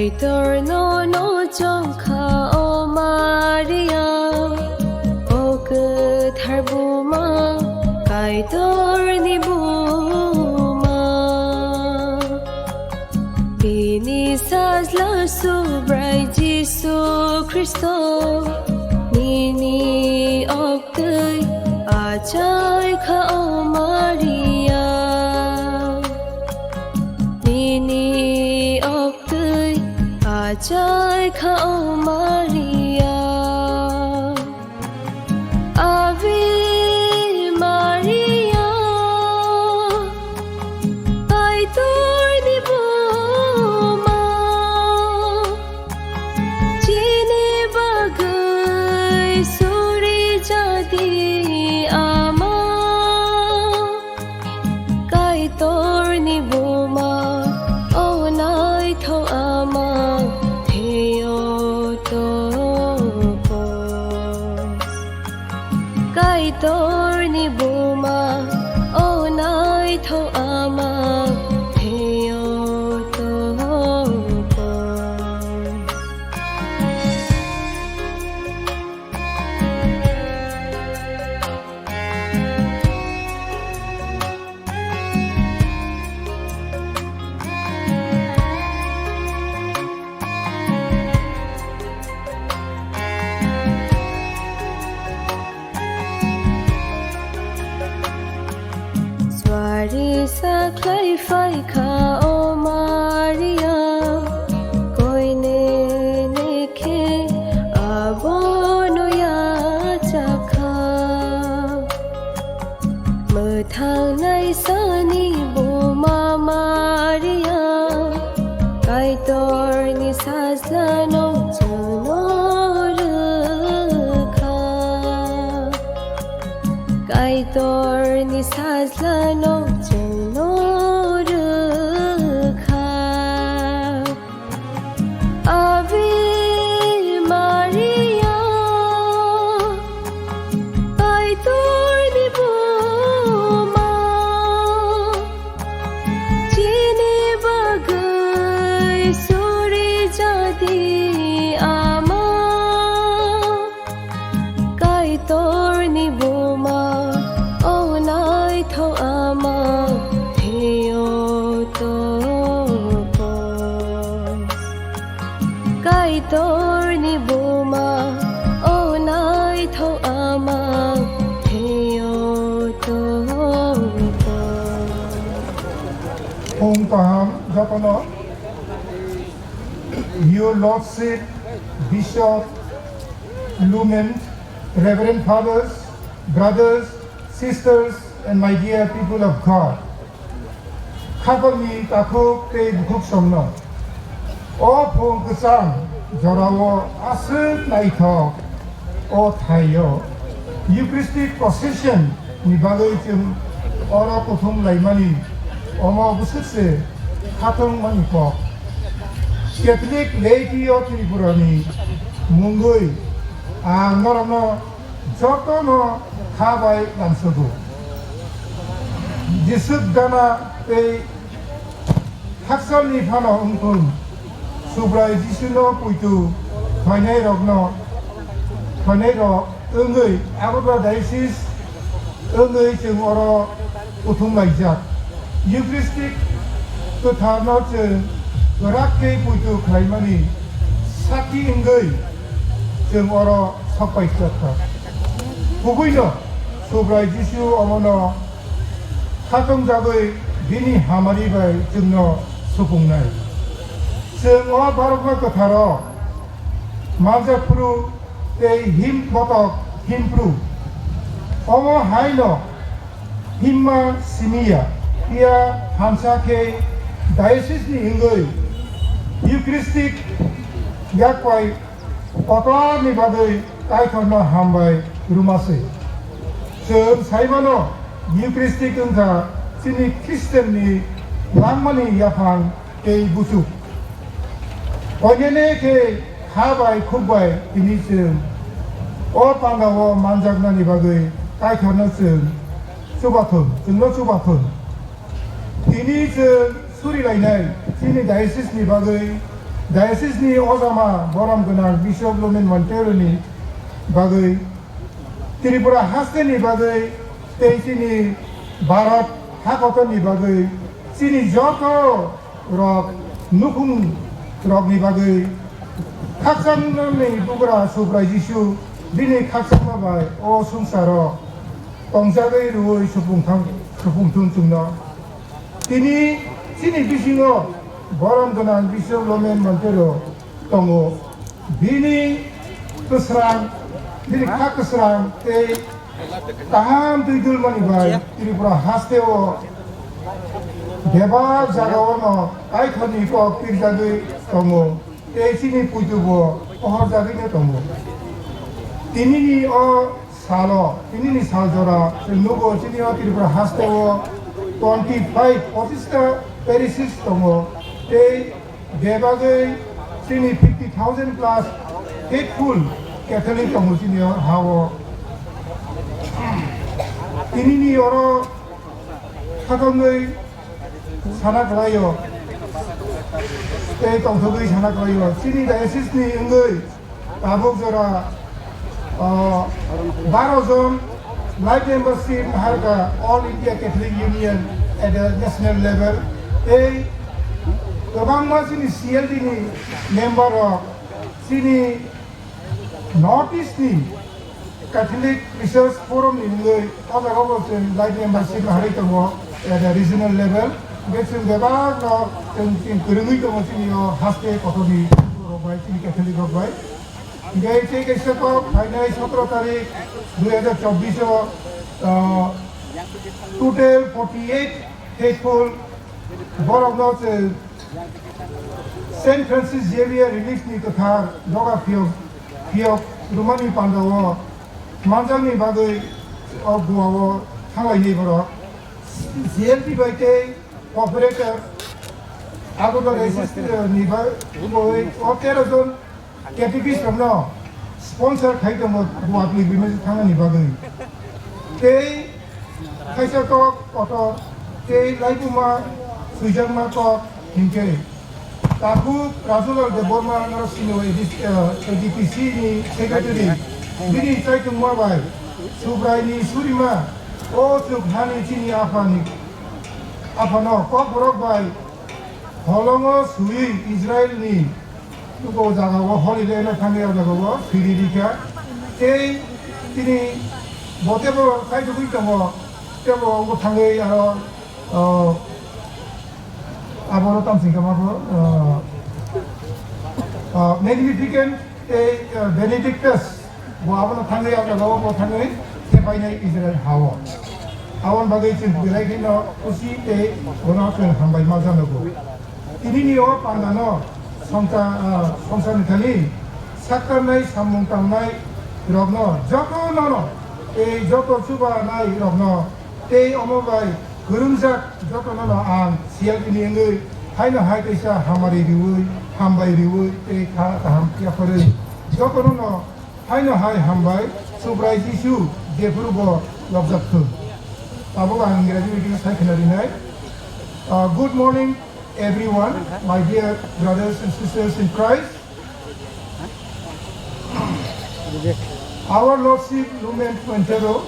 Kaitorno no jongkha o Maria o Tharbuma Kaitorni buma Bini sazla subrai Jisu Christo Nini oktay Ajay kha o Maria Nini oktay Ajay kha o Maria Ave Maria Kaitorni buma Chini bagay suri jadi ama Kaitorni buma o nai thau ama theo to Kaitorni buma o nai thau ama theo to Swari sa clay phai kha o Maria Koine nekhe abono ya chakha Mwkthang nai sani buma Maria Kaitorni sazla no junorkha Kaitorni sazla no junorkha Ave Maria Kaitorni buma Chini bagay suri jadi ama Kaitorni buma o nai thau ama theo to Kaitorni buma o nai thau ama theo to Joto, Your Lordship, Bishop, Lumen, Reverend Fathers, brothers, sisters, and my dear people of God. Khwlainani takuk te bukuk somno. O phung kusang, jorawo asuk naithok, o thayo. Eucharistic Procession ni bagay chung ora kuthum laimani. Omo busukse khatung manipok. Catholic laity of Tripurani, Mungui, and Norok, Joto no Khabai Lamsogo. Jisuk Dana Pay Haksani Pano Subrai Jisuno Puitu, Khwnaya no Khwnaya Khwngwi, Diocese, Khwngwi Chungoro Utum Laijak. Eucharistic to Tarnoch. Rakhe puitu Khwlainani saki ingui जों oro sapai chakha kubuino sobrai jisu omono khatong jabai bini hamari bai जोंनो supungnai जों o barokno kotharo majapru te him botok himpru omo haino himma simia ia hamsake Diocese ni ingui Eucharistic yakwai otor ni badai taikhono hambai rumase जों saibano Eucharistic ungka Chini Christian ni lamani yapang kei busuk onyene ke khabai khubbai ini जों o pangawo manjakna ni bagai taikhono जों जोंनो subathon ini जों सुरिलायनाय Chini Diocese ni bagai Diocese ni Ozama Boram Gunang Bishop Lumen Montero ni bagai Tripura Haste ni bagai Chini Barat Hakoto ni bagai Chini Joto Rok Nukung Rok ni bagai Kaksang ni Bukra Supra Jishu Bini Kaksang Mabai O Sungsaro Tongjagai Rui Supungthang Tungno Tini Chini Bisingo Boram Gunang Bishop Lumen Montero Tongo Bini Tusrang Bini Kakasrang Taham Tuidul Manibai Tripura Haste O Deba Jagawono Aikoni Ko Pirjagui Tongo Chini Puitubo Ohor Jagine Tongo Tinini O Salo Tinini Saljora Nugo Chini O Tripura Haste O 25 Otista Parishes Tongo Debagui Chini 50,000 plus faithful Catholic Tongo Chini O Hawo Tinini Oro Khwngwi Sanaklayo Tongkhe Sanaklayo Chini Diocese ni Ngui Tabuk Jora 12 John life membership Harga All India Catholic Union at the national level Gabangma Chini CLD ni member of Chini Northeast ni Catholic Research Forum ni Ngui life membership Harita at the regional level Getting the bag in Kwrwngwi to Chini Haste Kotobi by Chini Catholic of by. They take a step up, Khwnaya 17 तारीख 2024 total 48 faithful Borok Saint Francis Xavier released ni Kathar Doga Piok Rumani Pandawa Manjangni Bagui of Guawo Hangai Borok CLT by Tay operator Agoda resist Niba or Terrazon Catechist from now sponsor Kaitam Guatli Women's Tangani Bagui. They Kaisa talk or they Laipuma Sujama talk in Kay. Taku Razula the Burma Narsino ADPC secretary Bini try to mobile Subraini Surima O Tukhani Chini Afani Apano Kokrok by Holongo Sui Israel ni Tuko Zagawa holiday na Khwnaya Zagawa Firidika Tini whatever kind of Witamo Tabo Khwnaya Aborotam Singapore magnificent benedictus Wabana Khwnaya Zagawa Khwnaya Kepaina Israel Hawa Awan bagai cint bilai no usi te gona ken hambai mazanago ini o pandano somsan kali sakarnai samungtamnai rogno joto nono joto suba nai rogno omobai gurumjak joto nono ang sial ini ngai haina hai kaisa hamari riui hambai riui kha ham kya pare joto nono haina hai hambai subrai jisu jefrubo lobjaktu Good morning, everyone, my dear brothers and sisters in Christ. Our Lordship Lumen Montero,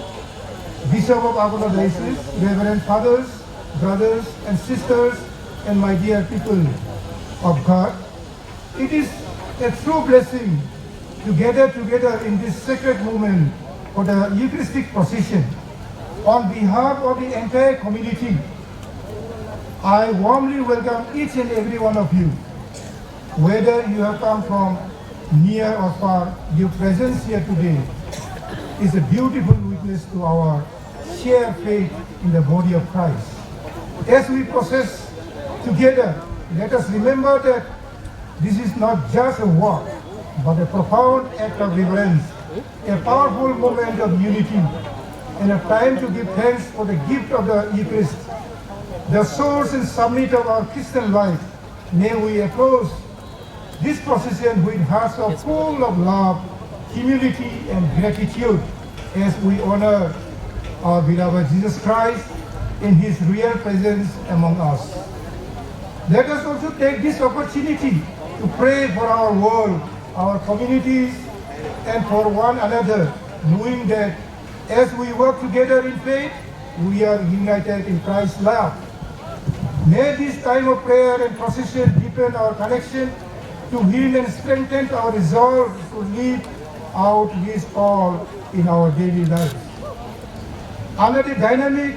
Bishop of Agoda Diocese, Reverend Fathers, brothers and sisters, and my dear people of God, it is a true blessing to gather together in this sacred moment for the Eucharistic procession. On behalf of the entire community, I warmly welcome each and every one of you. Whether you have come from near or far, your presence here today is a beautiful witness to our shared faith in the body of Christ. As we process together, let us remember that this is not just a walk, but a profound act of reverence, a powerful moment of unity, and a time to give thanks for the gift of the Eucharist, the source and summit of our Christian life. May we approach this procession with hearts full of love, humility, and gratitude as we honor our beloved Jesus Christ in His real presence among us. Let us also take this opportunity to to pray for our world, our communities, and for one another, knowing that as we work together in faith, we are united in Christ's love. May this time of prayer and procession deepen our connection to Him and strengthen our resolve to live out His call in our daily lives. Under the dynamic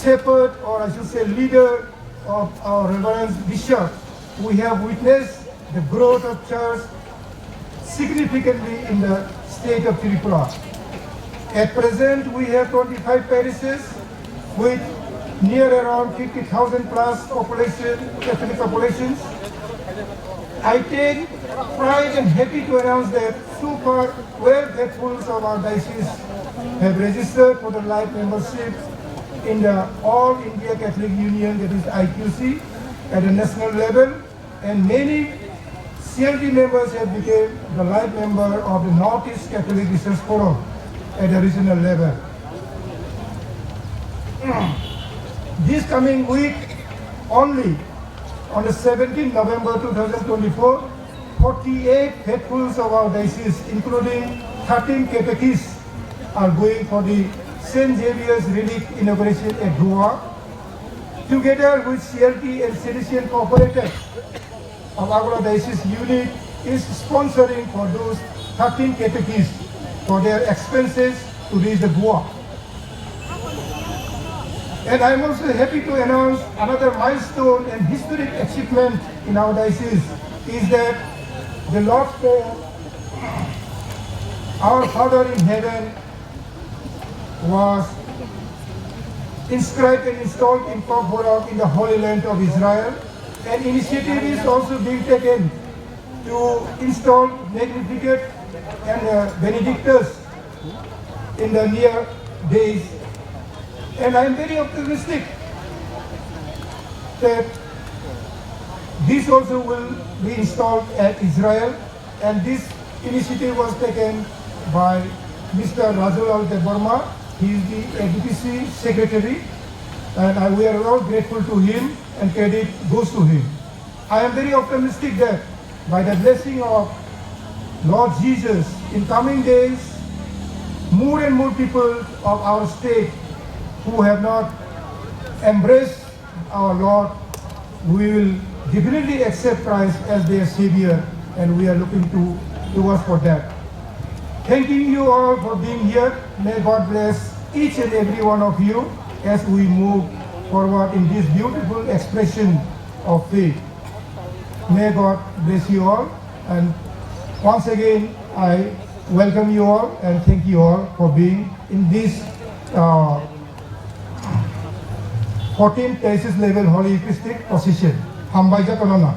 shepherd, or I should say leader, of our Reverend Bishop, we have witnessed the growth of church significantly in the state of Tripura. At present, we have 25 parishes with near around 50,000 plus population, Catholic populations. I take pride and happy to announce that so far 12 faithfuls of our diocese have registered for the life membership in the All India Catholic Union, that is IQC, at the national level, and many CLT members have become the life member of the Northeast Catholic Research Forum at the regional level. This coming week only, on the 17th November 2024, 48 faithfuls of our diocese, including 13 catechists, are going for the St. Xavier's Relic inauguration at Goa, together with CLT and Salesian cooperators of our diocese unit is sponsoring for those 13 catechists for their expenses to reach the Goa. And I'm also happy to announce another milestone and historic achievement in our diocese is that the Lord's Prayer, Our Father in Heaven, was inscribed and installed in Khwlainani in the Holy Land of Israel. An initiative is also being taken to install Magnificat and Benedictus in the near days. And I am very optimistic that this also will be installed at Israel. And this initiative was taken by Mr. Rajulal Debarma. He is the Educaristic Secretary, and we are all grateful to him, and credit goes to him. I am very optimistic that by the blessing of Lord Jesus, in coming days, more and more people of our state who have not embraced our Lord will definitely accept Christ as their Savior, and we are looking towards for that. Thanking you all for being here. May God bless each and every one of you as we move forward in this beautiful expression of faith. May God bless you all. And once again, I welcome you all and thank you all for being in this 14th Diocese level Holy Eucharistic Procession. Hambaija Konona.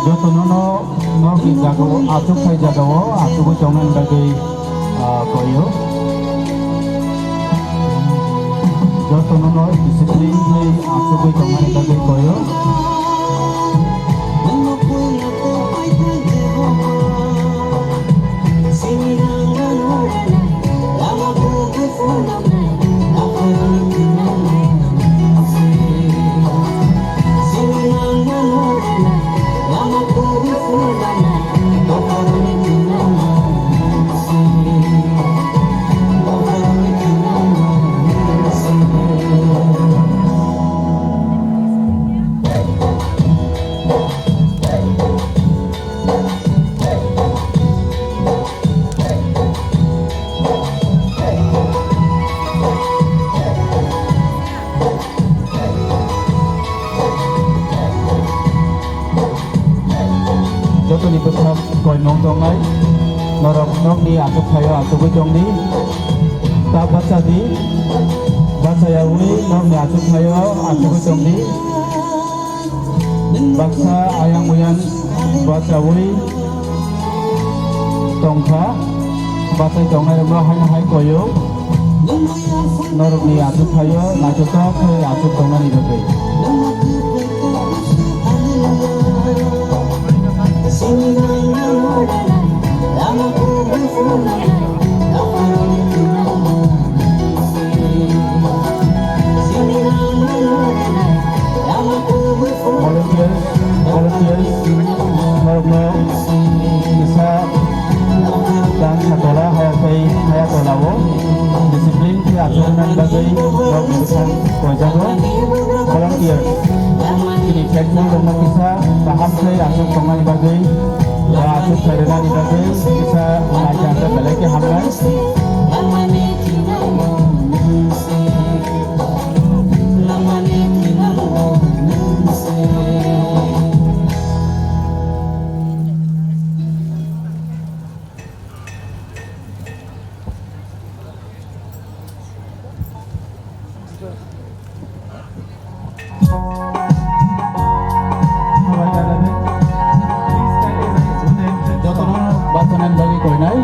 Joto no jago atuk kai jago atuku jongan bagi koyo. Joto no disiplin kai atuku jongan bagi koyo. Joto ni besar Khwlainani Tongkhe Norok Nuknai atuk khayo atuk Tongdi ta baca di baca yawi Nuknai atuk khayo atuk Tongdi baksa ayang uyan baca yawi Tongkhe baca Tongnairok hai koyo Norok ni atuk hayo na Joto ke atuk Khwnani bagai volunteers Norokno bisa dan sekolah haya tolawo disiplin ki aturan bagai Norok bisa kojago volunteer ini ceknya dengan bisa paham saya atuk Khwnani bagai atuk Khwlainani bagai bisa mengajar ke hamlan Joto batanan bagi Khwnai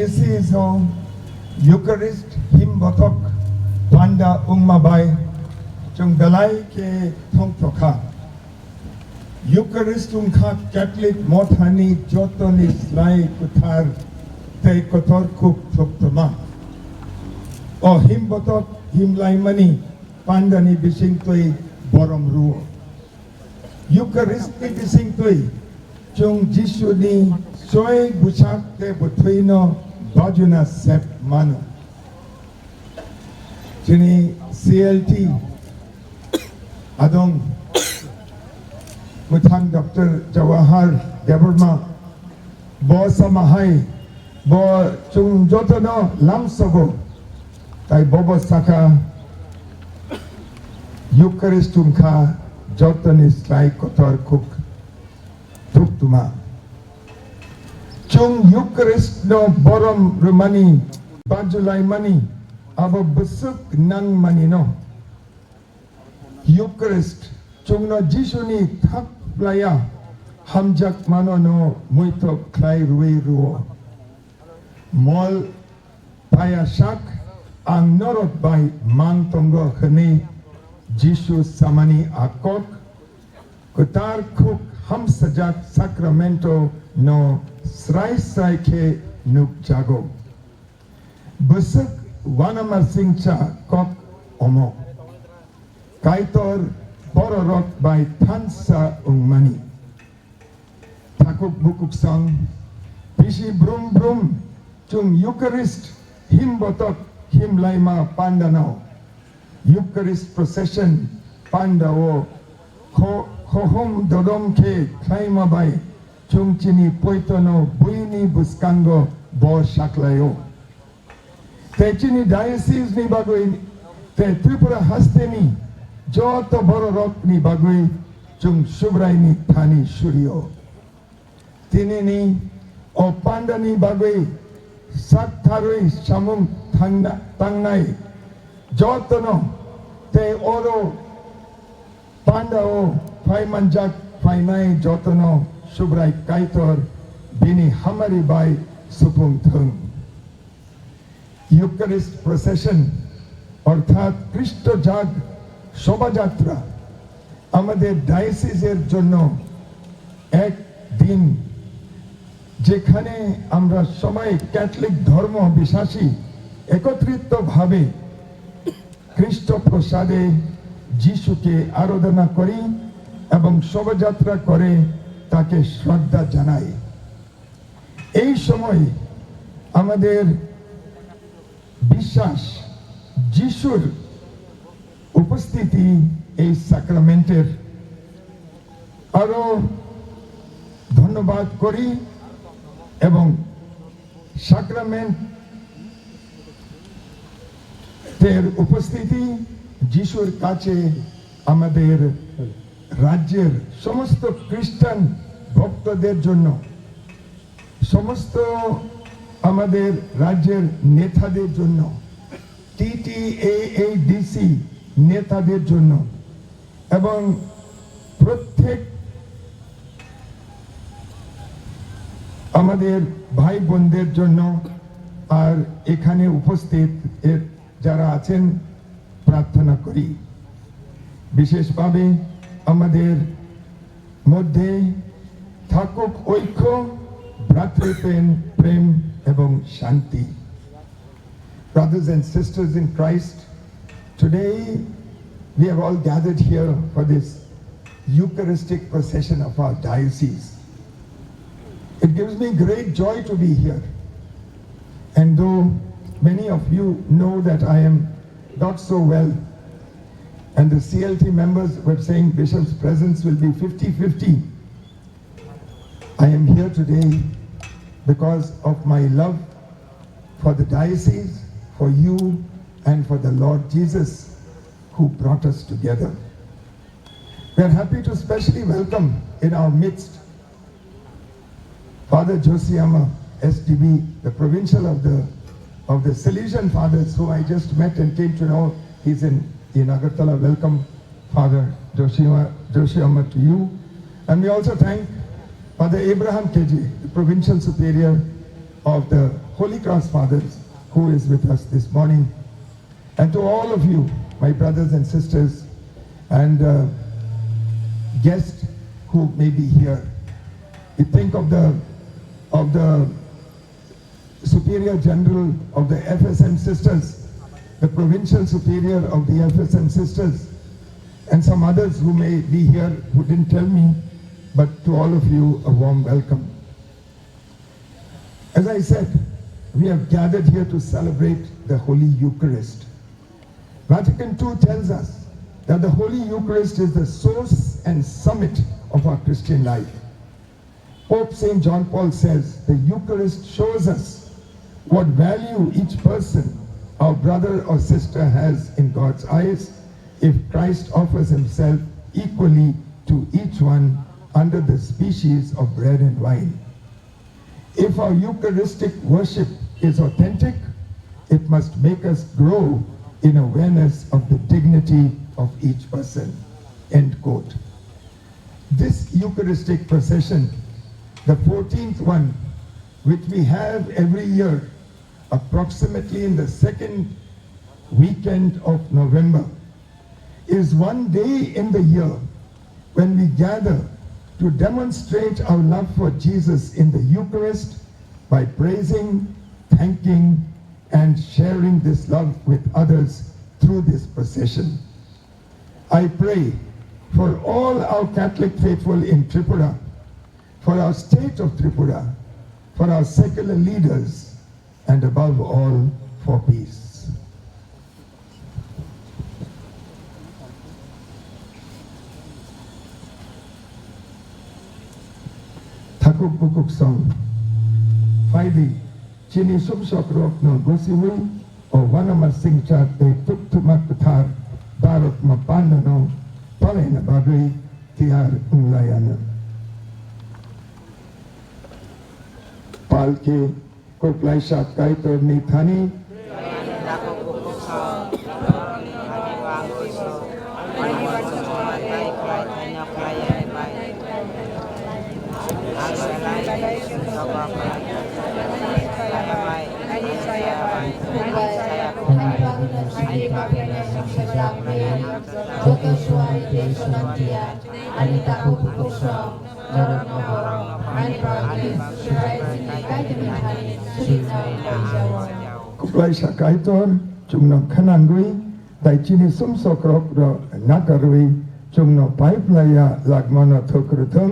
Diocese of Eucharist Himbotok Panda Ungmabai Chung Dalai ke Tongkhe Eucharist Ungkha Catholic Mothani Joto ni Slai Kuthar Tei Kotor Kuk Thuktama O Himbotok Himlaimani Panda ni Bising Toi Borom Ruo Eucharist ni Bising Toi Chung Jishu ni Soy Buchak Te Butwino Bajuna Sep Mano Chini CLT Adong Mwkthang Dr. Jawahar Gaburma Bo Samahai Bo Chung Joto no Lamsogo Tai Bobo Saka Eucharist Ungkha Joto ni Slai Kotor Kuk Tuktuma Chung Eucharist no Borom Rumani Bajulai Mani Abo Busuk Nang Mani no Eucharist Chung no Jisuni Thak Playa Hamjak Mano no Muito Klai Rui Ruo Mol Paya Shak Ang Norok by Mang Tongo Khni Jishu Samani Akok Kutar Kuk Ham Sajak Sacramento no Srai Srai Ke Nukjago Busuk Wanamar Singcha Kok Omo Kaitor Bororok by Tansa Ungmani Takuk Bukuk Song Pishi Brum Brum Chung Eucharist Himbotok Himlaima Pandanao Eucharist Procession Pandao Khohom Dodom Ke Klaima by Chung Chini Poitono Buini Buskango Bo Shaklayo Te Chini Diocese ni bagui Te Tripura Haste ni Joto Bororok ni bagui Chung Shubrai ni Thani Shuryo Tini ni O Panda ni bagui Sak Tharui Shamung Tangnai Joto no Te Oro Panda o Phai Manjak Phai Nai Joto no Shubrai Kaitor Bini Hamari Bai Supung Thung Eucharist Procession অর্থাৎ খ্রিস্ট জাগ শোভাযাত্রা আমাদের ডায়োসিসের জন্য এক দিন যেখানে আমরা সবাই Catholic ধর্ম বিশ্বাসী একত্রিতভাবে খ্রিস্ট প্রসাদে যিশুকে আরাধনা করি এবং শোভাযাত্রা করে তাকে শ্রদ্ধা জানাই এই সময় আমাদের বিশ্বাস যিশুর উপস্থিতি এই সাক্রামেন্টের আরো ধন্যবাদ করি এবং সাক্রামেন্টের উপস্থিতি যিশুর কাছে আমাদের রাজ্যের সমস্ত খ্রিস্টান ভক্তদের জন্য সমস্ত আমাদের রাজ্যের নেতাদের জন্য TTAADC নেতাদের জন্য এবং প্রত্যেক আমাদের ভাই বোনদের জন্য আর এখানে উপস্থিত যারা আছেন প্রার্থনা করি বিশেষভাবে আমাদের মধ্যে থাকুক ঐক্য ভ্রাতৃপ্রেম এবং শান্তি Brothers and sisters in Christ, today we have all gathered here for this Eucharistic procession of our diocese. It gives me great joy to be here. And though many of you know that I am not so well, and the CLT members were saying Bishop's presence will be 50-50, I am here today because of my love for the diocese, for you, and for the Lord Jesus who brought us together. We are happy to specially welcome in our midst Father Josiama SDB, the provincial of the Salesian Fathers, who I just met and came to know. He's in Agartala. Welcome, Father Josiama, to you. And we also thank Father Abraham KG, the provincial superior of the Holy Cross Fathers who is with us this morning, and to all of you, my brothers and sisters, and guests who may be here. We think of the Superior General of the FSM Sisters, the Provincial Superior of the FSM Sisters, and some others who may be here who didn't tell me, but to all of you, a warm welcome. As I said, we have gathered here to celebrate the Holy Eucharist. Vatican II tells us that the Holy Eucharist is the source and summit of our Christian life. Pope St. John Paul says the Eucharist shows us what value each person, our brother or sister, has in God's eyes if Christ offers himself equally to each one under the species of bread and wine. If our Eucharistic worship is authentic, it must make us grow in awareness of the dignity of each person. End quote. This Eucharistic procession, the 14th one, which we have every year, approximately in the second weekend of November, is one day in the year when we gather to demonstrate our love for Jesus in the Eucharist by praising, thanking, and sharing this love with others through this procession. I pray for all our Catholic faithful in Tripura, for our state of Tripura, for our secular leaders, and above all, for peace. Thakuk bukuk song. Finally, Chini Mwkthang no Gosiwi, or Wanama Sing Chat, they took to Mwkthang, Barok Mapanda no, Palena Bagri, Tiar Khwlainani. Palke, Koklaisha Kaitor ni Thani, Koklaisha Kaitor, Khwnangwi, Chini Mwkthang Nakarwi, Paiplaya Lagmana Thokruthum.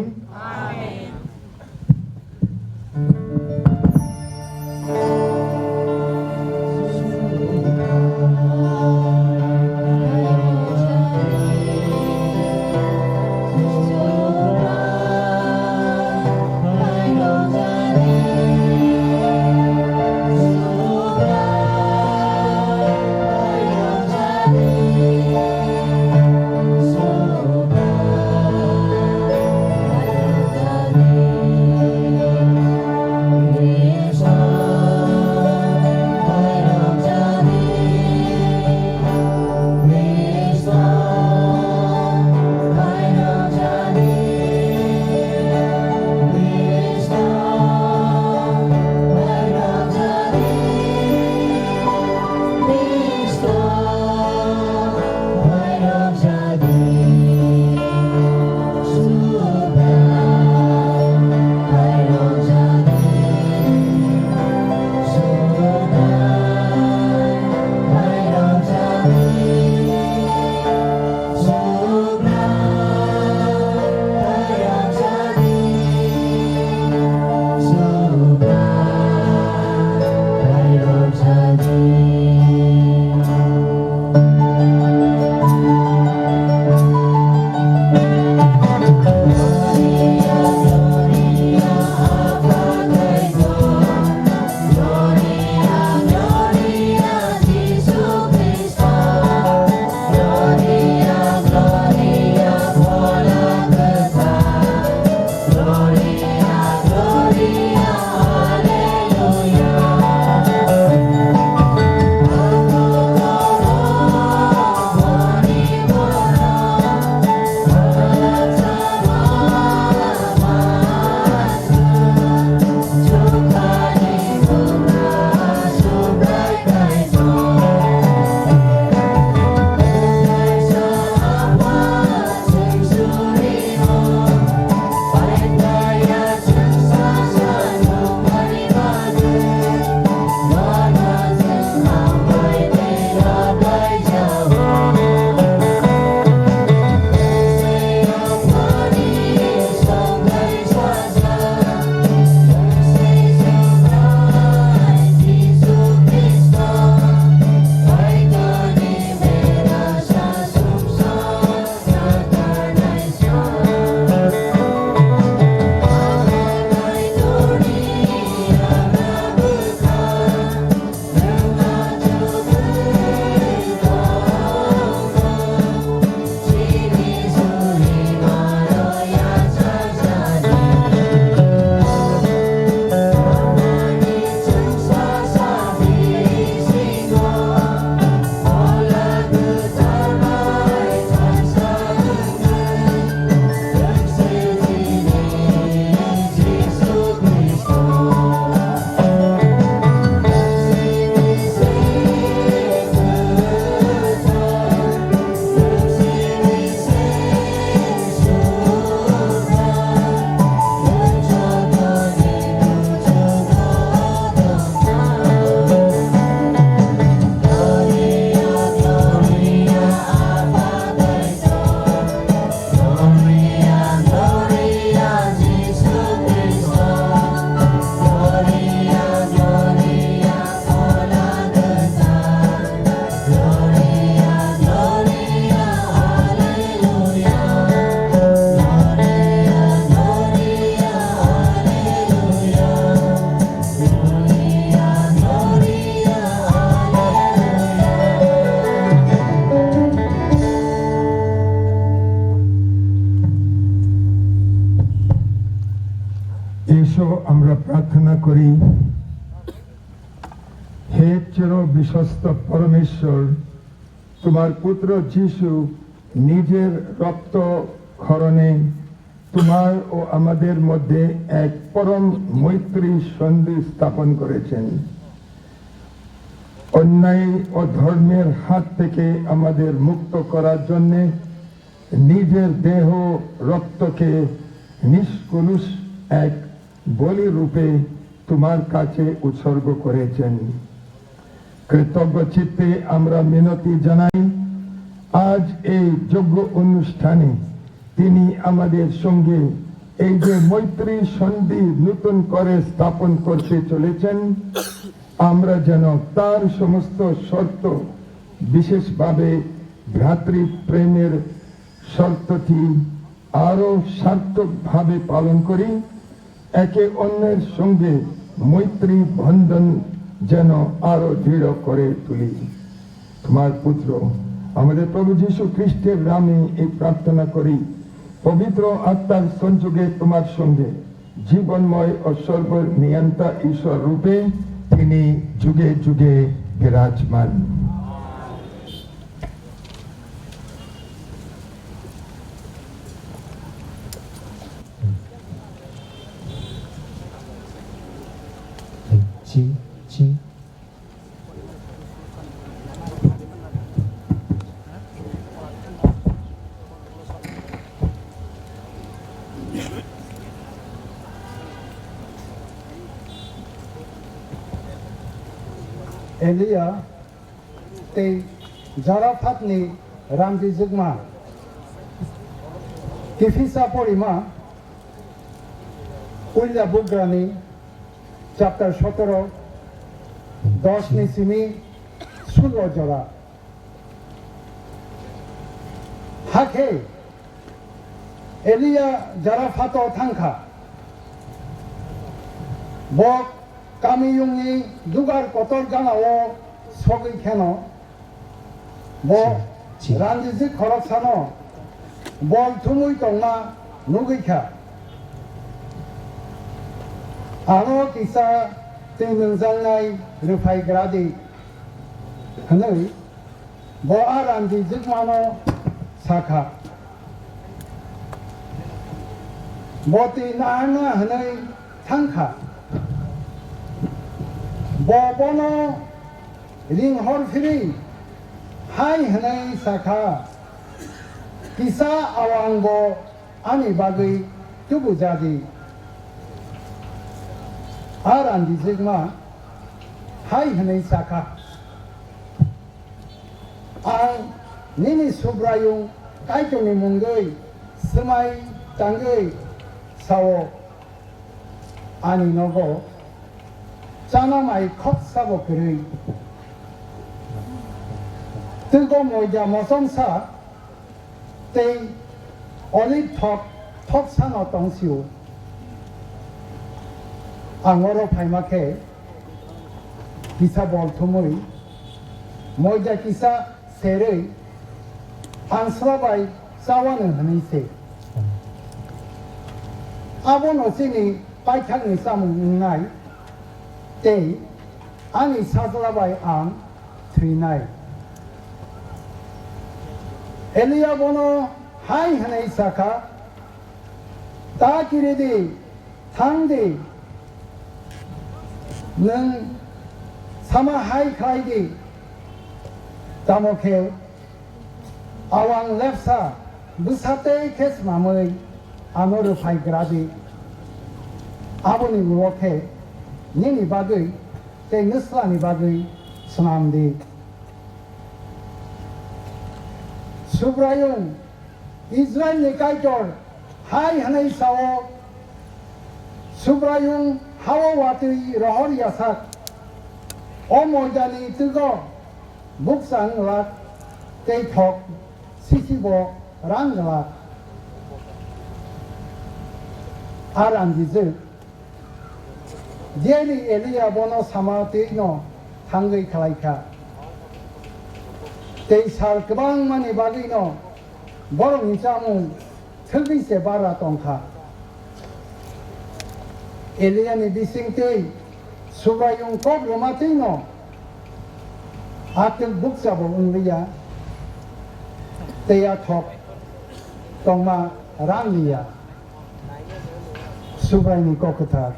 আসো আমরা প্রার্থনা করি। হে চির বিশ্বস্ত পরমেশ্বর, তোমার পুত্র যিশু নিজের রক্ত ক্ষরণে তোমার ও আমাদের মধ্যে এক পরম মৈত্রী সন্ধি স্থাপন করেছেন। অন্যায় ও ধর্মের হাত থেকে আমাদের মুক্ত করার জন্য নিজের দেহ রক্তকে নিষ্কলুষ এক বলি রূপে তোমার কাছে উৎসর্গ করেছেন। কৃতজ্ঞ চিত্তে আমরা মিনতি জানাই, আজ এই যজ্ঞ অনুষ্ঠানে তিনি আমাদের সঙ্গে এই যে মৈত্রী সন্ধি নতুন করে স্থাপন করতে চলেছেন, আমরা যেন তার সমস্ত শর্ত বিশেষভাবে ভ্রাতৃপ্রেমের শর্তটি আরো সার্থকভাবে পালন করি। একে অন্যের সঙ্গে মৈত্রী বন্ধন যেন আরো দৃঢ় করে তুলি। তোমার পুত্র আমাদের প্রভু যীশু খ্রিস্টের নামে এই প্রার্থনা করি। পবিত্র আত্মার সংযোগে তোমার সঙ্গে জীবনময় ও সর্বনিয়ন্তা ঈশ্বর রূপে তিনি যুগে যুগে বিরাজমান। Elia te Zarafatni Ramdi Zugma Kifisa Porima Ulya Bugrani chapter 17 10 Simi Sulo Jora Hake Elia Zarafato Tangkha Bok Kami yungi dugar kotor jana o sogi keno bo ranjizi khorok sano bol thumui tongna nugikha ano kisa tinung zangnai rufai gradi hanoi bo aranjizi mano sakha boti naana hanoi thangkha Bobono ring horfiri hai hanai sakha kisa awangbo ani bagui tubu jadi arandi sigma hai hanai sakha ang nini subrayung kaitoni munggai semai tangai sawo ani nogo Sanamai khóc sabo kiri. Tugo moja mosom sa te olive top sano tongsiu. Angoro paimake kisa bol tumui moja kisa serei anslabai sawana hanise. Abono sini paithang ni samungai Te ani sadlabai ang trinai. Elia bono hai hanai saka ta kiridi thangdi nung sama hai khaidi tamokhe awang lepsa busate kes mamoi anoru phai gradi aboni woke Nini bagui, te nuslani bagui, sunamdi. Subrayung, Israel ni kaitor, hai hanai sawo. Subrayung, hawa wati rohor yasak. O mojdani tugo, buksang lak, te thok, sisibo, rang lak. Aran dizu. Jeli Elia bono samati no tangai kalaika. Te sar kebang mani bagi no borong isamu terbi se bara tongkha. Eliani Bising Tei, Subayong Kog Lumatino, Ating Buksabo Unliya, Teya Tok, Tongma Rangliya, Subayni Kokatar.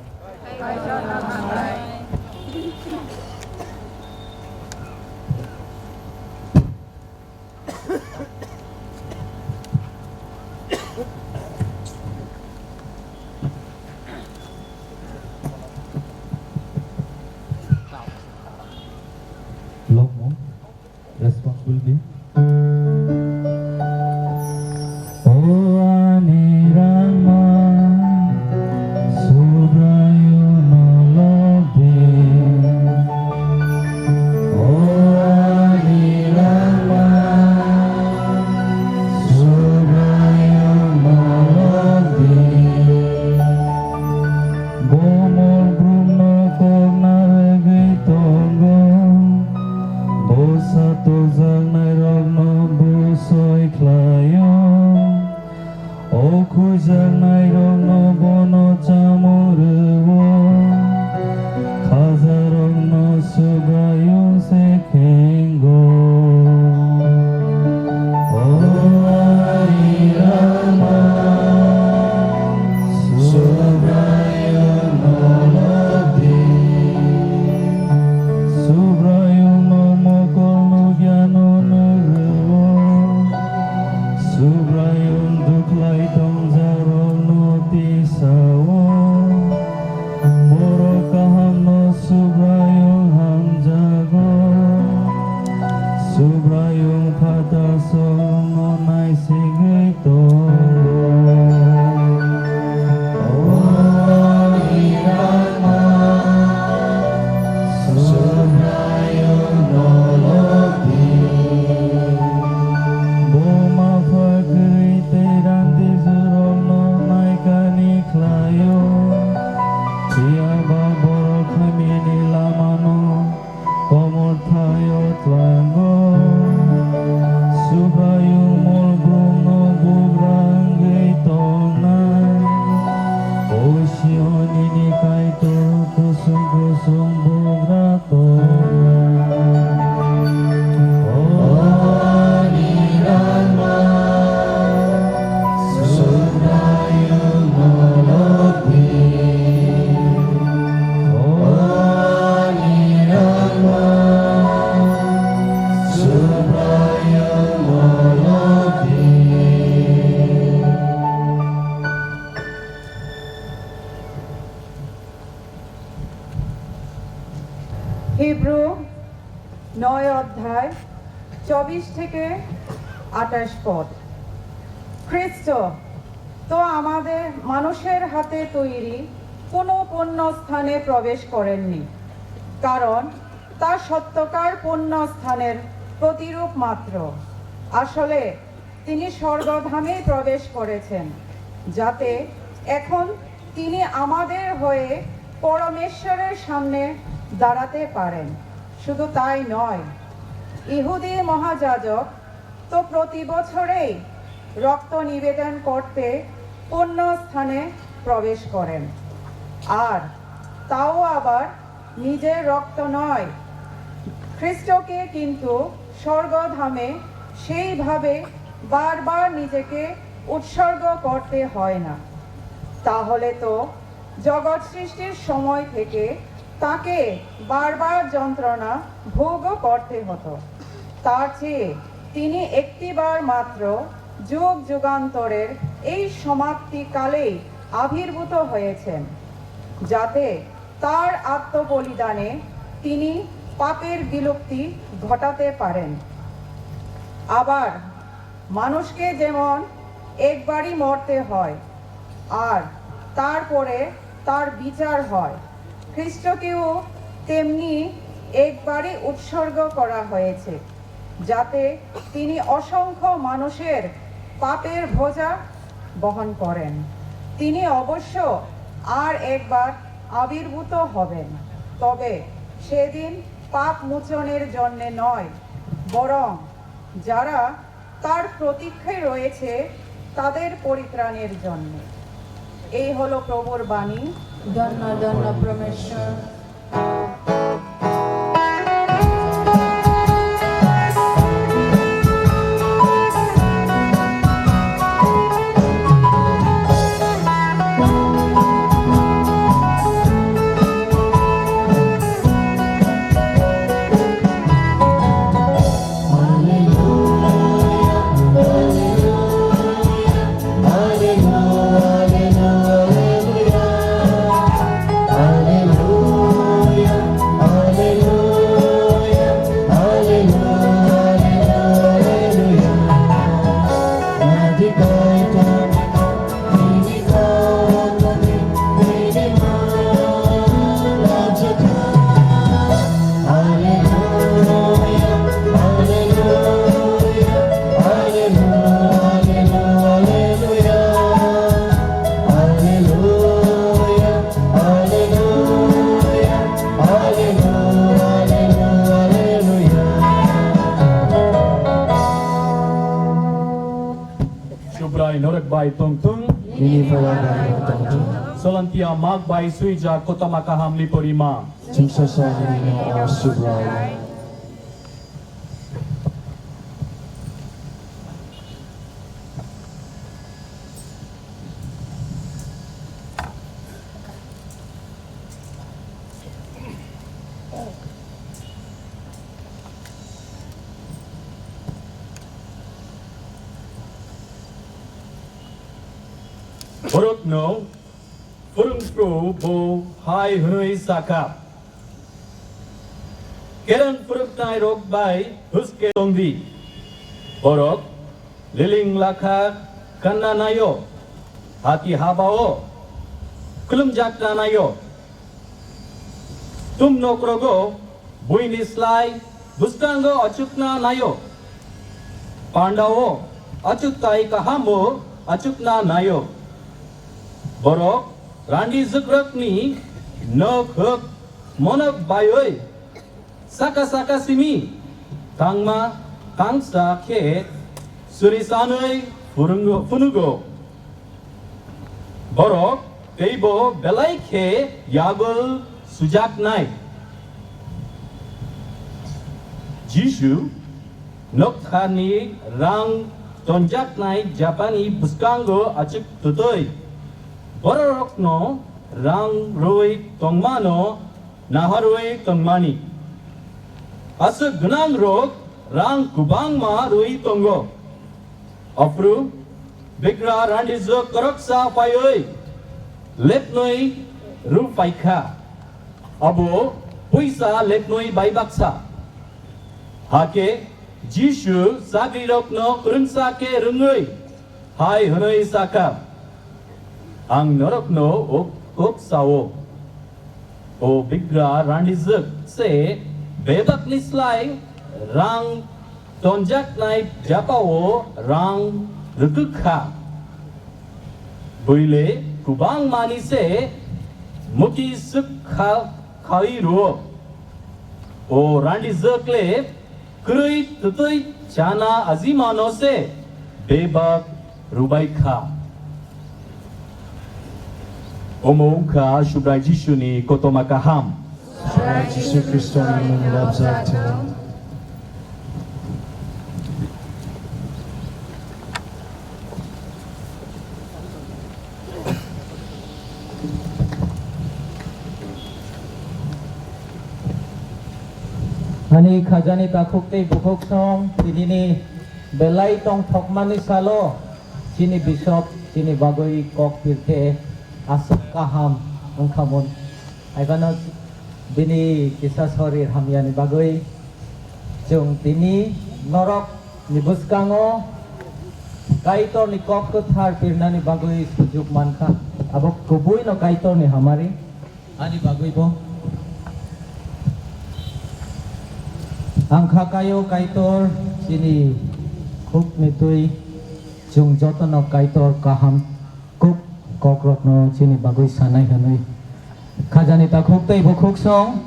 Responsibility. Hebrew 9 অধ্যায় 24 থেকে 28 পদ। খ্রিস্ট তো আমাদের মানুষের হাতে তৈরি কোনো পুণ্য স্থানে প্রবেশ করেননি, কারণ তা সত্যকার পুণ্য স্থানের প্রতিরূপ মাত্র। আসলে তিনি স্বর্গধামে প্রবেশ করেছেন, যাতে এখন তিনি আমাদের হয়ে পরমেশ্বরের সামনে দাঁড়াতে পারেন। শুধু তাই নয়, ইহুদি মহাযাজক তো প্রতি বছরেই রক্ত নিবেদন করতে পুণ্য স্থানে প্রবেশ করেন, আর তাও আবার নিজের রক্ত নয়। খ্রিস্টকে কিন্তু স্বর্গধামে সেইভাবে বারবার নিজেকে উৎসর্গ করতে হয় না। তাহলে তো জগৎ সৃষ্টির সময় থেকে তাকে বারবার যন্ত্রণা ভোগ করতে হতো। তার চেয়ে তিনি একটিবার মাত্র যুগ যুগান্তরের এই সমাপ্তিকালেই আবির্ভূত হয়েছেন, যাতে তার আত্মবলিদানে তিনি পাপের বিলুপ্তি ঘটাতে পারেন। আবার মানুষকে যেমন একবারই মরতে হয় আর তারপরে তার বিচার হয়, খ্রিস্টকেও তেমনি একবারই উৎসর্গ করা হয়েছে, যাতে তিনি অসংখ্য মানুষের পাপের বোঝা বহন করেন। তিনি অবশ্য আর একবার আবির্ভূত হবেন, তবে সেদিন পাপ মোচনের জন্য নয়, বরং যারা তার প্রতীক্ষায় রয়েছে তাদের পরিত্রাণের জন্য। এই হলো প্রভুর বাণী। Donna Donna Promesha. Norok by Tongtung, Solantia Mark by Suija Kotamakaham Liporima, Borokno, Khwrwng Bo Hai Hnui Sakap. Keren Khwnairok by Huske Tongdi. Borok, Liling Lakha Kannanayo, Hati Habao, Khulumjakanayo. Tum Nokrogo, Buinislai, Bustango Achukna Nayo. Pandao, Achutai Kahamo, Achukna Nayo. Borok, Randi Zukrakni, No Cook, Monok Bayoi, Saka Saka Simi, Tangma, Tangsa Ke, Surisanoi, Funugo. Borok, Teibo, Belai Ke, Yagul, Sujaknai. Jishu, Nokthani, Rang, Tonjaknai, Japani, Buskango, Achuk Tutoi. Borokno, Rang Roi Tongmano, Naharoi Tongmani. Asa Gunang Rok, Rang Kubangma Roi Tongo. Apru, Bigra Randizo Koroksa Payoi, Lepnoi Rupaika. Abo, Puisa Lepnoi Baibaksa. Hake, Jishu, Sagirokno, Khwrwngsake Rungui, Hai Hnui Saka. Ang Norokno ok sao o bigra randizuk se bebak nislai rang tonjak nai japao rang rukukha buile kubang mani se muki sukha khairo o randizuk le krui tutui chana azimano se bebak rubaikha Omongka Shubrai Jishuni Kotomakaham. Shubrai Jishu Kristoni Munglabzaktum. Hani khajani takukte bukok song tinini belai tong thokmani salo Chini Bishop Chini Bagoi Kok Pirke Asuk kaham ungkamun aigano bini kisah sorir hamiani bagoi jung tini norok ni buskango kaitor ni kok thar pirnani bagoi sujuk manka abok kubui no kaitor ni hamari ani bagoi bo angka kayo kaitor sini kuk nitui jung joto no kaitor kaham kuk Kokrok no Chini Bagoi Sanai Hanui Khajani ta khuktai bukhuk song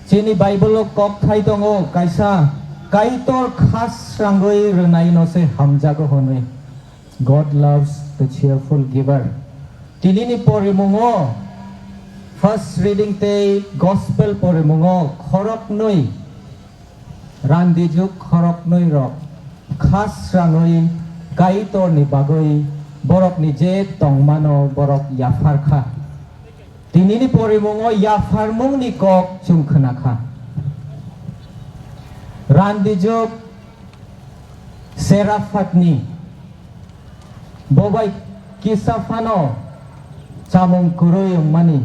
Chini Bible kok thai tongo kaisa kaitor khas rangoi renai no se hamjago honui God loves the cheerful giver Tinini porimungo First reading te Gospel porimungo Khwnoi Randijuk Khwnoi rok khas ranoi kaitor ni bagoi borok ni je tongmano borok yafarkha tinini porimungo yafarmung ni kok chungkhnakha Randijuk Serafatni Bobai Kisafano Chamung Khwlainani mani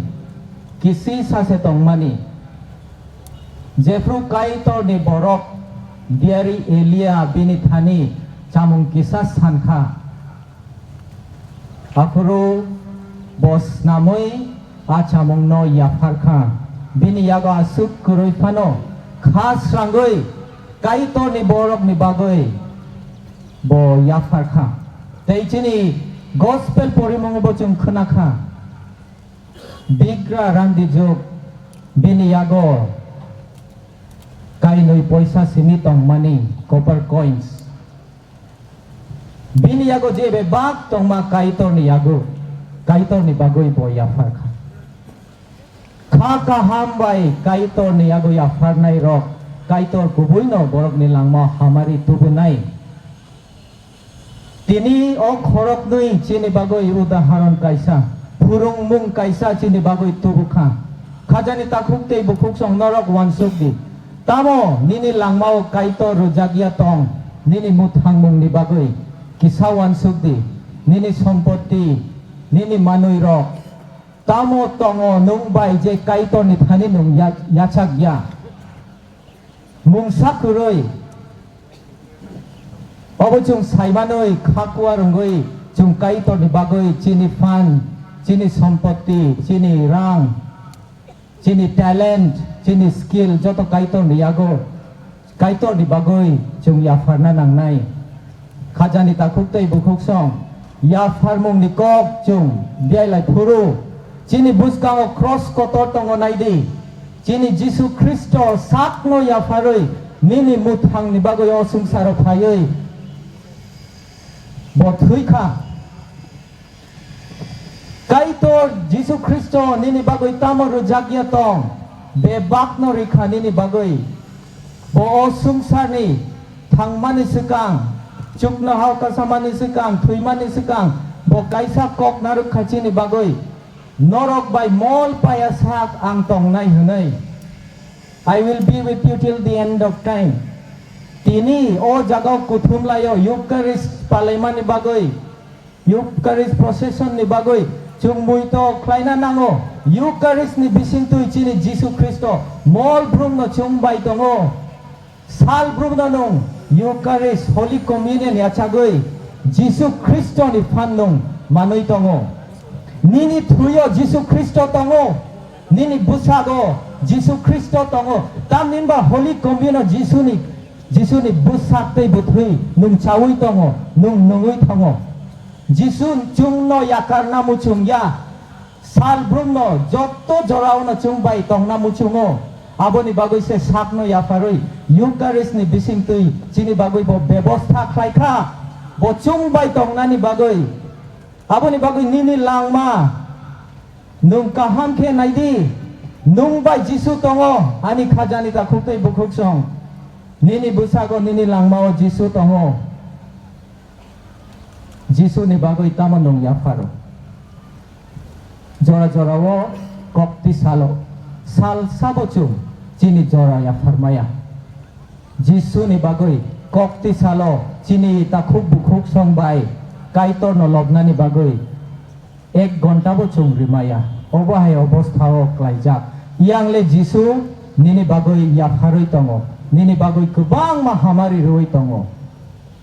Kisi sase tongmani Jeffru kaitor ni borok Diari Elia binithani Chamung kisa sankha Afuru bos namoi a chamung no yafarkha Bini yago asuk Khwlainani khas rangoi kaitor ni borok ni bagoi bo yafarkha Chini Gospel porimungo bo chung khwnakha Bigra Randijuk Bini yago Kainoi poisa simitong money copper coins Bini yago jebe bak tongma kaitor ni yago kaitor ni bagoi bo yafarkha Khaka hambai kaitor ni yago yafarnai rok kaitor kubuino borok ni langma hamari tubunai Tini o Khwnoi chini bagoi udaharon kaisa Khwrwng kaisa chini bagoi tubukha khajani takhukte bukhuk song Norok wansukdi tamo nini langmao kaitor rujagya tong nini Mwkthang ni bagoi kisa wansukdi nini sompoti nini manui rok tamo tongo nungbai je kaitor ni thani nung yachagya mungsakuroi Obojung saimanoi khakwarungoi chung kaitor ni bagoi chini fan chini sompoti chini rang chini talent chini skill joto kaitor ni yago kaitor ni bagoi chung yafarna nangnai khajani takhukte bukhuk song yafarmung ni kok chung biailai phuru chini buskao cross kotor tongo naidi chini Jisu Kristo sakno yafaroi nini Mwkthang ni bagoi osungsaro phaioi Bothuika Kaitor Jisu Kristo nini bagoi tamo rujagya tong bebakno rikha nini bagoi bo osungsarni thangmani sikang chukna hau kasamani sikang thuimani sikang bo kaisa kok naruk khachini bagoi Norok by mol payasak ang tongnai hunai I will be with you till the end of time Tini o jagaw kuthumlayo Eucharistic palaimani bagoi Eucharistic procession ni bagoi chung muito Khwlainani nango Eucharistic ni Bising tu chini Jisu Kristo mol brumno chung bai tongo Salbrumno nung Eucharistic Holy Communion yachagoi Jisu Kristo ni phanung manoi tongo Nini thuyo Jisu Kristo tongo Nini busago Jisu Kristo tongo tam ninba Holy Communion Jisu ni busakte buthui nung chawi tongo nung nungui tongo Jisu chungno yakarna muchungya Salbrumno joto jorao na chungbai tongna muchungo aboni bagoi se sakno yafaroi Eucharistic ni Bising tui chini bagoi bo bebostha khlaikha bo chungbai tongna ni bagoi aboni bagoi nini langma nung kaham khe naidi nung bai Jisu tongo ani khajani ta khukte bukhuk song nini busago nini langmao Jisu tongo Jisu ni bagoi tamo nung yafaro jora jora wo kokti salo sal sabochung chini jora yafarmaya Jisu ni bagoi kokti salo chini ta khuk bukhuk song bai kaitor no lobna ni bagoi ek gonta bo chung rimaya obahai obosthao klaijak yangle Jisu nini bagoi yafaroi tongo nini bagoi kubang mahamari roi tongo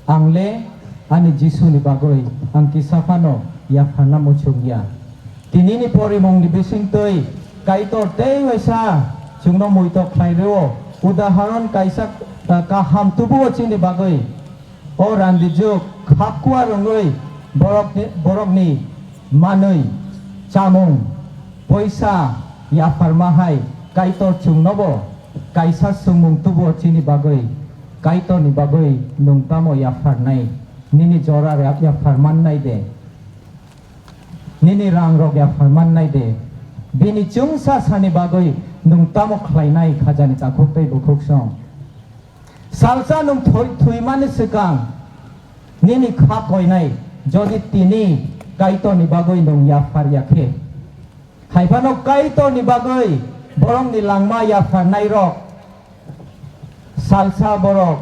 angle ani Jisu ni bagoi ang kisafano yafarna muchungya tinini porimong ni Bising tui kaitor tei wesa chungno muito khlaireo udaharon kaisa kaham tubu chini bagoi o randijuk khakwarungwi borok ni manui chamung poisa yafarmahai kaitor chungnobo kaisa sumung tubo chini bagoi kaitor ni bagoi nungtamo yafarnai nini jora yafarman nai de nini rangrok yafarman nai de bini chungsa sani bagoi nung tamo khwlainai khajani takhuktai bukhuksong salsa nung thuimani sikang nini kha koinai jodi tini kaito ni bagoi nung yafar yakhe haifano kaito ni bagoi borong ni langma yafar nairok salsa borok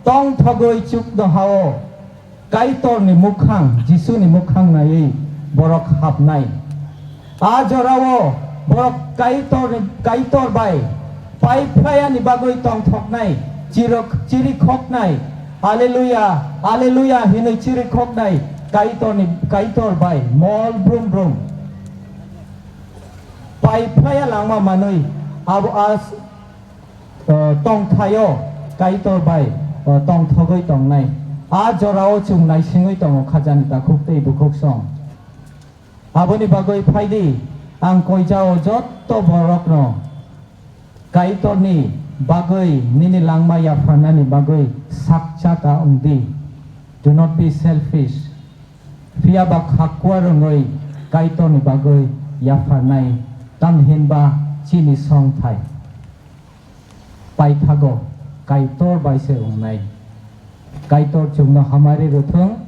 tong thogoi chuk no hao kaito ni mukhang jisu ni mukhang nai borok hapnai ajorawo borok kaitor bai pai phaya ni bagoi tong thoknai chiri khoknai hallelujah hallelujah hinoi chiri khoknai kaitor bai mol brum brum pai phaya langma manoi abo as tong thayo kaitor bai tong thogoi tong nai ajorao chung nai singoi tong khajani ta khuktai bukhoksong aboni bagoi phaidi ang koijao joto borokno kaitorni bagoi nini langma yafanani bagoi sakcha ta ungdi do not be selfish fia ba khakwarongoi kaitorni bagoi yafanai tamhinba chini song thai pai thago kaitor baise ungnai kaitor chungno hamari ruthung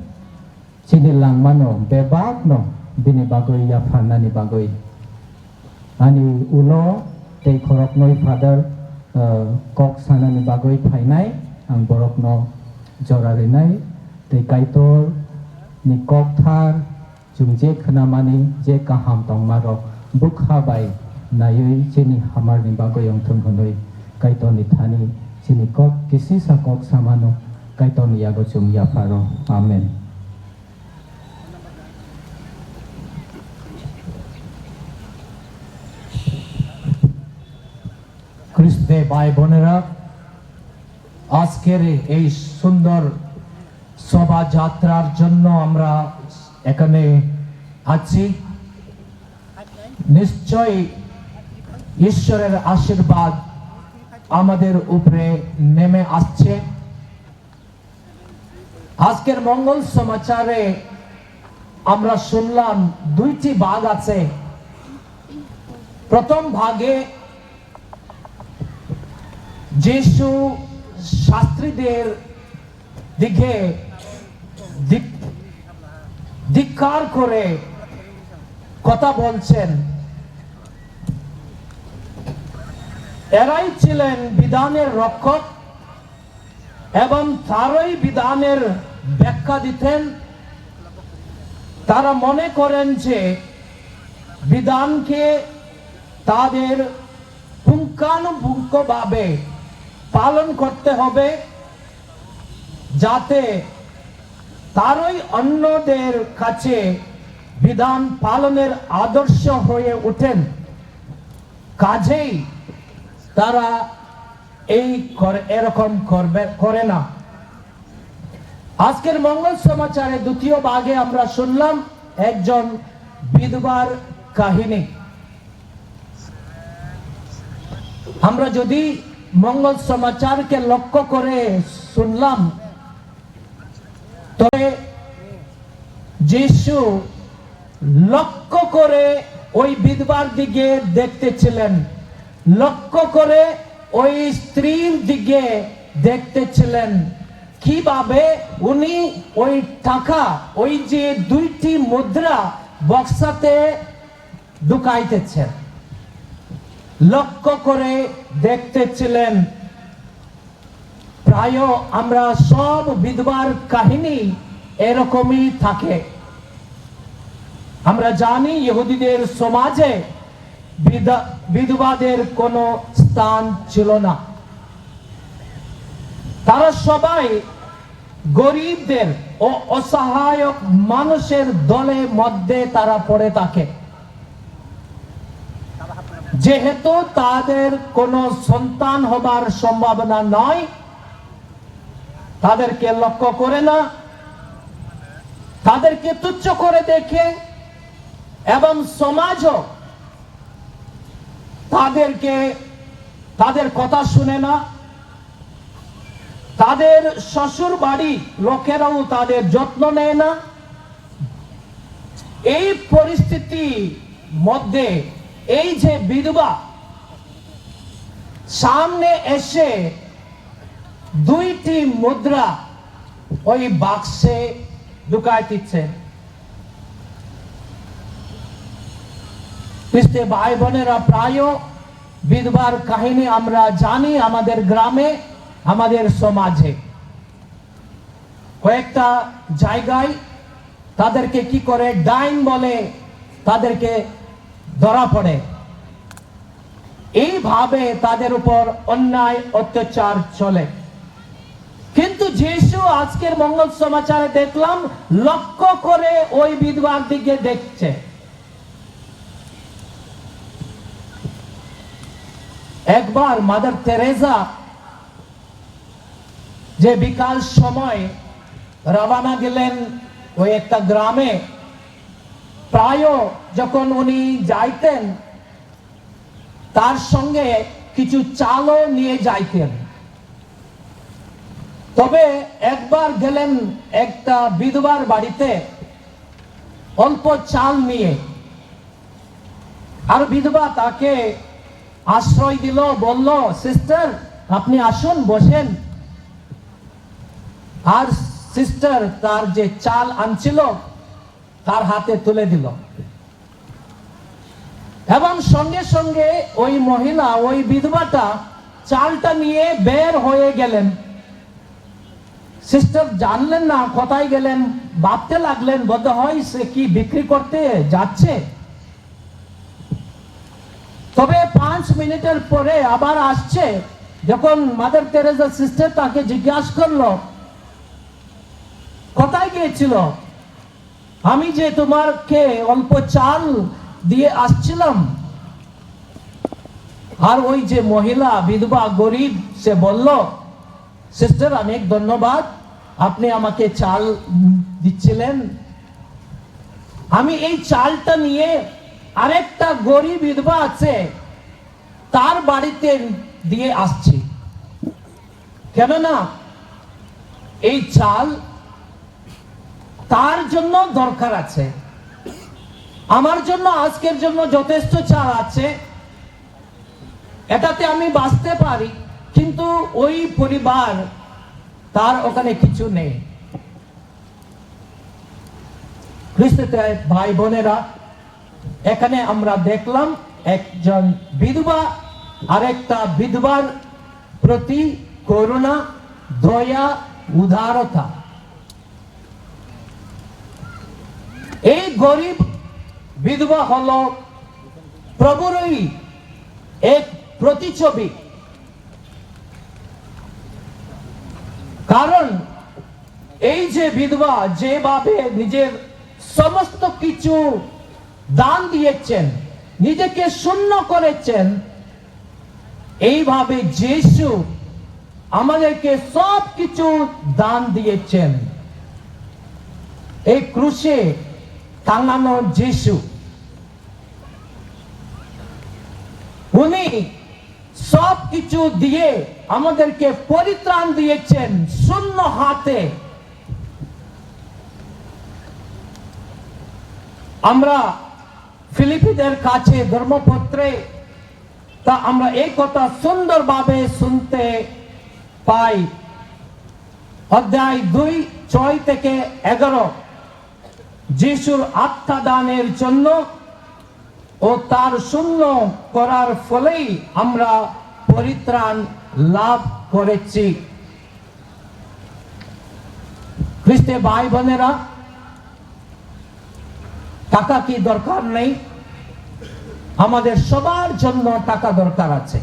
chini langmano bebak no bini bagoi yafanani bagoi ani ulo tei khorok noi father kok sanani bagoi phainai ang borok no jorarinai tei kaitor ni kok thar jungje khnamani je kaham tongmarok bukha bai nayui chini hamar ni bagoi yongthung honoi kaitor ni thani chini kok kisi sa kok samano kaitor ni yago chung yaparo amen খ্রিস্টে ভাই বোনেরা আজকের এই সুন্দর শোভাযাত্রার জন্য আমরা এখানে আছি নিশ্চয়ই ঈশ্বরের আশীর্বাদ আমাদের উপরে নেমে আসছে আজকের মঙ্গল সমাচারে আমরা শুনলাম দুইটি ভাগ আছে প্রথম ভাগে যিশু শাস্ত্রীদের দিকে ধিক্কার করে কথা বলছেন এরাই ছিলেন বিধানের রক্ষক এবং তারই বিধানের ব্যাখ্যা দিতেন তারা মনে করেন যে বিধানকে তাদের পুঙ্খানুপুঙ্খভাবে পালন করতে হবে যাতে তারই অন্যদের কাছে বিধান পালনের আদর্শ হয়ে ওঠেন কাজেই তারা এরকম করে না আজকের মঙ্গল সমাচারে দ্বিতীয় ভাগে আমরা শুনলাম একজন বিধবার কাহিনী আমরা যদি মঙ্গল সমাচারকে লক্ষ্য করে শুনলাম তবে যিশু লক্ষ্য করে ওই বিধবার দিকে দেখতেছিলেন লক্ষ্য করে ওই স্ত্রীর দিকে দেখতেছিলেন কিভাবে উনি ওই টাকা ওই যে দুইটি মুদ্রা বক্সাতে ঢুকাইতেছেন লক্ষ্য করে দেখতেছিলেন প্রায় আমরা সব বিধবার কাহিনী এরকমই থাকে আমরা জানি ইহুদিদের সমাজে বিধবাদের কোনো স্থান ছিল না তারা সবাই গরিবদের ও অসহায় মানুষের দলের মধ্যে তারা পড়ে থাকে যেহেতু তাদের কোনো সন্তান হবার সম্ভাবনা নয় তাদেরকে লক্ষ্য করে না তাদেরকে তুচ্ছ করে দেখে এবং সমাজও তাদের কথা শুনে না তাদের শ্বশুর বাড়ি লোকেরাও তাদের যত্ন নেয় না এই পরিস্থিতি মধ্যে এই যে বিধবা সামনে এসে দুইটি মুদ্রা ওই বাক্সে ঢুকায় দিচ্ছে। খ্রিস্টে ভাই বোনেরা, প্রায় বিধবার কাহিনী আমরা জানি আমাদের গ্রামে, আমাদের সমাজে। কয়েকটা জায়গায় তাদেরকে কি করে ডাইন বলে, তাদেরকে ধরা পড়ে। এইভাবে তাদের উপর অন্যায় অত্যাচার চলে। কিন্তু যিশু আজকের মঙ্গল সমাচারে দেখলাম লক্ষ্য করে ওই বিধবার দিকে দেখছে। একবার মাদার তেরেসা যে বিকাল সময় রওনা গেলেন ওই একটা গ্রামে, প্রায় যখন উনি যাইতেন তার সঙ্গে কিছু চালও নিয়ে যাইতেন। তবে একবার গেলেন একটা বিধবার বাড়িতে অল্প চাল নিয়ে, আর বিধবা তাকে আশ্রয় দিল, বলল, সিস্টার আপনি আসুন, বসেন। আর সিস্টার তার যে চাল আনছিল তার হাতে তুলে দিল, এবং সঙ্গে সঙ্গে ওই মহিলা, ওই বিধবাটা চালটা নিয়ে বের হয়ে গেলেন। সিস্টার জানলেন না কোথায় গেলেন, ভাবতে লাগলেন বোধ হয় সে কি বিক্রি করতে যাচ্ছে। তবে 5 মিনিটের পরে আবার আসছে। যখন মাদার তেরেসা সিস্টার তাকে জিজ্ঞাসা করলো কোথায় গিয়েছিল, আমি যে তোমাকে অল্প চাল দিয়ে আসছিলাম। আর ওই যে মহিলা বিধবা গরিব, সে বলল, সিস্টার অনেক ধন্যবাদ, আপনি আমাকে চাল দিচ্ছিলেন, আমি এই চালটা নিয়ে আরেকটা গরিব বিধবা আছে তার বাড়িতে দিয়ে আসছি, কেননা এই চাল তার জন্য দরকার আছে, আমার জন্য আজকের জন্য যথেষ্ট চাল আছে, এটাতে আমি বাঁচতে পারি, কিন্তু ওই পরিবার তার ওখানে কিছু নেই। খ্রিস্টে ভাই বোনেরা, এখানে আমরা দেখলাম একজন বিধবা আরেকটা বিধবার প্রতি করুণা, দয়া, উদারতা। এই গরিব বিধবা হলো প্রভুরই এক প্রতিছবি। কারণ এই যে বিধবা যেভাবে নিজের সমস্ত কিছু দান দিয়েছেন, নিজেকে শূন্য করেছেন, এইভাবে যিশু আমাদেরকে সব কিছু দান দিয়েছেন। এই ক্রুশে টাঙানো যিশু, উনি সব কিছু দিয়ে আমাদেরকে পরিত্রাণ দিয়েছেন শূন্য হাতে। আমরা ফিলিপিদের কাছে ধর্মপত্রে তা আমরা এই কথা সুন্দরভাবে শুনতে পাই। অধ্যায় 2:6-11 যিশুর আত্মা দানের জন্য ও তার শূন্য করার ফলেই আমরা পরিত্রাণ লাভ করেছি। খ্রিস্টে ভাই বোনেরা, টাকা কি দরকার নেই? আমাদের সবার জন্য টাকা দরকার আছে।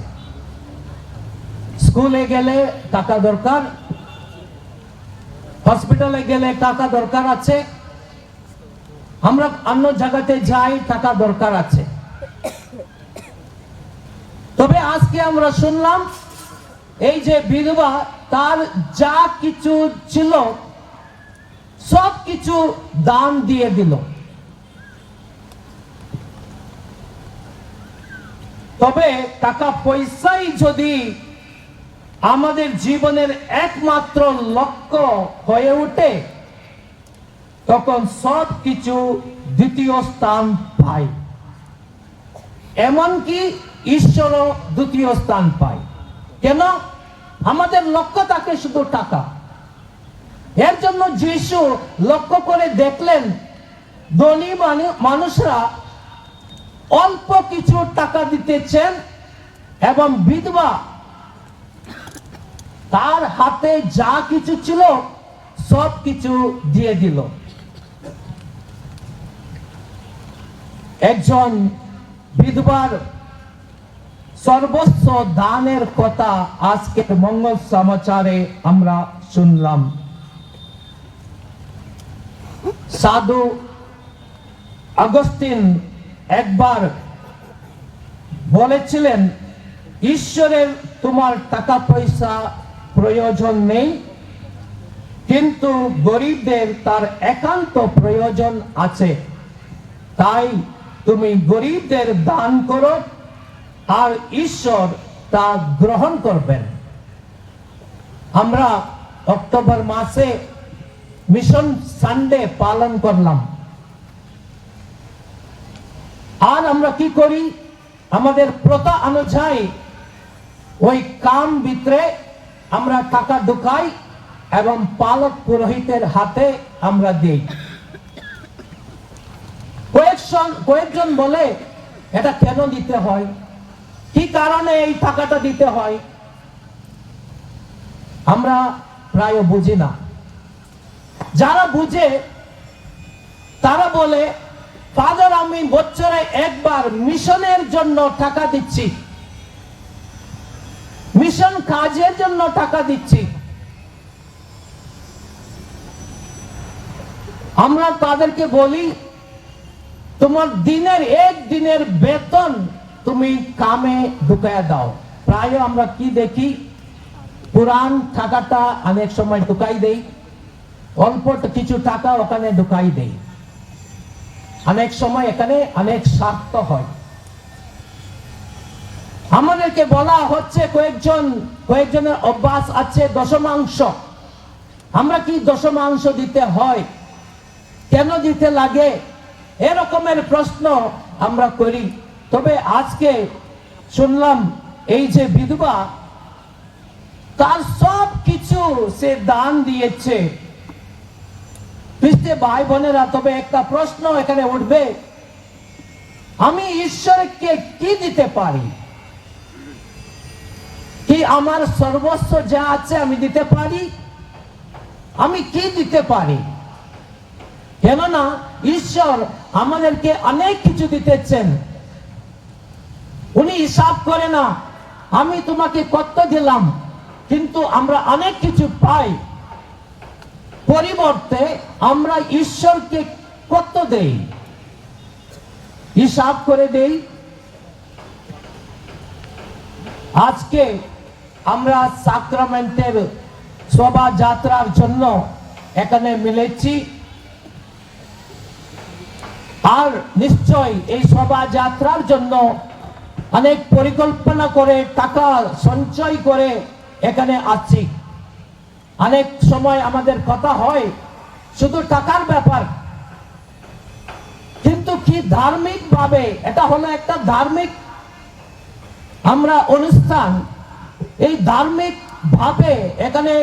স্কুলে গেলে টাকা দরকার, হসপিটালে গেলে টাকা দরকার আছে, আমরা অন্য জায়গাতে যাই, টাকা দরকার আছে। তবে আজকে আমরা শুনলাম এই যে বিধবা, তার যা কিছু ছিল সব কিছু দান দিয়ে দিল। তবে টাকা পয়সাই যদি আমাদের জীবনের একমাত্র লক্ষ্য হয়ে ওঠে, তখন সব কিছু দ্বিতীয় স্থান পায়। এমনকি ঈশ্বরও দ্বিতীয় স্থান পায়। কেন? আমাদের লক্ষ্য থাকে শুধু টাকা। এর জন্য যিশু লক্ষ্য করে দেখলেন ধনী মানুষরা অল্প কিছু টাকা দিতেছেন এবং বিধবা তার হাতে যা কিছু ছিল সব কিছু দিয়ে দিল। একজন বিধবার সর্বস্ব দানের কথা আজকের মঙ্গল সমাচারে আমরা শুনলাম। সাধু আগস্টিন একবার বলেছিলেন, ঈশ্বরের তোমার টাকা পয়সা প্রয়োজন নেই, কিন্তু গরিবদের তার একান্ত প্রয়োজন আছে। তাই তুমি গরিবদের দান করো আর ঈশ্বর তা গ্রহণ করবেন। আমরা অক্টোবর মাসে মিশন সানডে পালন করলাম। আর আমরা কি করি? আমাদের প্রথা অনুযায়ী ওই কাম ভিতরে আমরা টাকা ঢুকাই এবং পালক পুরোহিতের হাতে আমরা দিই। কয়েকজন বলে এটা কেন দিতে হয়, কি কারণে এই টাকাটা দিতে হয়, আমরা প্রায় বুঝি না। যারা বুঝে তারা বলে, ফাদার আমি বছরে একবার মিশনের জন্য টাকা দিচ্ছি, মিশন কাজের জন্য টাকা দিচ্ছি। আমরা তাদেরকে বলি, তোমার দিনের এক দিনের বেতন তুমি কামে ঢুকায় দাও। প্রায় আমরা কি দেখি, পুরান টাকাটা অনেক সময় ঢুকাই দেই, অল্প কিছু টাকা ওখানে ঢুকাই দেই। অনেক সময় এখানে অনেক স্বার্থ হয়। আমাদেরকে বলা হচ্ছে কয়েকজনের অভ্যাস আছে দশমাংশ। আমরা কি দশমাংশ দিতে হয়, কেন দিতে লাগে, এরকমের প্রশ্ন আমরা করি। তবে আজকে শুনলাম এই যে বিধবা, তার সব কিছু সে দান দিয়েছে। খ্রিস্টে ভাই বোনেরা, তবে একটা প্রশ্ন এখানে উঠবে, আমি ঈশ্বরকে কি দিতে পারি? কি আমার সর্বস্ব যা আছে আমি দিতে পারি? আমি কি দিতে পারি? কেননা ঈশ্বর আমাদেরকে অনেক কিছু দিতেছেন। উনি হিসাব করে না আমি তোমাকে কত দিলাম, কিন্তু আমরা অনেক কিছু পাই। পরিবর্তে আমরা ঈশ্বরকে কত দেই, হিসাব করে দেই। আজকে আমরা সাক্রামেন্টের শোভাযাত্রার জন্য এখানে মিলেছি। আর নিশ্চয় এই শোভাযাত্রার জন্য অনেক পরিকল্পনা করে টাকা সঞ্চয় করে এখানে আসছি। অনেক সময় আমাদের কথা হয় শুধু টাকার ব্যাপার, কিন্তু কি ধার্মিক ভাবে, এটা হলো একটা ধার্মিক আমরা অনুষ্ঠান। এই ধার্মিক ভাবে এখানে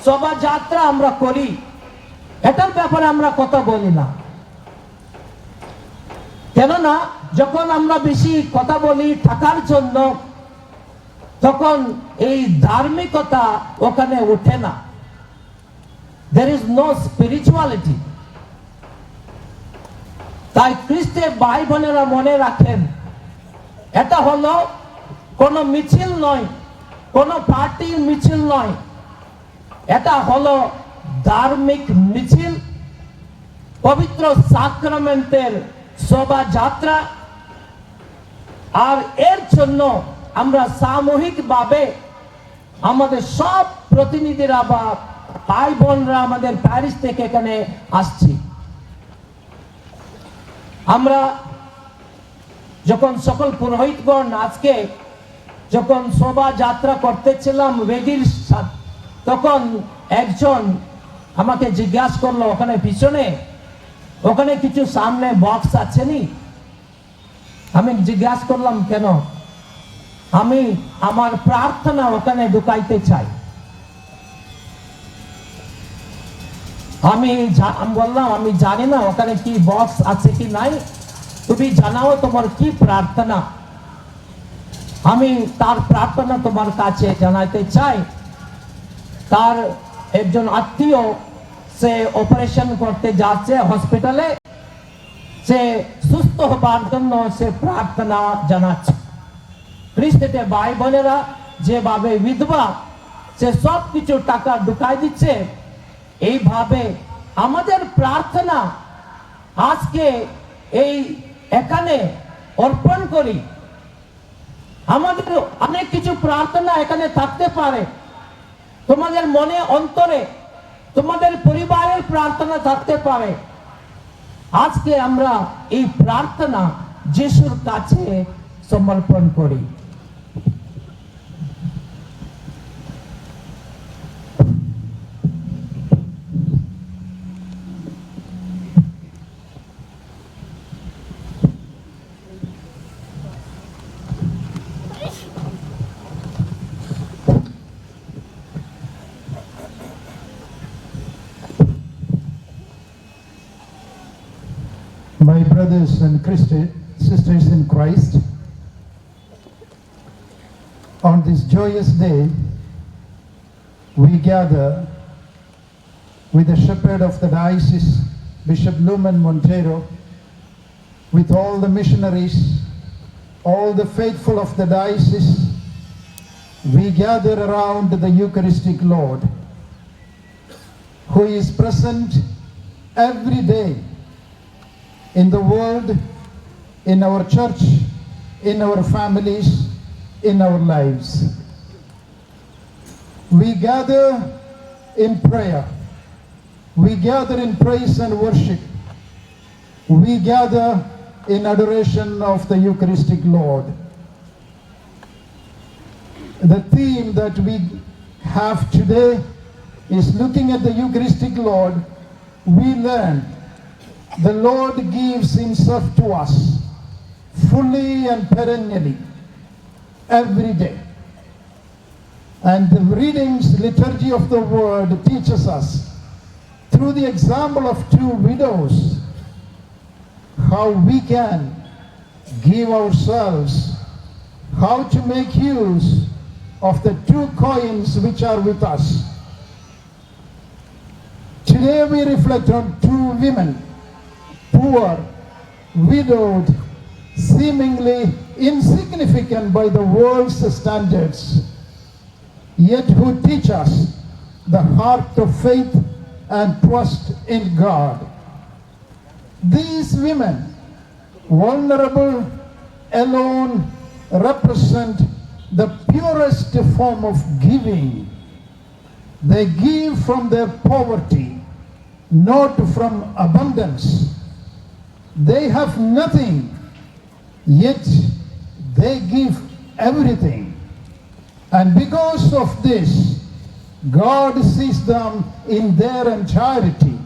শোভাযাত্রা আমরা করি, এটার ব্যাপারে আমরা কথা বলি না। কেননা যখন আমরা বেশি কথা বলি টাকার জন্য, তখন এই ধার্মিকতা ওখানে ওঠে না। There is no spirituality. তাই খ্রিস্টের ভাই বোনেরা মনে রাখেন, এটা হলো কোনো মিছিল নয়, কোনো পার্টির মিছিল নয়, এটা হলো ধার্মিক মিছিল, পবিত্র সাক্রামেন্টের শোভাযাত্রা। আর এর জন্য আমরা সামূহিকভাবে আমাদের সব প্রতিনিধিরা বা ভাই বোনরা আমাদের প্যারিস থেকে এখানে আসছি। আমরা যখন সকল পুরোহিতগণ আজকে যখন শোভাযাত্রা করতেছিলাম বেদির সাথে, তখন একজন আমাকে জিজ্ঞাসা করলো, ওখানে পিছনে ওখানে কিছু সামনে বক্স আছে নি? আমি জিজ্ঞাসা করলাম কেন? আমি আমার প্রার্থনা ওখানে ঢুকাইতে চাই। আমি বললাম আমি জানি না ওখানে কি বক্স আছে কি নাই, তুমি জানাও তোমার কি প্রার্থনা, আমি তার প্রার্থনা তোমার কাছে জানাতে চাই। তার একজন আত্মীয় সে অপারেশন করতে যাচ্ছে হসপিটালে, সে সুস্থ হবার জন্য সে প্রার্থনা জানাচ্ছে। খ্রিস্টে ভাই বোনেরা, যেভাবে বিধবা সে সব কিছু টাকা ঢুকাই দিচ্ছে, এইভাবে আমাদের প্রার্থনা আজকে এই এখানে অর্পণ করি। আমাদের অনেক কিছু প্রার্থনা এখানে থাকতে পারে, তোমাদের মনে অন্তরে তোমাদের পরিবারের প্রার্থনা থাকতে পারে। আজকে আমরা এই প্রার্থনা যিশুর কাছে সমর্পণ করি। My brothers and sisters in Christ, on this joyous day, we gather with the shepherd of the diocese, Bishop Mwkthang, with all the missionaries, all the faithful of the diocese. We gather around the Eucharistic Lord, who is present every day in the world, in our church, in our families, in our lives. We gather in prayer. We gather in praise and worship. We gather in adoration of the Eucharistic Lord. The theme that we have today is looking at the Eucharistic Lord. We learn the Lord gives himself to us fully and perennially every day. And the readings, liturgy of the word teaches us through the example of two widows how we can give ourselves, how to make use of the two coins which are with us. Today we reflect on two women, poor, widowed, seemingly insignificant by the world's standards, yet who teach us the heart of faith and trust in God. These women, vulnerable, alone, represent the purest form of giving. They give from their poverty, not from abundance. They have nothing, yet they give everything. And because of this, God sees them in their entirety.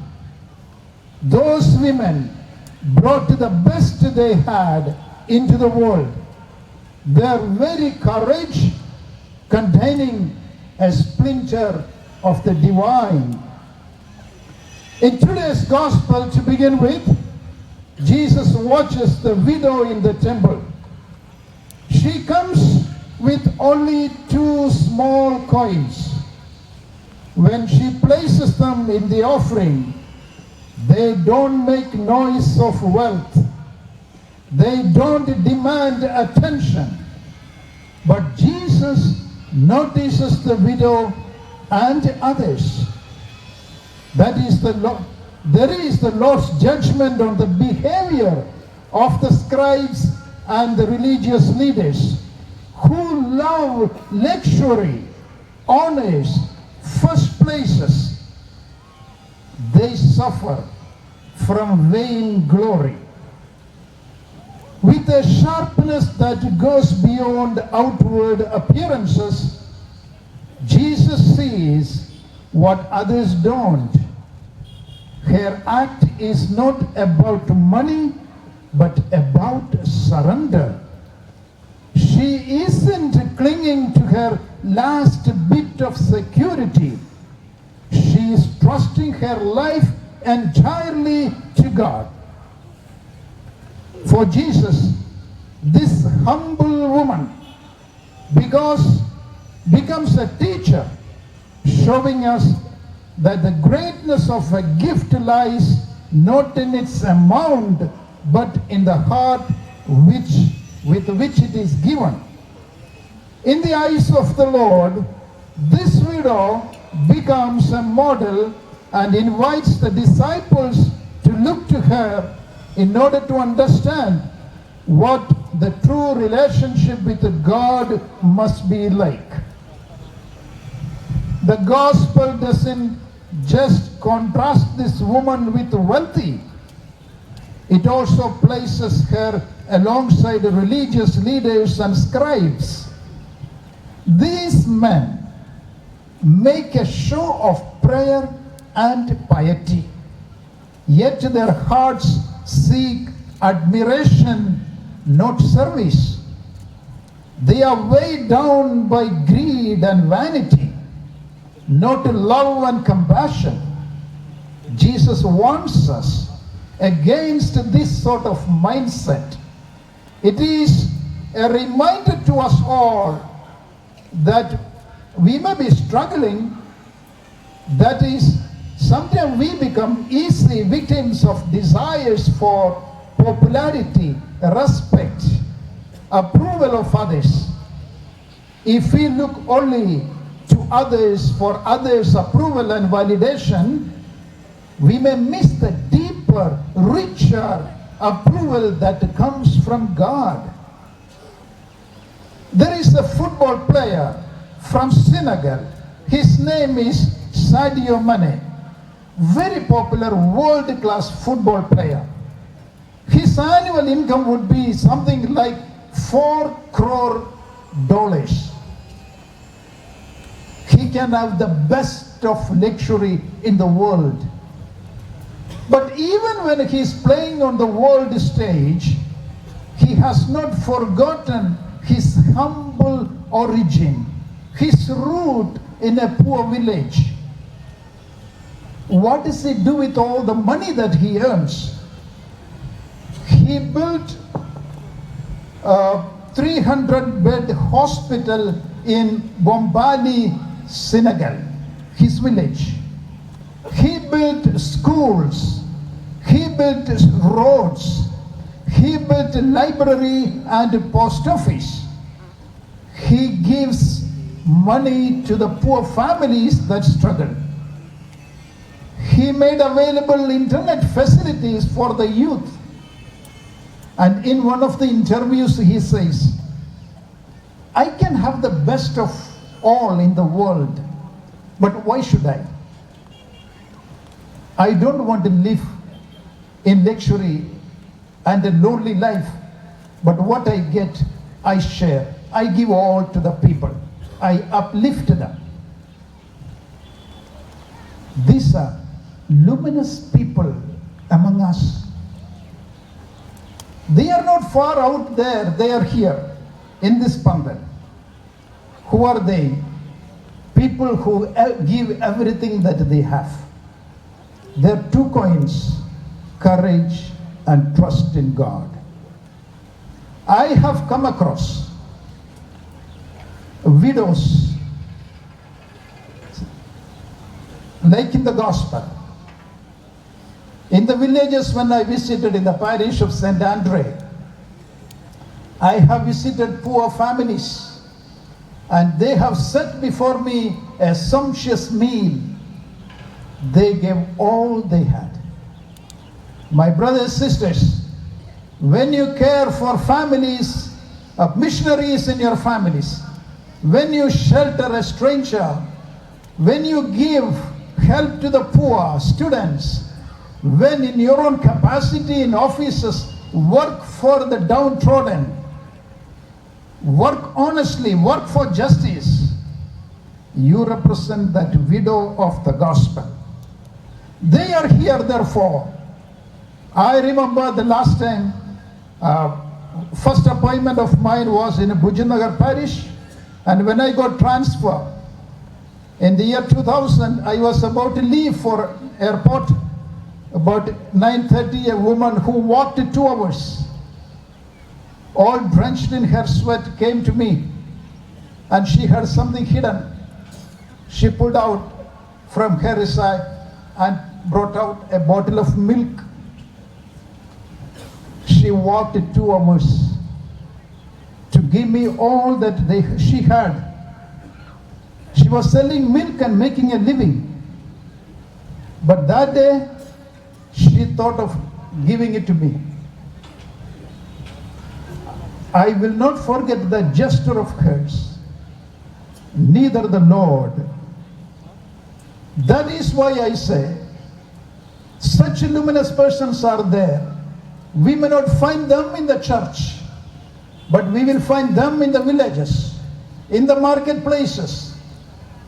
Those women brought the best they had into the world. Their very courage containing a splinter of the divine. In today's gospel, to begin with, Jesus watches the widow in the temple. She comes with only 2 small coins. When she places them in the offering, they don't make noise of wealth. They don't demand attention. But Jesus notices the widow and others. That is there is the Lord's judgment on the behavior of the scribes and the religious leaders who love luxury, honors, first places. They suffer from vain glory. With a sharpness that goes beyond outward appearances, Jesus sees what others don't. Her act is not about money but about surrender. She isn't clinging to her last bit of security. She is trusting her life entirely to God. For Jesus, this humble woman becomes a teacher, showing us that the greatness of a gift lies not in its amount, but in the heart with which it is given. In the eyes of the Lord, this widow becomes a model and invites the disciples to look to her in order to understand what the true relationship with God must be like. The gospel doesn't just contrast this woman with wealthy. It also places her alongside religious leaders and scribes. These men make a show of prayer and piety, yet their hearts seek admiration, not service. They are weighed down by greed and vanity, not love and compassion. Jesus warns us against this sort of mindset. It is a reminder to us all that we may be struggling. That is, sometimes we become easy victims of desires for popularity, respect, approval of others. If we look only to others for others' approval and validation, we may miss the deeper, richer approval that comes from God. There is a football player from Senegal. His name is Sadio Mane. Very popular world-class football player. His annual income would be something like $4 crore. He can have the best of luxury in the world. But even when he is playing on the world stage, he has not forgotten his humble origin, his root in a poor village. What does he do with all the money that he earns? He built a 300-bed hospital in Bombali, Senegal, his village. He built schools, he built roads, he built a library and a post office. He gives money to the poor families that struggle. He made available internet facilities for the youth. And in one of the interviews he says, I can have the best of all in the world, but why should I? I don't want to live in luxury and a lonely life, but what I get, I share. I give all to the people. I uplift them. These are luminous people among us. They are not far out there, they are here in this pandal. Who are they? People who give everything that they have. There are two coins, courage and trust in God. I have come across widows, like in the gospel. In the villages when I visited in the parish of St. Andre, I have visited poor families and they have set before me a sumptuous meal. They gave all they had. My brothers and sisters, when you care for families of missionaries in your families, when you shelter a stranger, when you give help to the poor, students, when in your own capacity in offices, work for the downtrodden, work honestly, work for justice, you represent that widow of the gospel. They are here therefore. I remember the last time First appointment of mine was in Bujinagar parish, and when I got transfer in the year 2000, I was about to leave for airport. About 9:30, a woman who walked 2 hours, all drenched in her sweat, came to me, and she had something hidden. She pulled out from her side and brought out a bottle of milk. She walked 2 hours to give me all that she had. She was selling milk and making a living. But that day, she thought of giving it to me. I will not forget the gesture of hers, neither the Lord. That is why I say, such luminous persons are there. We may not find them in the church, but we will find them in the villages, in the marketplaces,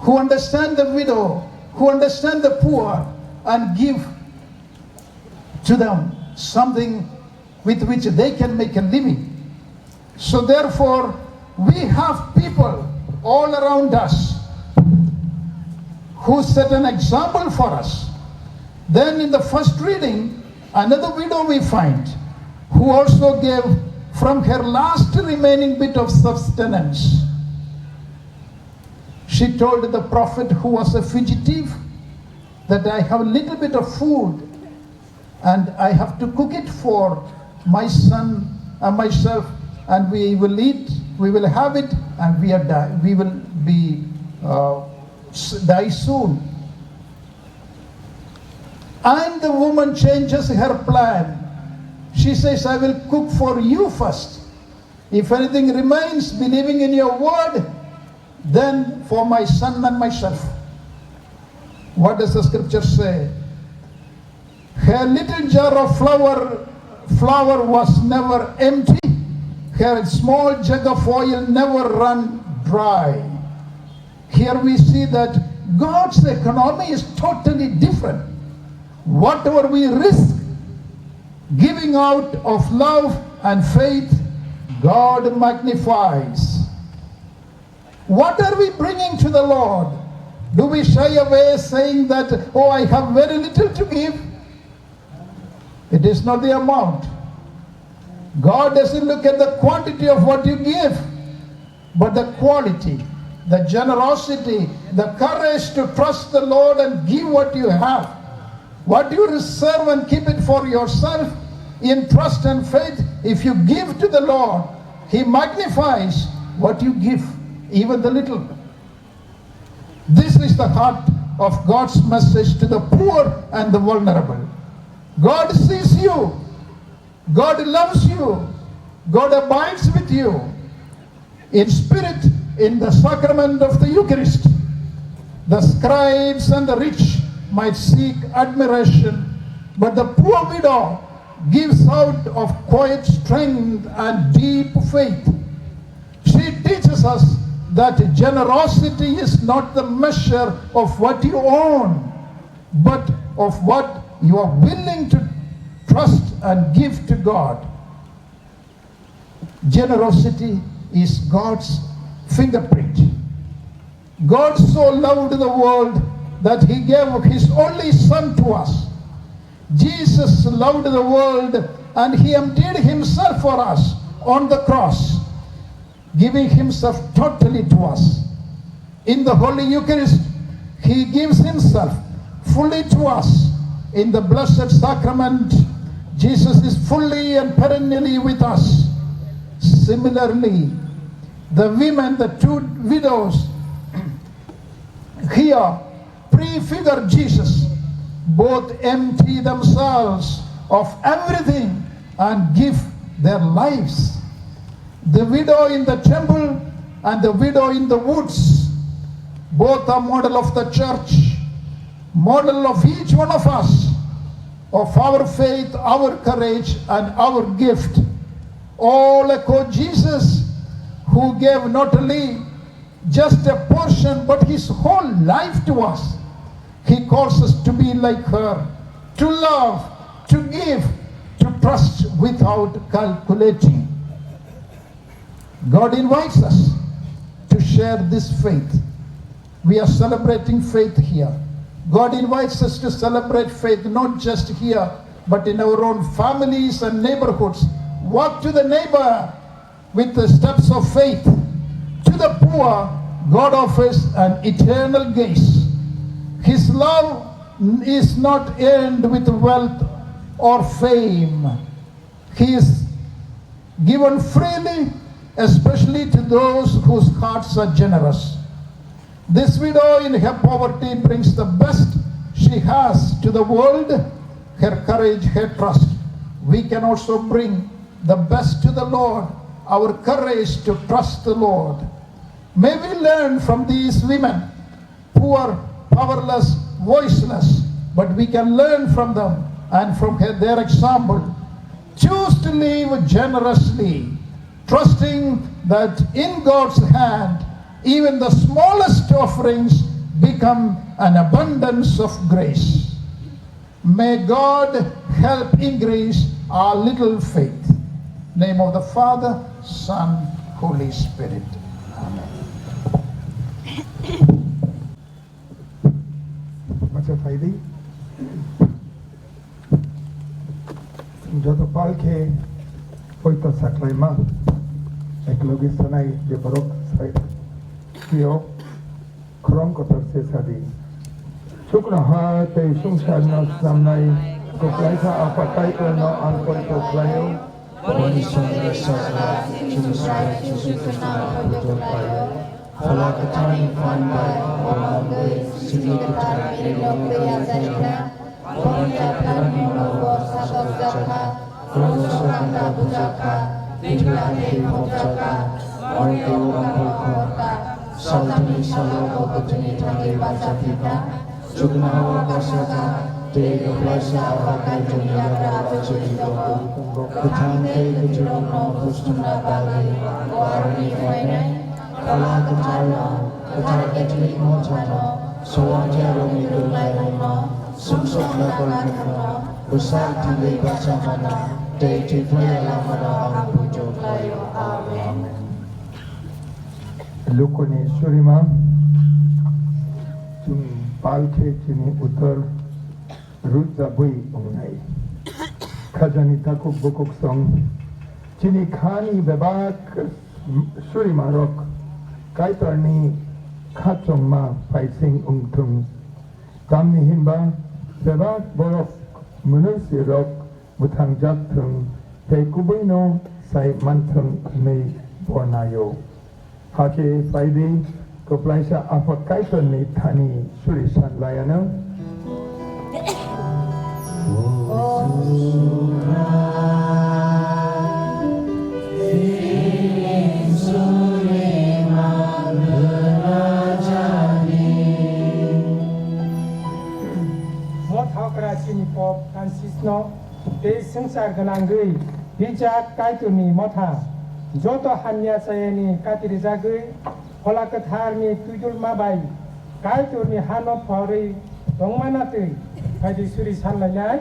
who understand the widow, who understand the poor, and give to them something with which they can make a living. So therefore, we have people all around us who set an example for us. Then in the first reading, another widow we find who also gave from her last remaining bit of sustenance. She told the prophet, who was a fugitive, that I have a little bit of food and I have to cook it for my son and myself, and we will eat, we will have it, and we will be die soon. And the woman changes her plan. She says, I will cook for you first. If anything remains, believing in your word, then for my son and myself. What does the scripture say? Her little jar of flour was never empty. Her small jug of oil never ran dry. Here we see that God's economy is totally different. Whatever we risk, giving out of love and faith, God magnifies. What are we bringing to the Lord? Do we shy away saying that, oh, I have very little to give? It is not the amount. God doesn't look at the quantity of what you give, but the quality, the generosity, the courage to trust the Lord and give what you have. What you reserve and keep it for yourself in trust and faith, if you give to the Lord, He magnifies what you give, even the little. This is the heart of God's message to the poor and the vulnerable. God sees you. God loves you. God abides with you in spirit in the sacrament of the Eucharist. The scribes and the rich might seek admiration, but the poor widow gives out of quiet strength and deep faith. She teaches us that generosity is not the measure of what you own, but of what you are willing to trust and give to God. Generosity is God's fingerprint. God so loved the world that He gave His only Son to us. Jesus loved the world and He emptied Himself for us on the cross, giving Himself totally to us. In the Holy Eucharist, He gives Himself fully to us. In the Blessed Sacrament, Jesus is fully and perennially with us. Similarly, the women, the two widows, here prefigure Jesus. Both empty themselves of everything and give their lives. The widow in the temple and the widow in the woods, both are model of the church, model of each one of us, of our faith, our courage, and our gift. All echo Jesus, who gave not only just a portion, but His whole life to us. He calls us to be like her, to love, to give, to trust without calculating. God invites us to share this faith. We are celebrating faith here. God invites us to celebrate faith not just here, but in our own families and neighborhoods. Walk to the neighbor with the steps of faith. To the poor, God offers an eternal gaze. His love is not earned with wealth or fame. He is given freely, especially to those whose hearts are generous. This widow in her poverty brings the best she has to the world, her courage, her trust. We can also bring the best to the Lord, our courage to trust the Lord. May we learn from these women, poor, powerless, voiceless, but we can learn from them and from their example. Choose to live generously, trusting that in God's hand, even the smallest offerings become an abundance of grace. May God help increase our little faith. Name of the Father, Son, Holy Spirit. Amen. Faidi Joto Palke Poito Saklaima Eklogi Sanai de Barok Sai Kyo Khwrwng Kotor Se Sadi Sukna Ha Te Sungshan No Samnai Koklaisa Apatai No Ankoi Koklayo Boni Sondra Sasra Chusra Chusukana Kotopayo Khwlainani Fanbai Khwngwi Sini Kutra Nukya Zanina Khwna Khwna Sakaka Khwna Bujaka Dikate Khojaka Ordo Khota Saltani Salogo Butini Tangi Bajapita Chugnawa Basaka Te Gablasa Akai Dunyara Bajapito Kutante Kutuno Hustuna Bali Warni Khwna Khwlainani Khwna Khwna Soanjaro Nuknai Sumsok Lakono Besar Tinggi Bacamana Te Khwna Lamana Ampujo Klayo Amen. Lukoni Surima Jung Palke Chini Utar Rutzabui Unai Kajani Takuk Bukuk Song Chini Khani Bebak Surima Rok Kaitarni Khachongma Bising Tung Kamni Himba Bebak Borok Munusi Rok Mwkthang Jaktung Te Kubino Sai Mantung Nei Bonayo Hake Faidi Koplaisa Apakaiton Ni Thani Surisan Layana Chini pop Francisno Te Sensar Ganangui Bijak Kaituni Motha Joto Hanya Sayani Katirizagui Khwlainani Tujul Mabai Kaituni Hano Pori Dongmanatui Kaiti Suri Sanlayai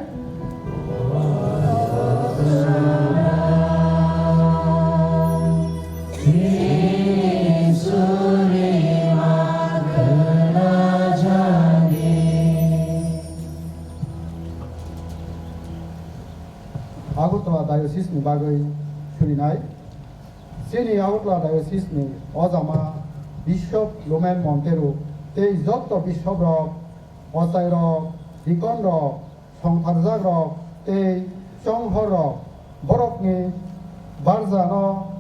Agutla Diocese ni bagai Khwnai Chini Agutla Diocese ni Ozama Bishop Lomen Montero Te Joto Bishop Rok Osai Rok Dikon Rok Songtharzak Rok Te Chonghor Rok Borok ni Barza No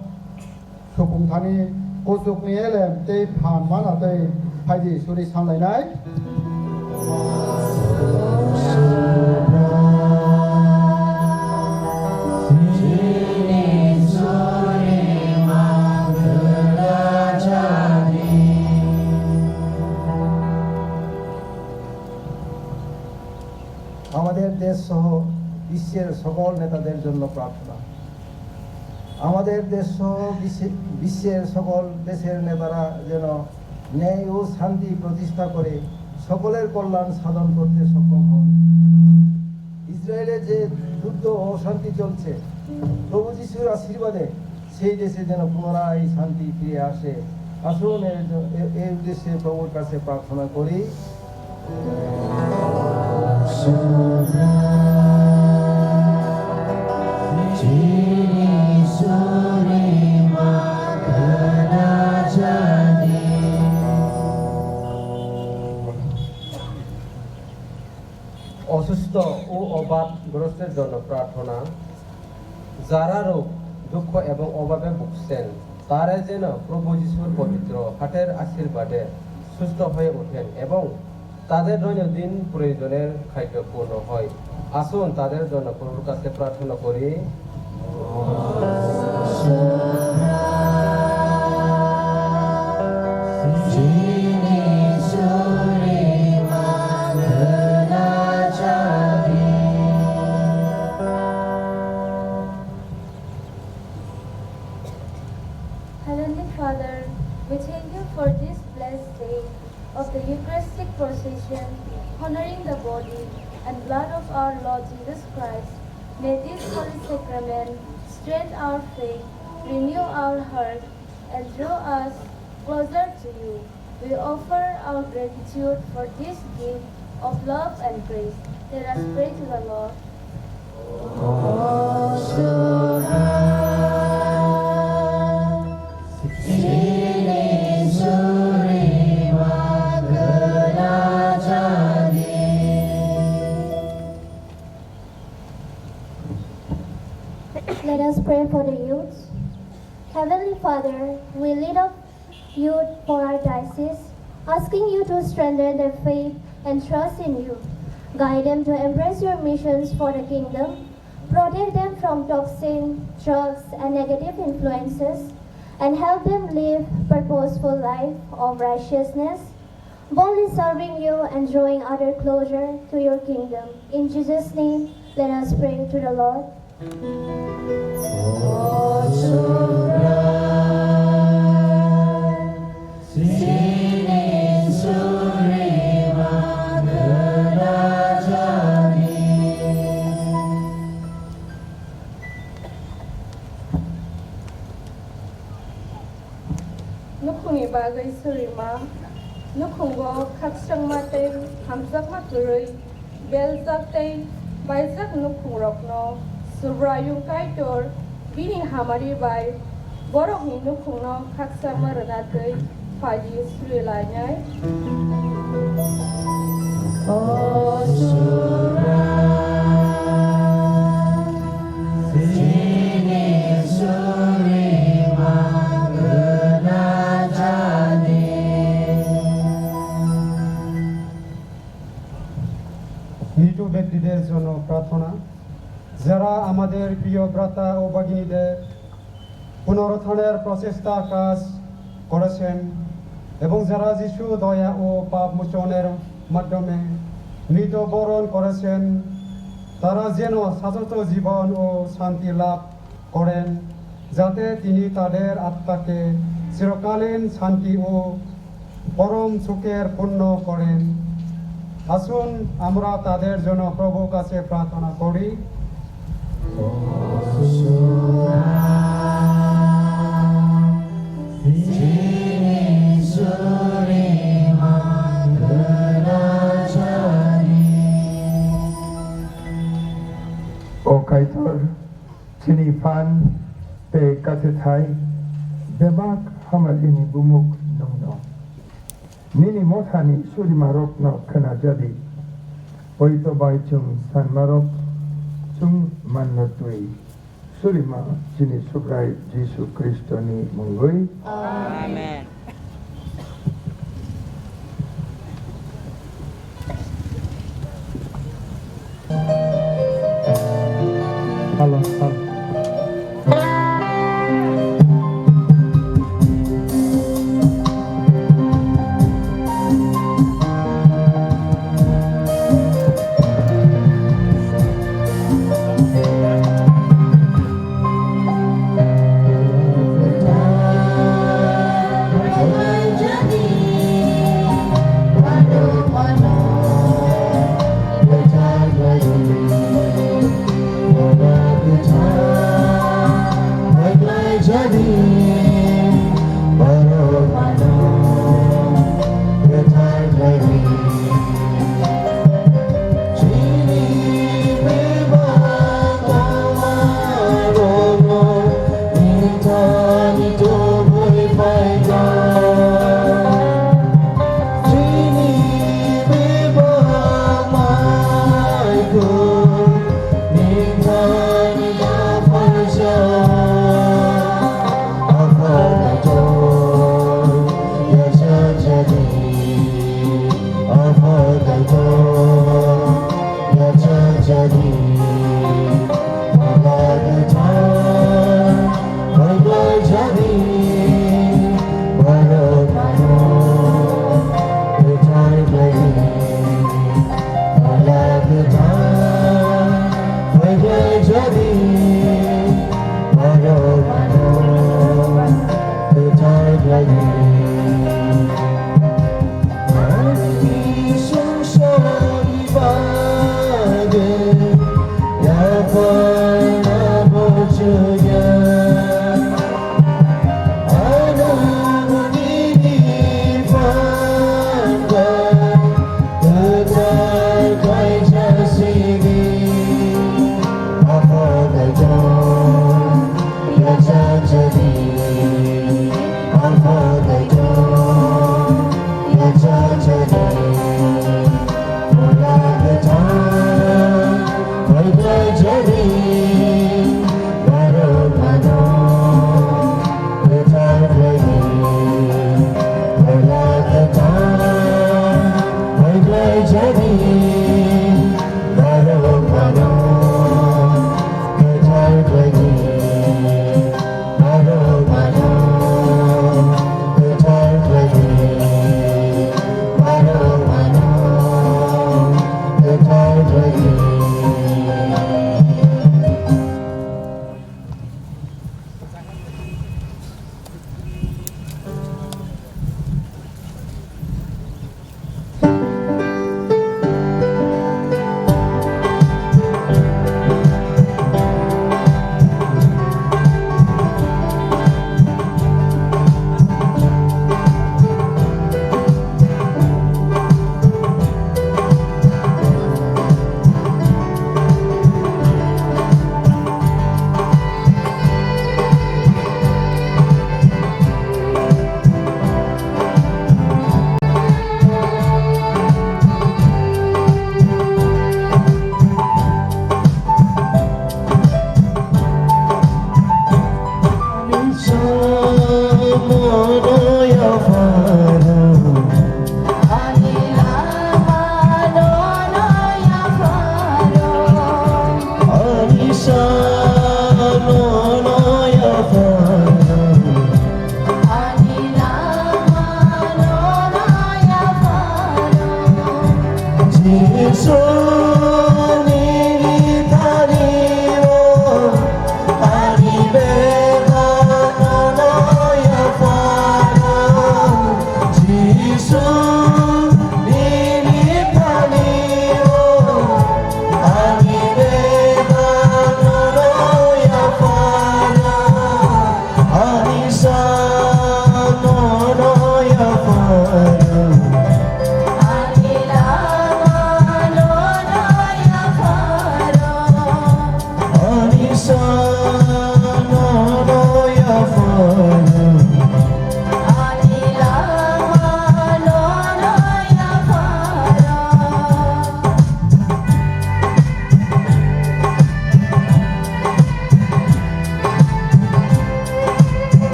Supungthani Kusuk ni Elem Te Phan Mana Te Phaidi Suri Sanlainai আমাদের দেশ সহ বিশ্বের সকল নেতাদের জন্য প্রার্থনা আমাদের দেশ সহ বিশ্বের সকল দেশের নেতারা যেন ন্যায় ও শান্তি প্রতিষ্ঠা করে সকলের কল্যাণ সাধন করতে সক্ষম হন ইসরায়েল ইসরায়েলে যে যুদ্ধ ও শান্তি চলছে, প্রভু যিশুর আশীর্বাদে সেই দেশে যেন পুনরায় শান্তি ফিরে আসে। আসুন এই উদ্দেশ্যে প্রভুর কাছে প্রার্থনা করি। অসুস্থ ও অভাবগ্রস্তের জন্য প্রার্থনা। যারা রোগ, দুঃখ এবং অভাবে ভুগছেন, তারা যেন প্রভু যিশুর পবিত্র হাতের আশীর্বাদে সুস্থ হয়ে ওঠেন এবং তাদের দৈনন্দিন প্রয়োজনের খাদ্য পূর্ণ হয়। আসুন তাদের জন্য প্রভুর কাছে প্রার্থনা করি। Heavenly Father, we thank you for this blessed day of the Eucharistic procession, honoring the body and blood of our Lord Jesus Christ. May this holy sacrament strengthen our faith, renew our heart, and draw us closer to you. We offer our gratitude for this gift of love and grace. Let us pray to the Lord. Let us pray for the youth. Heavenly Father, we lead up youth for our diocese, asking you to strengthen their faith and trust in you. Guide them to embrace your missions for the kingdom. Protect them from toxin, drugs, and negative influences, and help them live purposeful life of righteousness, boldly serving you and drawing others closer to your kingdom. In Jesus' name, let us pray to the Lord. Nukngi bagai surima, nukunggo kaksang mateng, hamsak makurui, belzak teng, baizak nukungrokno, subrayung kaitor, bini hamari bai, borok ni nukungno kaksang maranatei, faji suri lanyai. Oh surah. মৃত ব্যক্তিদের জন্য প্রার্থনা। যারা আমাদের প্রিয় ভ্রাতা ও ভগিনীদের পুনরুত্থানের প্রচেষ্টা কাজ করেছেন এবং যারা যিশু দয়া ও পাপ মোচনের মাধ্যমে মৃত্যুবরণ করেছেন, তারা যেন শাশ্বত জীবন ও শান্তি লাভ করেন, যাতে তিনি তাদের আত্মাকে চিরকালীন শান্তি ও পরম সুখের পূর্ণ করেন। আসুন আমরা তাদের জন্য প্রভুর কাছে প্রার্থনা করি। O kaitor, Chini fan, pe katetai, demak hamal ini bumuk nungno. Nini mothani suri marok no kena jadi. Oito bai chung san marok chung manatui. Suri ma Chini subrai Yesus Kristus ni mungui. Amen. Halo. Jadi,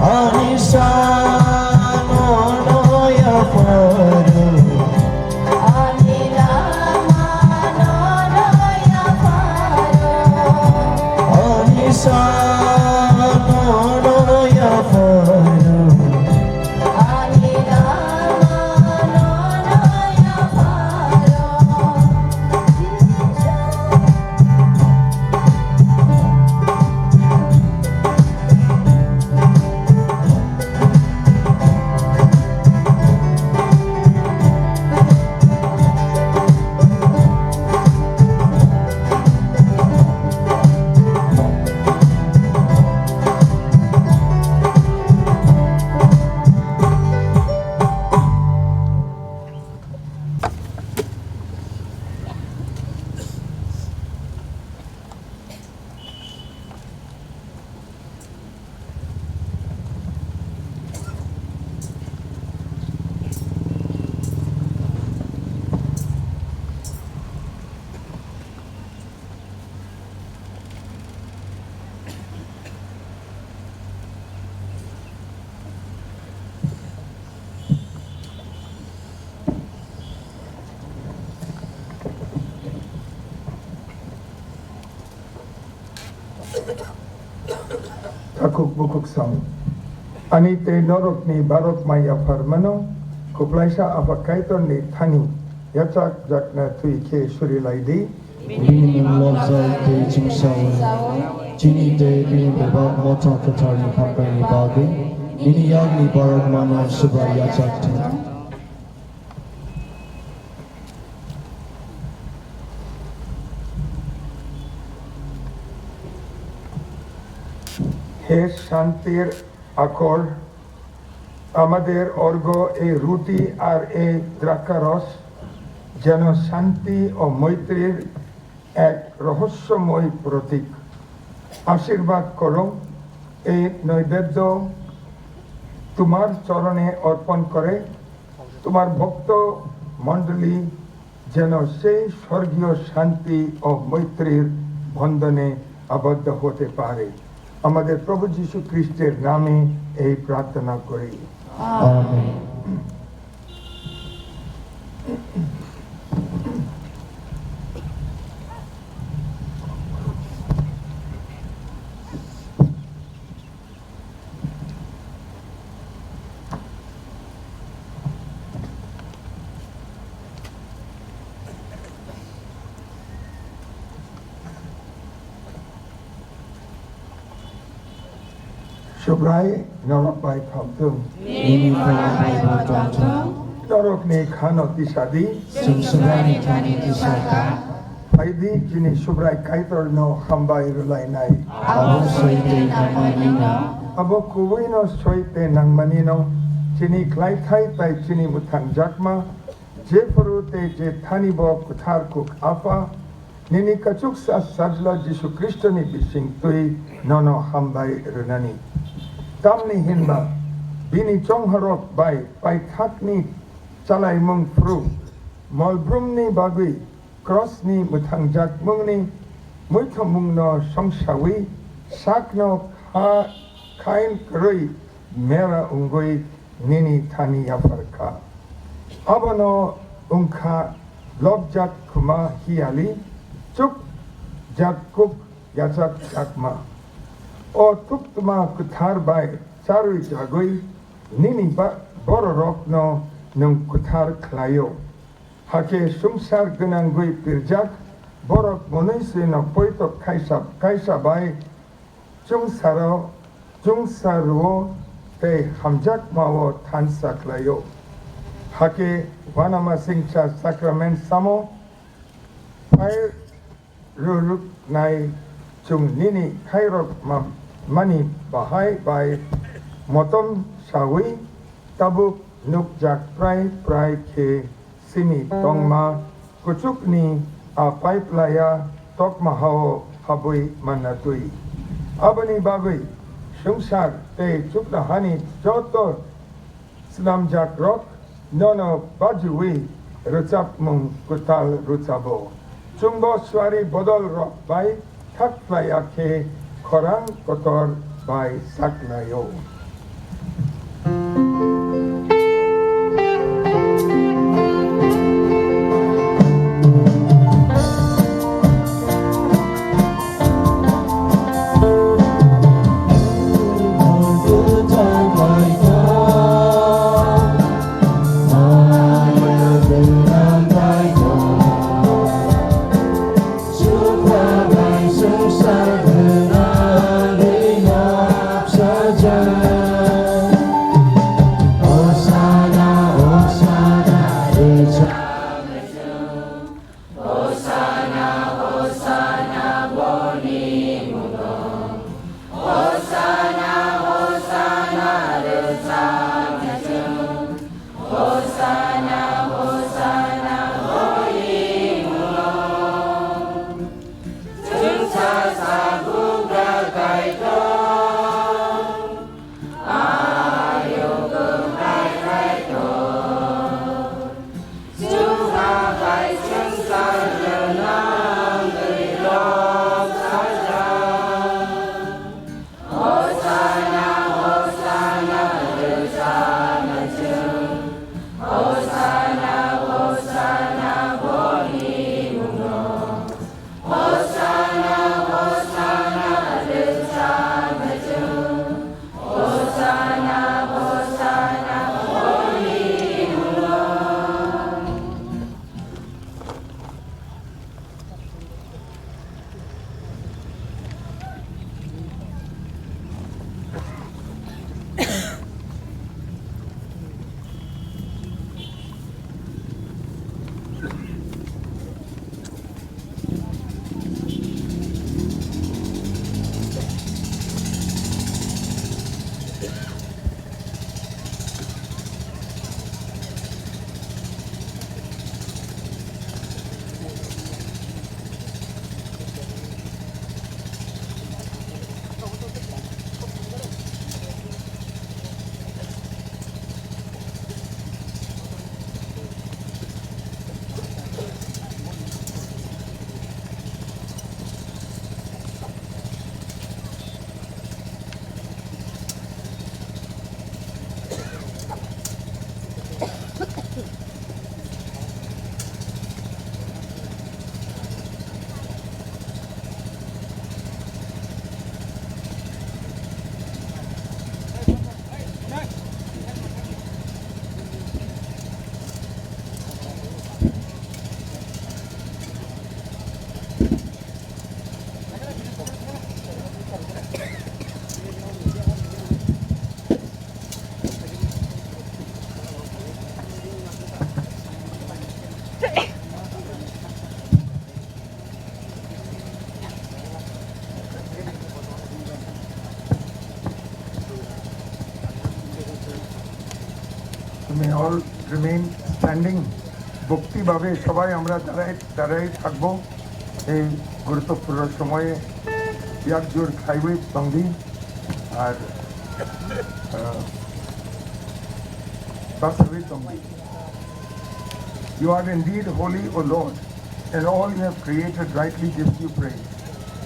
Ani Takuk bukuk sang. Ani te norok ni barok maya farmano, kuplaisa avakaiton ni thani, yachak jakna tui ke shuri laidi. Bining lobzai te chimsawi, Chini te bining beba mota katari Khwngwi bagi, Nini yagni barok mano subra yachak te. Haste শান্তির আকর আমাদের অর্ঘ এই রুটি আর এই দ্রাক্ষারস যেন শান্তি ও মৈত্রীর এক রহস্যময় প্রতীক। আশীর্বাদ করো এই নৈবেদ্য তোমার চরণে অর্পণ করে তোমার ভক্ত মণ্ডলী যেন সেই স্বর্গীয় শান্তি ও মৈত্রীর বন্ধনে আবদ্ধ হতে পারে। আমাদের প্রভু যীশু খ্রিস্টের নামে এই প্রার্থনা করি। Amen. Shubrai Norok by Khwlainani. Nini Khwlainani Mochwngwi, Norok ni Khano Tisadi. Sumsubrani Tani Tisaka, Haidi Chini Shubrai Kaitor no Hambai Rulainai. Abo Soite Namanino, Abo Kuwino Soite Nangmanino. Chini Klaitai by Chini Mwkthang Jakma. Jefurute Je Thanibo Kuthar Kuk Apa. Nini Kachuk Sa Sajla Jishu Kristoni Bising Tui Nono Hambai Runani. Tamni Hinba, Bini Chongharok by Thakni Chalai Mung Fru, Salbrumni Bagui, Crossni Mwkthang Jak Mungni, Mwkthang Songshawi, Sakno Kain Krui, Mera Ungui, Nini Tani Yafarka. Abano Unka Lobjak Kuma Hiali, Chuk Jakuk Yachak Jakma. O tuktuma kuthar bai charui jagui nini bororok no nung kuthar klayo. Hake sumsar gunangui pirjak borok monuisi no poito kaisa bai jungsaruo te hamjak mawo tansa klayo. Hake wanama singcha sacrament samo fire ruruk nai chung nini kairok Mani Bahai by Motom Shawi Tabuk Nukjak Prai Ke Simi Tongma Kuchukni A Paiplaya Tokmahao Habui Manatui Abani Bagui Shumsar Te Chuklahani Joto Slamjak Rock Nono Bajuwi Rutsap Mung Kutal Rutsabo Chumbo Swari Bodol Rock by Takplaya Ke Khwrwng Kotor by Saklayo. May all remain standing. ভক্তি ভাবে সবাই আমরা দাঁড়াই থাকবো এই গুরুত্বপূর্ণ সময়ে ইয়াকজোর খাইবে তংদি আর বাসাবে তংদি। You are indeed holy, O Lord, and all you have created rightly gives you praise.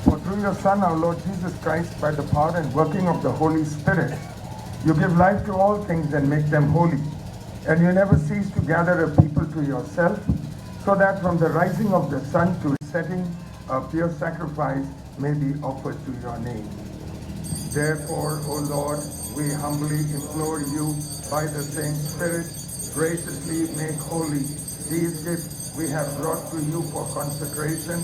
For through your Son, our Lord Jesus Christ, by the power and working of the Holy Spirit, you give life to all things and make them holy. And you never cease to gather a people to yourself, so that from the rising of the sun to its setting, a pure sacrifice may be offered to your name. Therefore, O Lord, we humbly implore you, by the same Spirit, graciously make holy these gifts we have brought to you for consecration,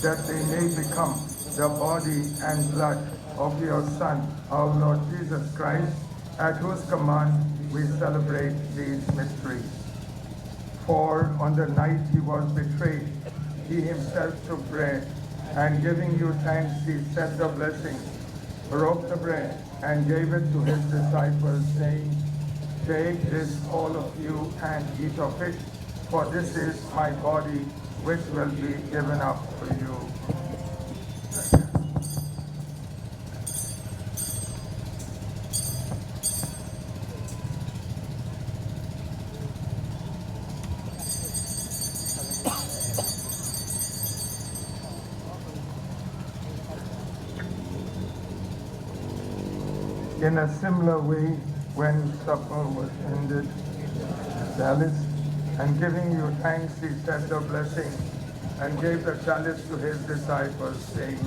that they may become the body and blood of your Son, our Lord Jesus Christ, at whose command we celebrate these mysteries. For on the night he was betrayed, he himself took bread, and giving you thanks, he said the blessing, broke the bread, and gave it to his disciples, saying, "Take this, all of you, and eat of it, for this is my body, which will be given up for you." In a similar way, when supper was ended, the chalice, and giving you thanks, he said the blessing, and gave the chalice to his disciples, saying,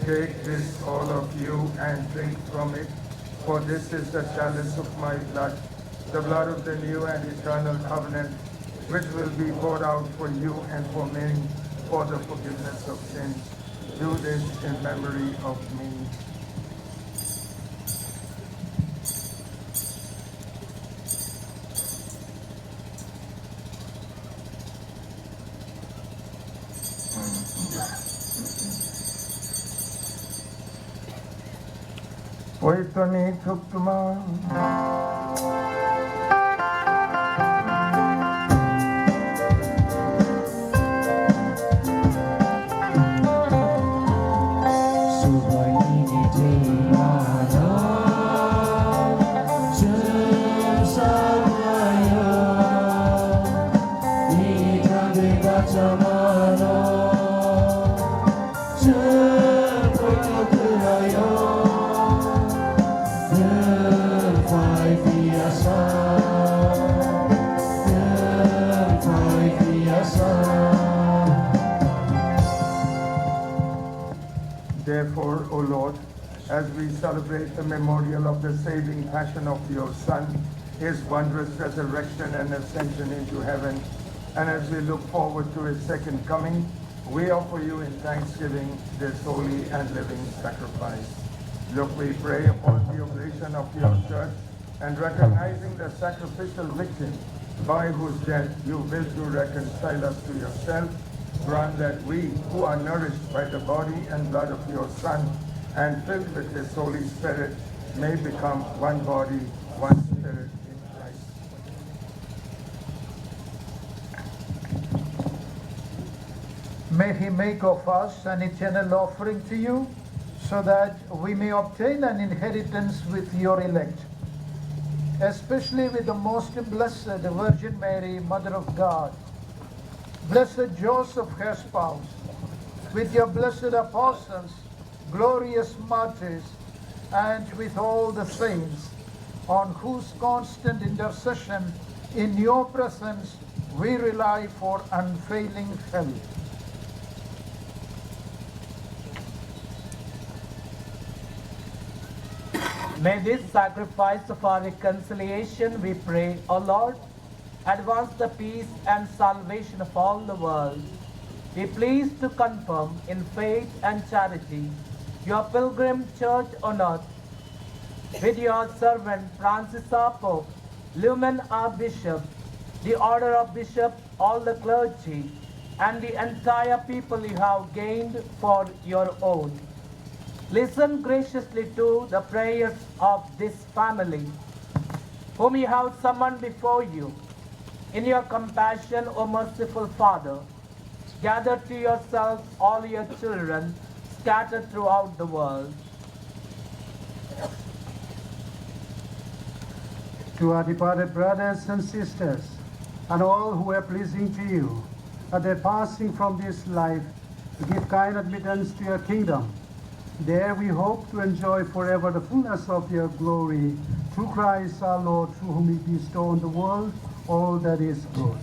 "Take this, all of you, and drink from it, for this is the chalice of my blood, the blood of the new and eternal covenant, which will be poured out for you and for many for the forgiveness of sins. Do this in memory of me." Oitani Thuktuma. Therefore, O Lord, as we celebrate the memorial of the saving passion of your Son, his wondrous resurrection and ascension into heaven, and as we look forward to his second coming, we offer you in thanksgiving this holy and living sacrifice. Look, we pray upon the oblation of your church, and recognizing the sacrificial victim by whose death you will to reconcile us to yourself, grant that we, who are nourished by the body and blood of your Son, and filled with his Holy Spirit, may become one body, one spirit in Christ. May he make of us an eternal offering to you, so that we may obtain an inheritance with your elect, especially with the most blessed Virgin Mary, Mother of God, Blessed Joseph, her spouse, with your blessed apostles, glorious martyrs, and with all the saints, on whose constant intercession in your presence we rely for unfailing help. May this sacrifice of our reconciliation, we pray, O Lord, advance the peace and salvation of all the world. Be pleased to confirm in faith and charity your pilgrim church on earth, with your servant Francis our Pope, Lumen our Bishop, the order of bishops, all the clergy, and the entire people you have gained for your own. Listen graciously to the prayers of this family, whom you have summoned before you. In your compassion, O merciful Father, gather to yourself all your children scattered throughout the world. To our departed brothers and sisters, and all who are pleasing to you, at their passing from this life, give kind admittance to your kingdom. There we hope to enjoy forever the fullness of your glory, through Christ our Lord, through whom you bestow on the world all that is good.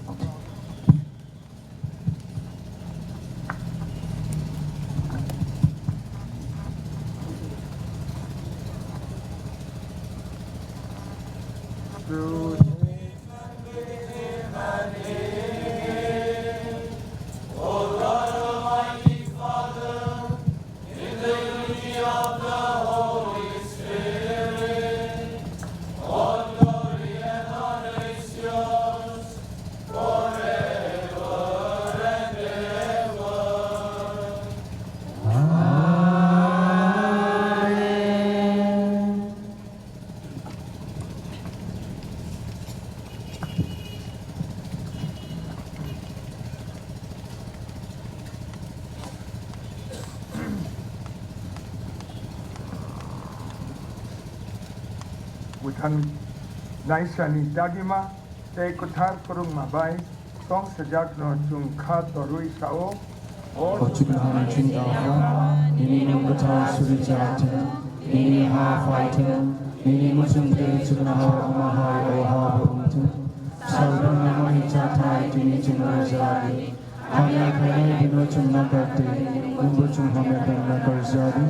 Wutan naisani dagima te kutar kurung mabai tong sejak no chung khat torui sao Ochukhan Chini Alpha, Nini Mwkthang Surijata, Nini Ha Fighting, Nini Mochwngwi Chuknaha Amahai Oha Bumtu, Salbrumno Hichatai Chini Chungrazadi, Khwna Khwna Bino Chungnakati, Umbu Chunghamatan Nakarzadi,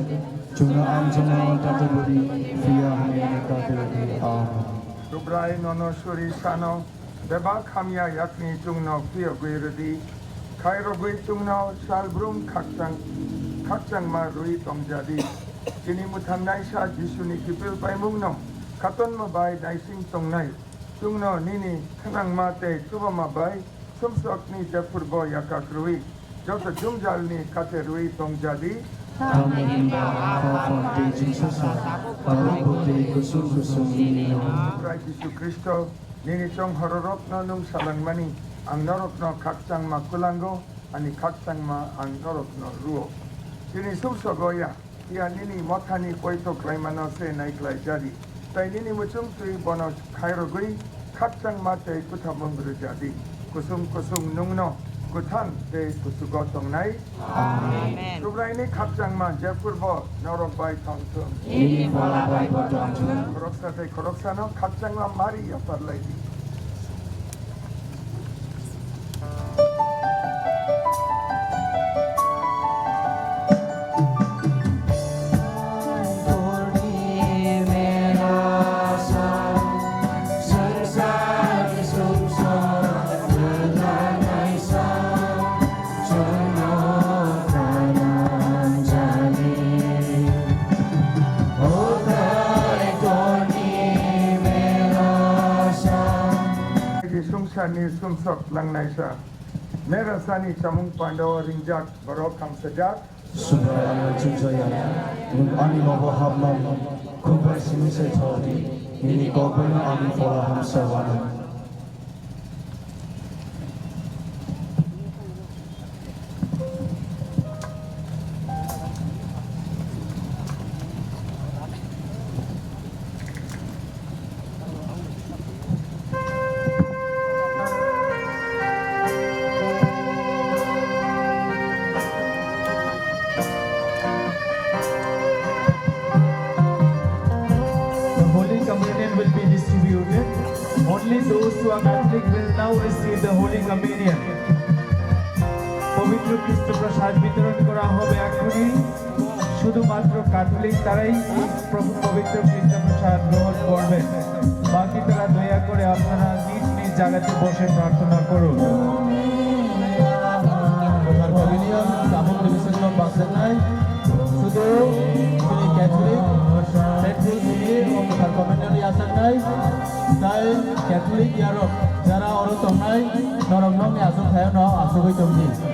Chungna Amjama Tataburi, Fia Hamene Kakirati Amen. Rubrai nono suri sano beba khamya yakni chungno fia gwiradi khairo gwi chungno salbrum khakchang ma rui tomjadi Chini Mwkthang naisa jisuni kipil paimungno katon ma bai daising tongnai chungno nini khanang ma te chuba ma bai sumsok ni japurbo yakakrui Joto jungjal ni kate rui tomjadi Christ Jesus Christo, nini chong hororok no nung salangmani, ang norok no kakchang ma kulango, ani kakchang ma ang norok no ruo. Chini sumsogoya, iya nini mothani koito klaimano se naiklai jadi. Tai nini muchungtui bono khairogui, kakchang ma te kuthamungru jadi. Kusum kusum nungno. Kuthan te kusugo tongnai. Amen. Rubrai ni khapchang ma Jepurbo Norok bai Tongkhe. Ini bola bai Tongkhe. Koroksa te koroksa no khapchang ma mari ya parlai. Sani sumsok lang naisa. Mera sani chamung pandawa ringjak barok kam sejak. Subraya Chujaya, Ani Novo Hablam, Khumpui Simise Tongdi, Nini Gopana Ani Fola Hamsawana. Those who are Catholic will now receive the Holy Communion. পবিত্র খ্রিস্ট প্রসাদ বিতরণ করা হবে এখনই। শুধুমাত্র Catholic তারাই এই পবিত্র খ্রিস্ট প্রসাদ গ্রহণ করবেন। বাকি তারা দয়া করে আপনারা নিজ নিজ জায়গাতে বসে প্রার্থনা করুন। Communion, namun dibisikkan bahasa Nai, Lamsogo, Chini Catholic, Faithful Chini, Omkthang Community Asangnai, Tai Catholic Yarok, Jara Oro Tongnai, Norok Nongni Asuk Thayo No Asugui Tongdi.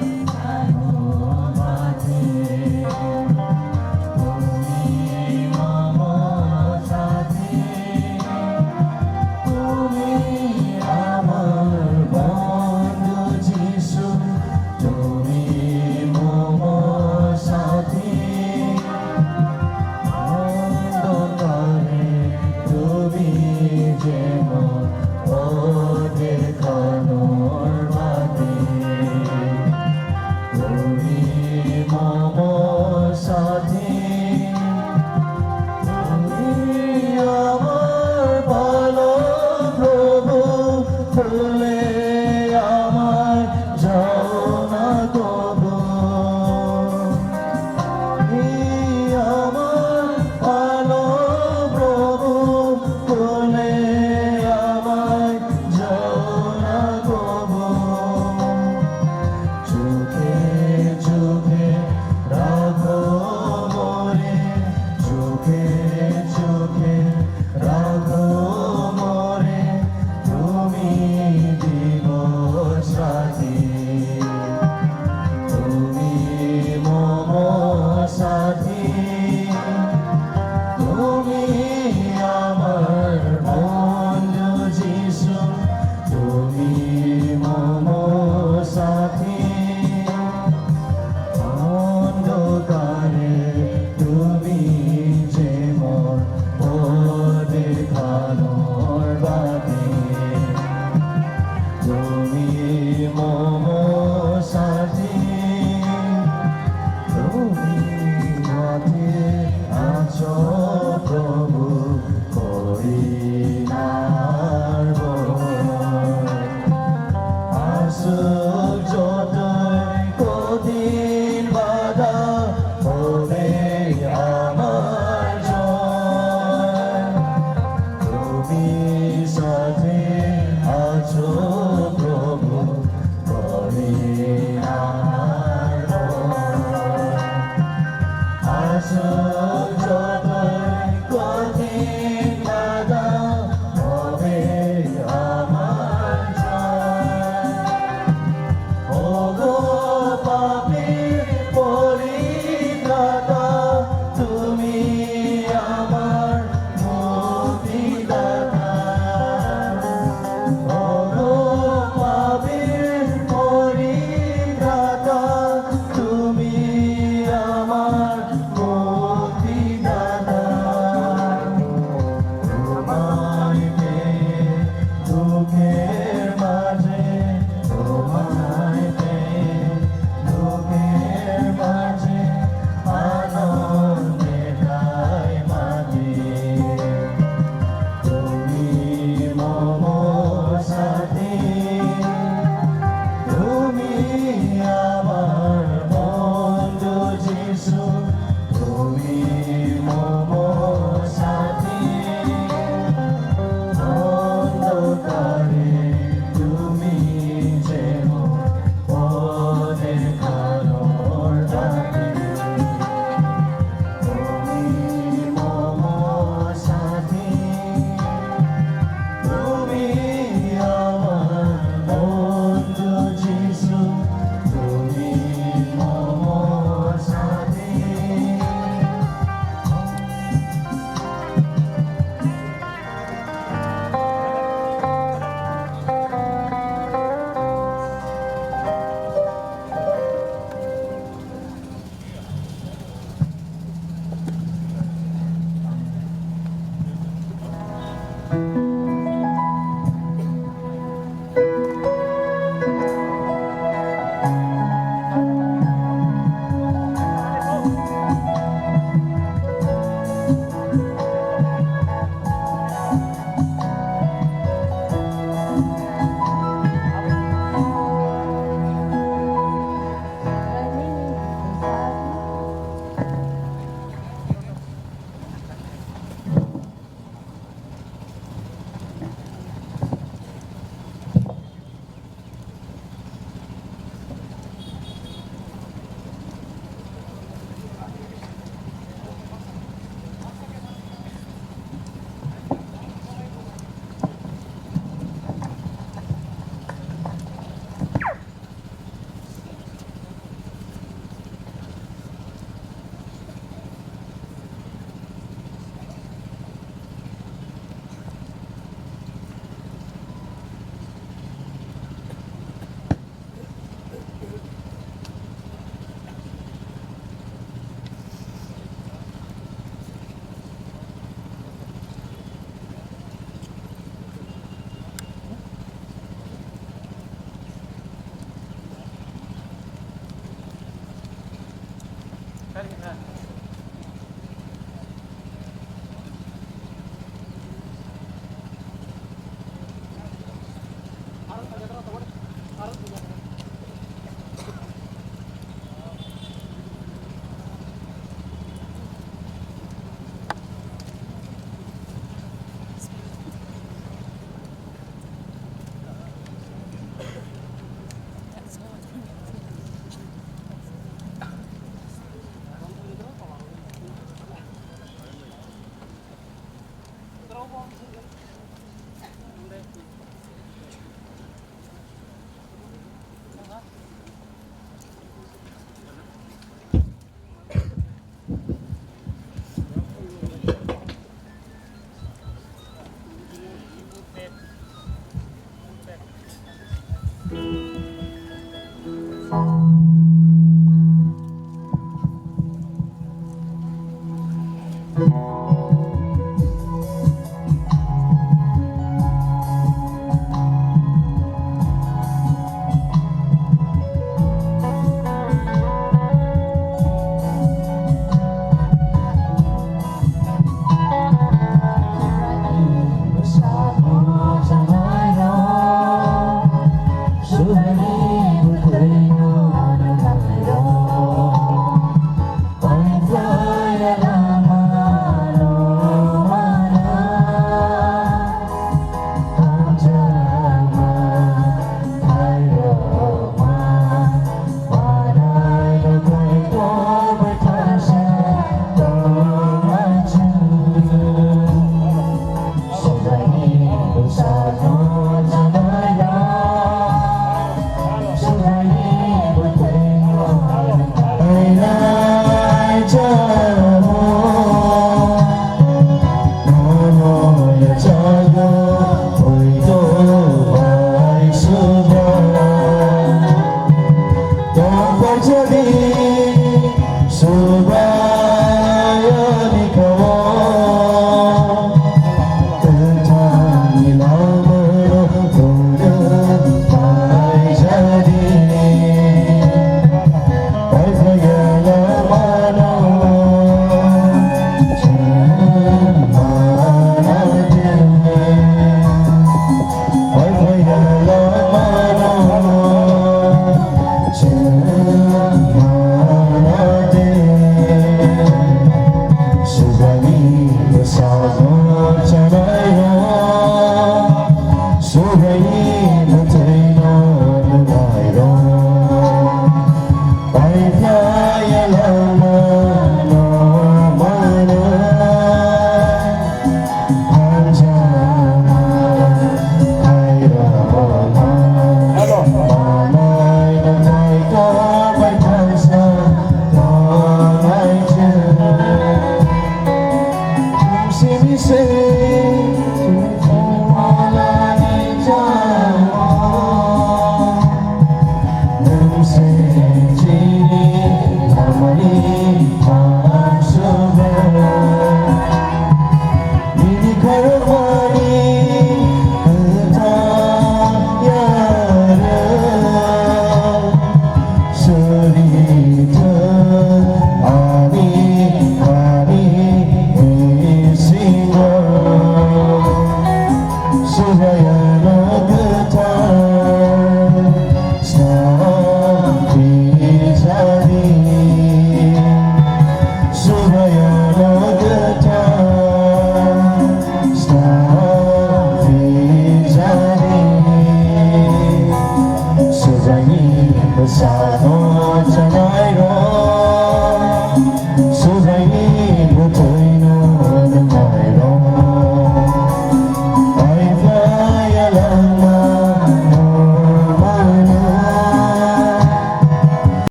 Bising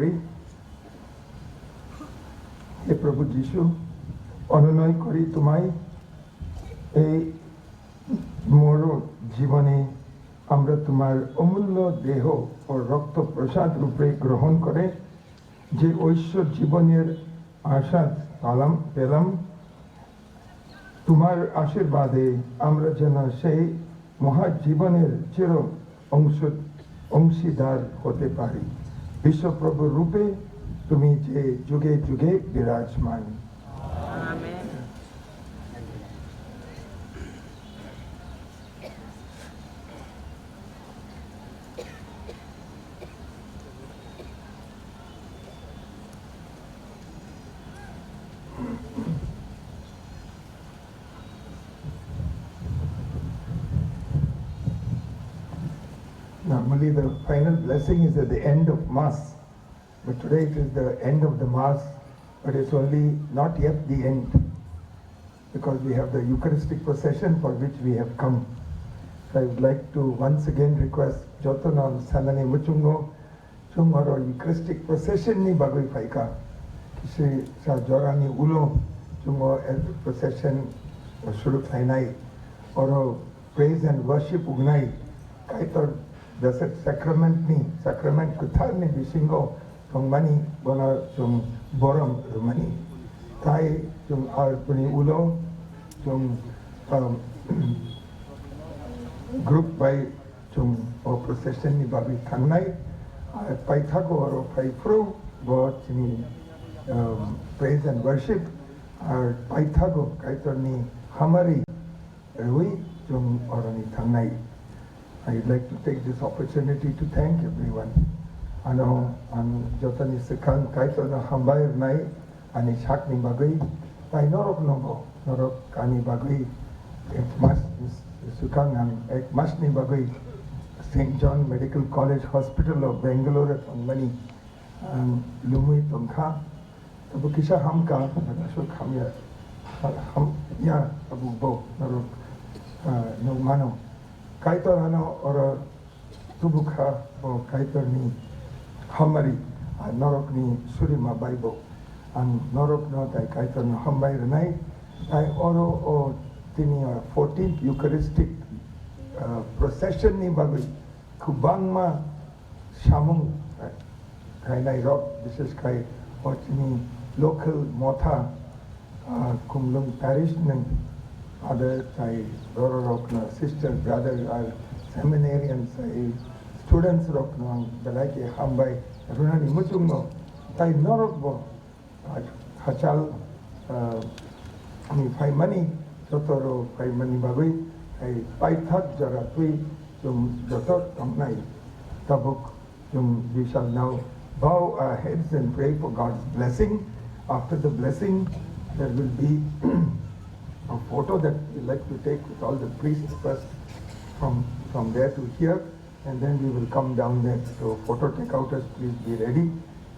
করি। হে প্রভু যিশু, অনুনয় করি তোমায়, এই মোর জীবনে আমরা তোমার অমূল্য দেহ ও রক্ত প্রসাদ রূপে গ্রহণ করে যে ঐশ্বর জীবনের আশা পেলাম, তোমার আশীর্বাদে আমরা যেন সেই মহাজীবনের চির অংশীদার হতে পারি। বিশ্বপ্রভু রূপে তুমি যে যুগে যুগে বিরাজমান। Normally the final blessing is at the end of Mass, but today it is the end of the Mass, but it's only not yet the end, because we have the Eucharistic procession for which we have come. So I would like to once again request Joto non sanani Mochwngwi Chungoro Eucharistic procession ni bagui paika. Kisi sa jorani ulo Chungo procession shuru Khwnai oro praise and worship ugnai kaitor Blessed Sacrament ni Sacrament kuthar ni Bisingo tongmani bona chung boram rumani tai chung puni ulo chung group by chung procession ni babi Thangnai pai thago oro pai pro bo Chini praise and worship pai thago kaitor ni hamari rui chung orani Thangnai. I'd like to take this opportunity to thank everyone. Ano an jotani sekang kaito na hambayr nai ani shakni bagui tai Norok nobo Norok kani bagui ek mas sukang an ek masni bagui St. John Medical College Hospital of Bangalore tongmani NaiywiTongnairok tabu kisha hamka shuk hamya ham ya abu bo Norok no mano kaitor ano oro tubukha o kaitor ni hamari Norok ni surima baibo an Norok no tai kaitor no hambai renai tai oro o tini 14th Eucharistic procession ni bagui Khwlainani ma shamung Khwnaya বিশেষ kai o Chini local motha Khumulwng parish nang other Norok sisters, brothers, are seminarians, students rokno belai ke hambai runani muchungno tai Norok bo hachal ni pai mani jotoro pai mani bagui ai pai thak jara tui jum joto Nuknai tabuk jum we shall now bow our heads and pray for God's blessing. After the blessing there will be a photo that we like to take with all the priests first from there to here, and then we will come down there. So photo takeouters, please be ready,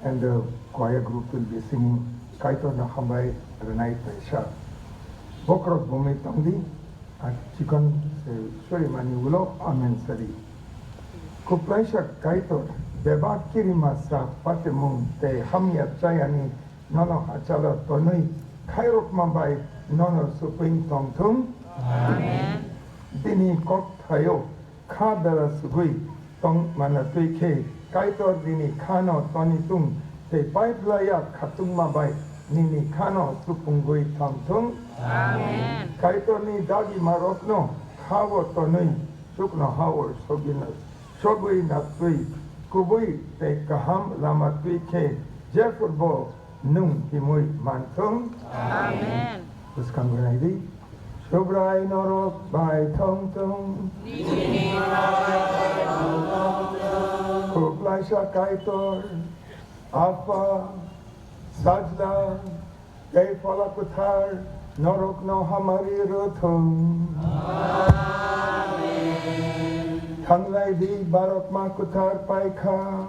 and the choir group will be singing Kaito na Hambai Renai Taisha. Bokrok Bome Tongdi, Chikon Suri Mani Ulo, Amen Sari. Kuplaisha Kaito, Beba Kirima Sa Patemung Te Hamya Chayani, Nono Hachala Tonui, Kairok Mambai, Nono Suping Tong Tung. Amen. Dini Kok Tayo, Kadara Sugui, Tong Manatui Ke, Kaito Dini Kano Toni Tung, Te Paiplaya Katung Mabai, Nini Kano Supungui Tong Tung. Amen. Kaito Ni Dagi Marokno, Hawo Tonui, Sukno Hawo Soginas, Shogui Natui, Kubui Te Kaham Lamatui Ke, Jeffurbo, Nung Himui Mantung. Amen. Terus kanggo naidi Sobrai Norok by Tongtong Kuplaisha Kaitor Alpha Sajda Kay Falakuthar Norok no Hamari Ruthung. Amen. Khanglai di Barok Makuthar Paika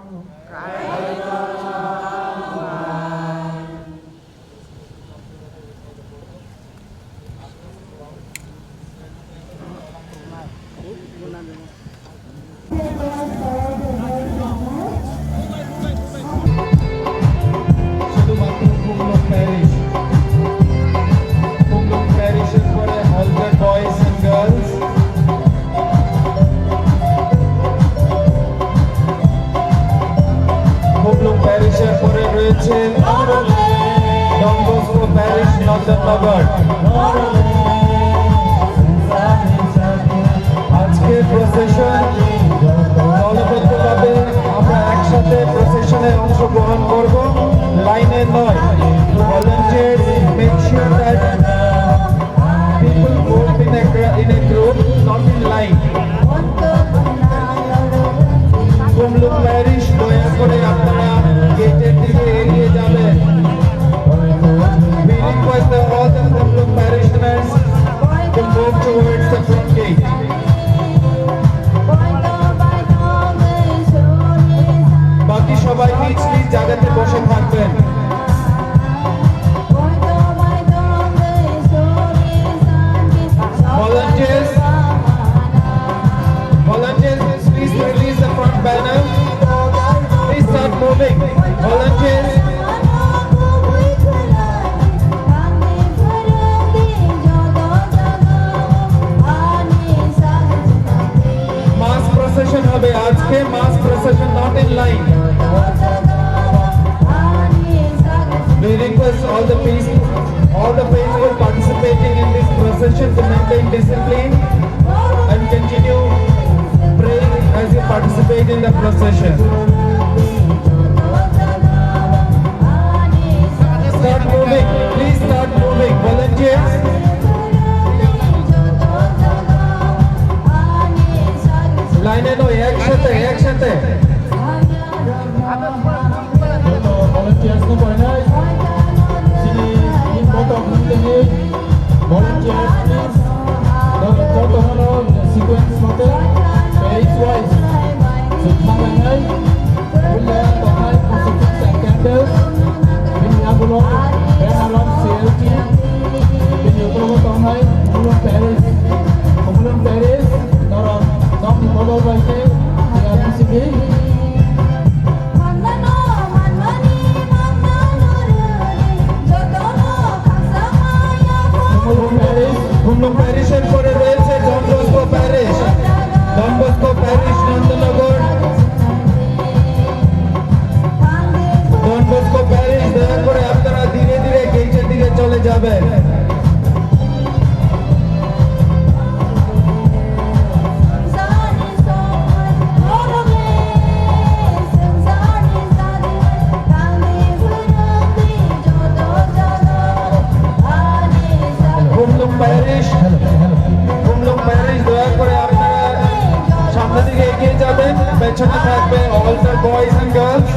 Don Bosco Parish, Nandanagar. আজকের procession দলবদ্ধভাবে আমরা একসাথে প্রসেশনে অংশগ্রহণ করব, লাইনে নয়। Volunteers, make sure that people move in a group, not in line. Khumulwng Parish, দয়া করে আপনারা গেটের দিকে এগিয়ে যাবেন। We request that all the Khumulwng parishioners to move towards the front gate. বাকি সবাই নিজ নিজ জায়গাতে বসে থাকবেন। Volunteers, please release the front banner. Please start moving. Volunteers. Mass procession হবে আজকে, mass procession not in line. We request all the faithful participating in this procession to maintain discipline and continue praying as you participate in the procession. Start moving. Please start moving. Volunteers. Line no, একসাথে একসাথে। Volunteers no boynay. Chini in bottom Khwlainani. Volunteers please. Joto hono sequence mate page wise. So Khwnaya, Khwlainani, crucifix and candles. Binagulo, Benalon CLT. Educharistic, Khumulwng Parish, Norok, Tongdi followed by Bising. Khumulwng Parish এর পরে রয়েছে Don Bosco Parish, Don Bosco Parish, Nandangar. Don Bosco Parish, দয়া করে আপনারা ধীরে ধীরে গেটের দিকে চলে যাবেন। Khumulwng Parish, দয়া করে আপনারা সামনের দিকে এগিয়ে যাবেন, পেছনে থাকবে altar boys and girls.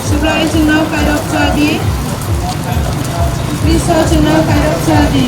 Sebelah China kairok jadi, bisa China kairok jadi.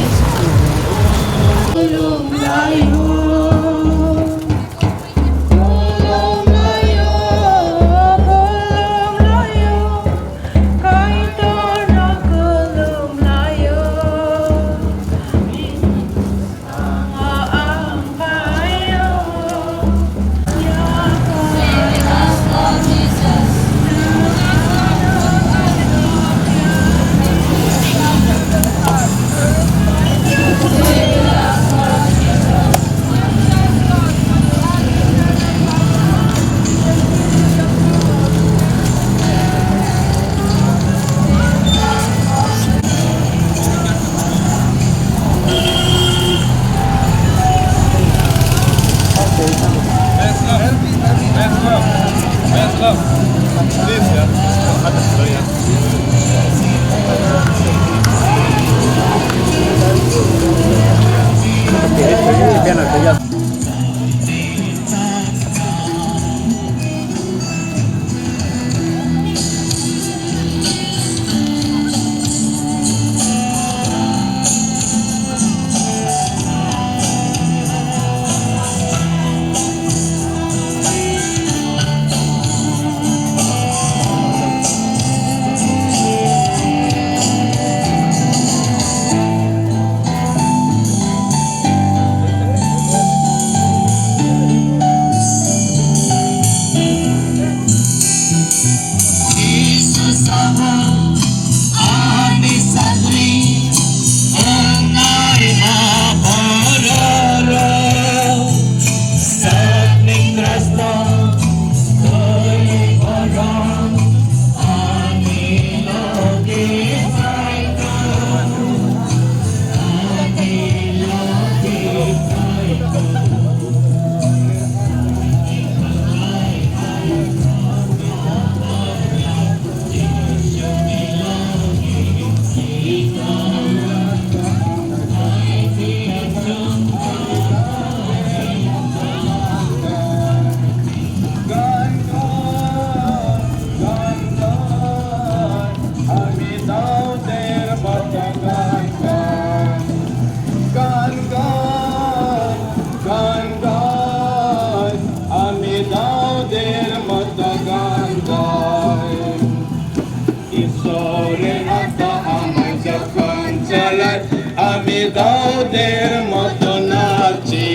তাদের মতো নাচি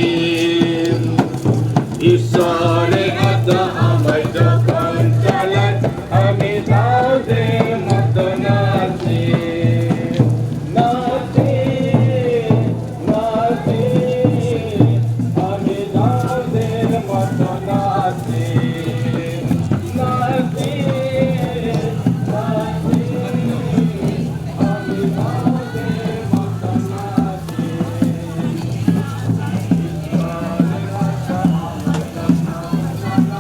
ঈশ্বরের কথা আমায় যখন চালান আমি তাদের মতো নাচি নাচি নাচি আমি তাদের মতো নাচি নাচি নাচি আমি তাদের মতো নাচি ঈশ্বরের কথা আমায় যখন চালান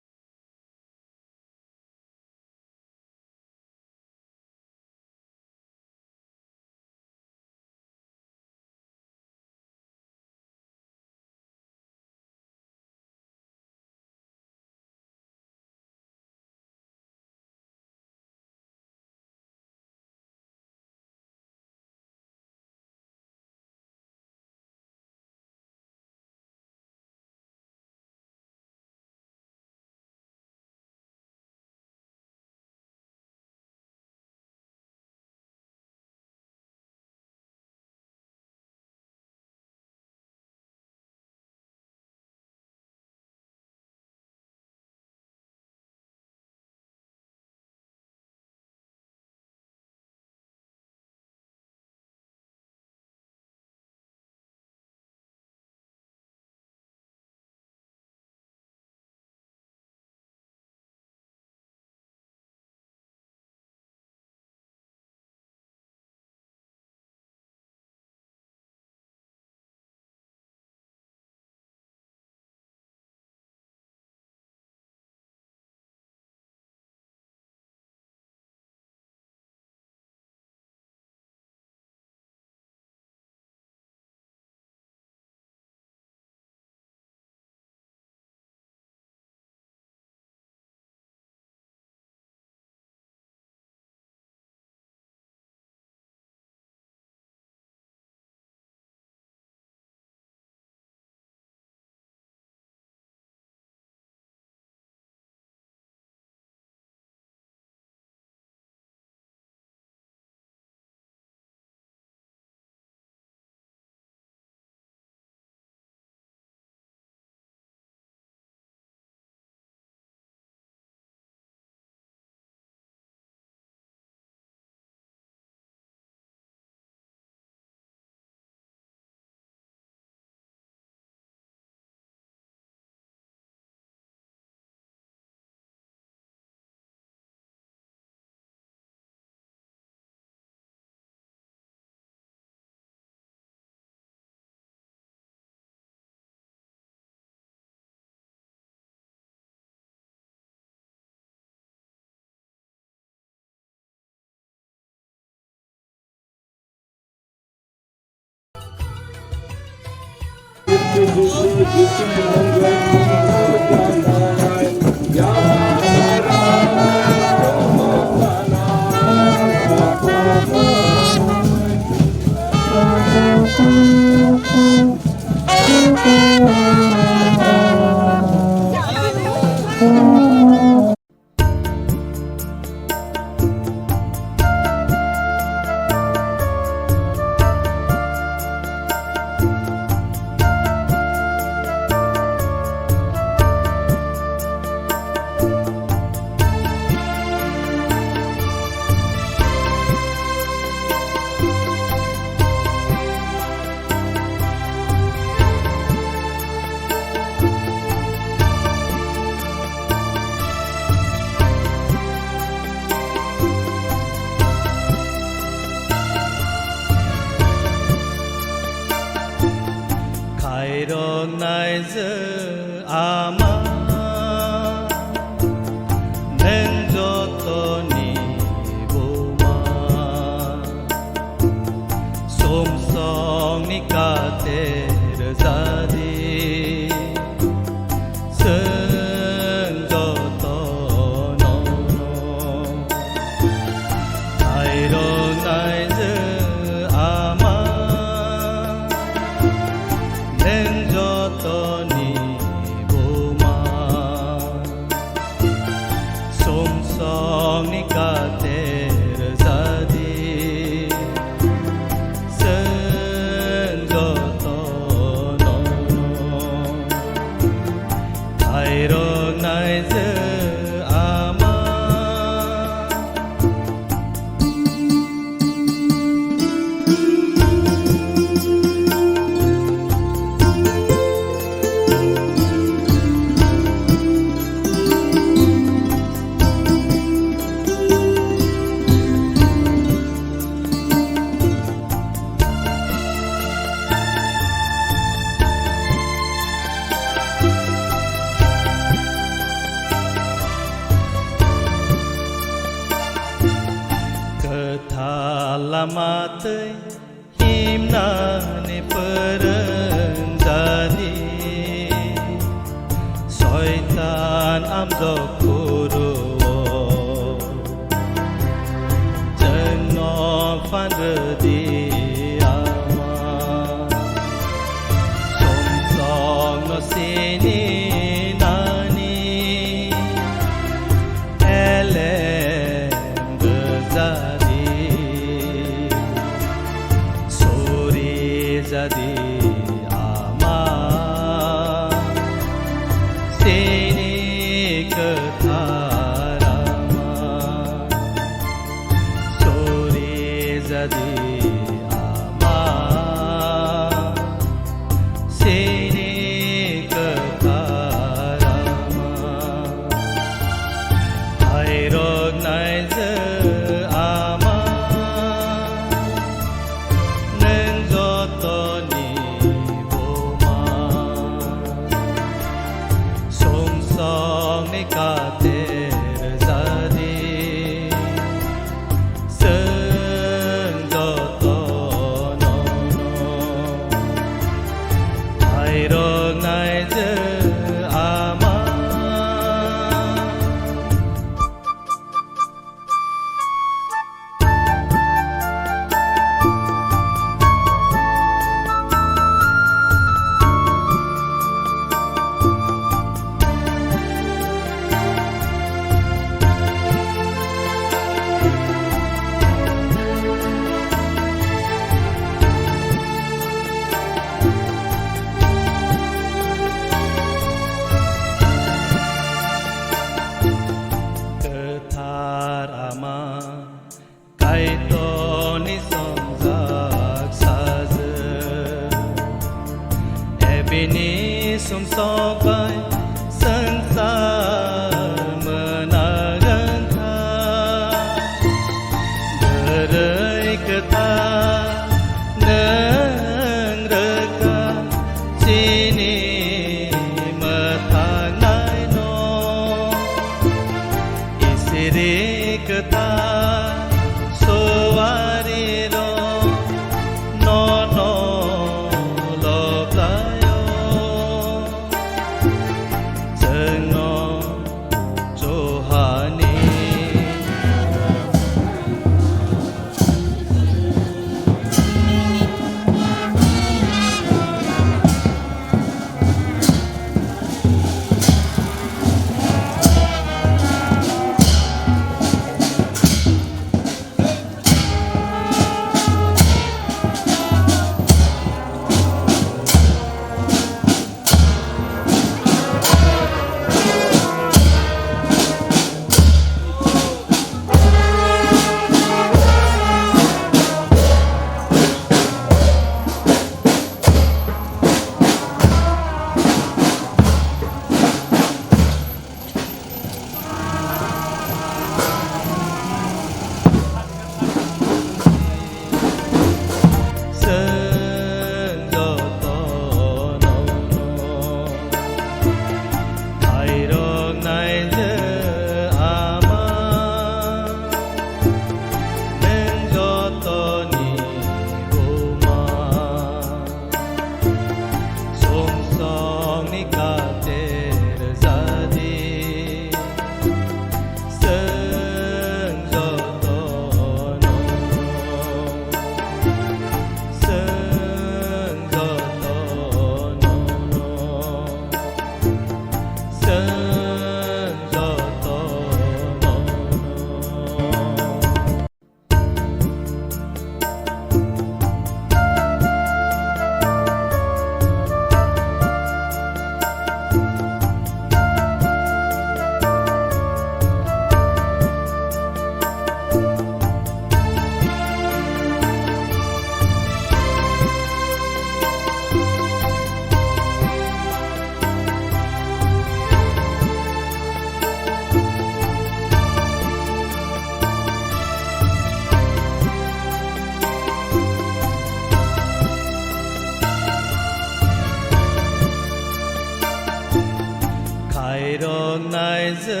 Khwlainani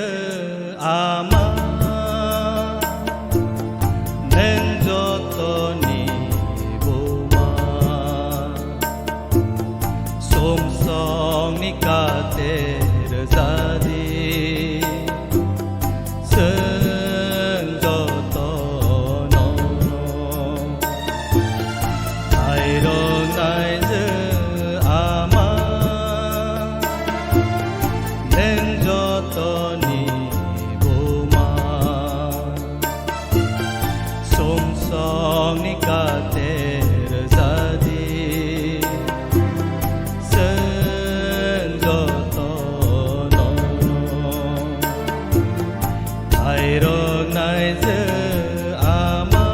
ama nen Joto ni buma somsong ni kater zadi sen Joto no Khwlainani ama nen Joto ni buma somsong ni kater zadi sen Joto no Khwlainani ama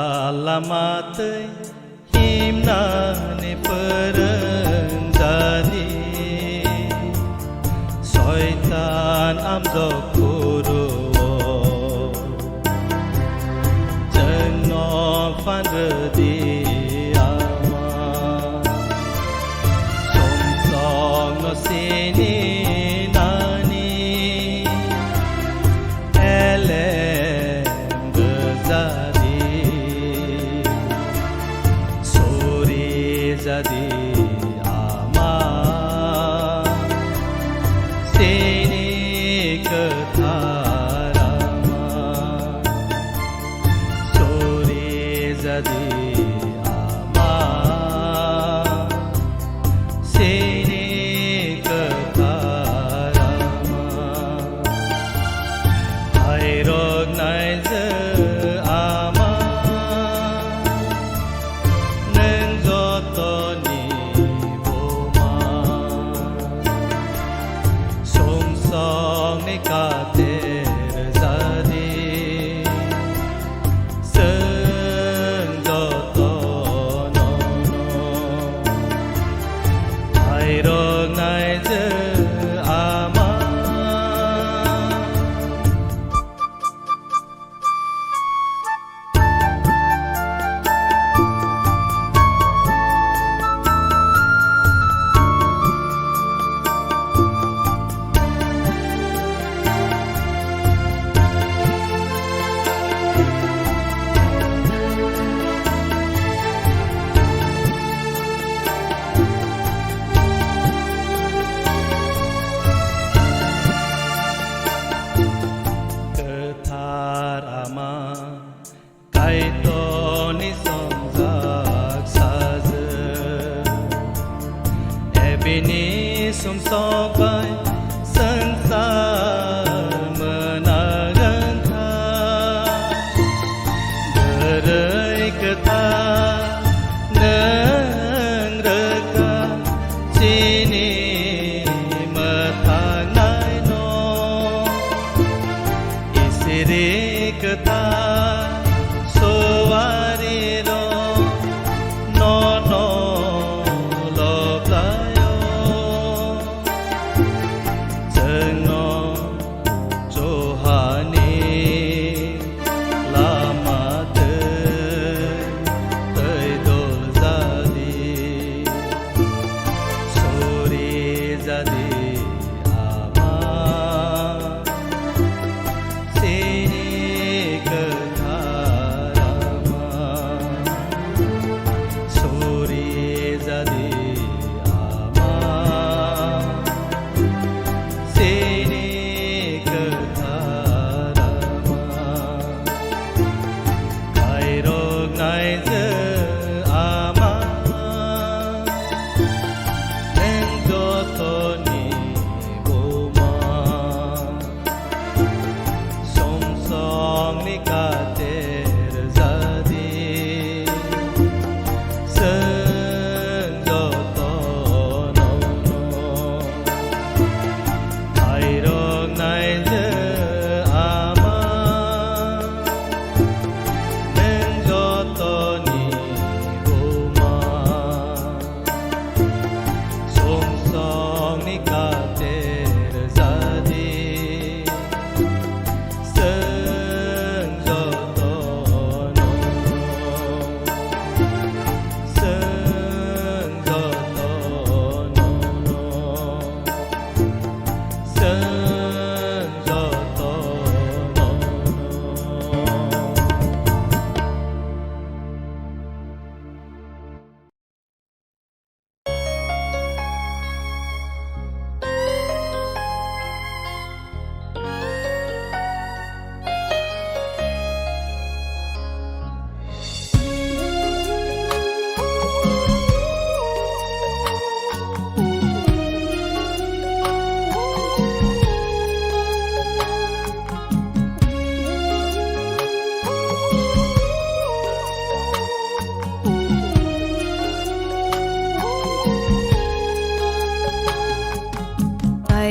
Ketalamatay himna ni perenjani Soitan amzokuro Jenok fanredi ama Somsong no sini nani Elem bezadi Suri jadi ama Sini ketharama Suri jadi ama Sini ketharama Khwlainani ama nen Joto ni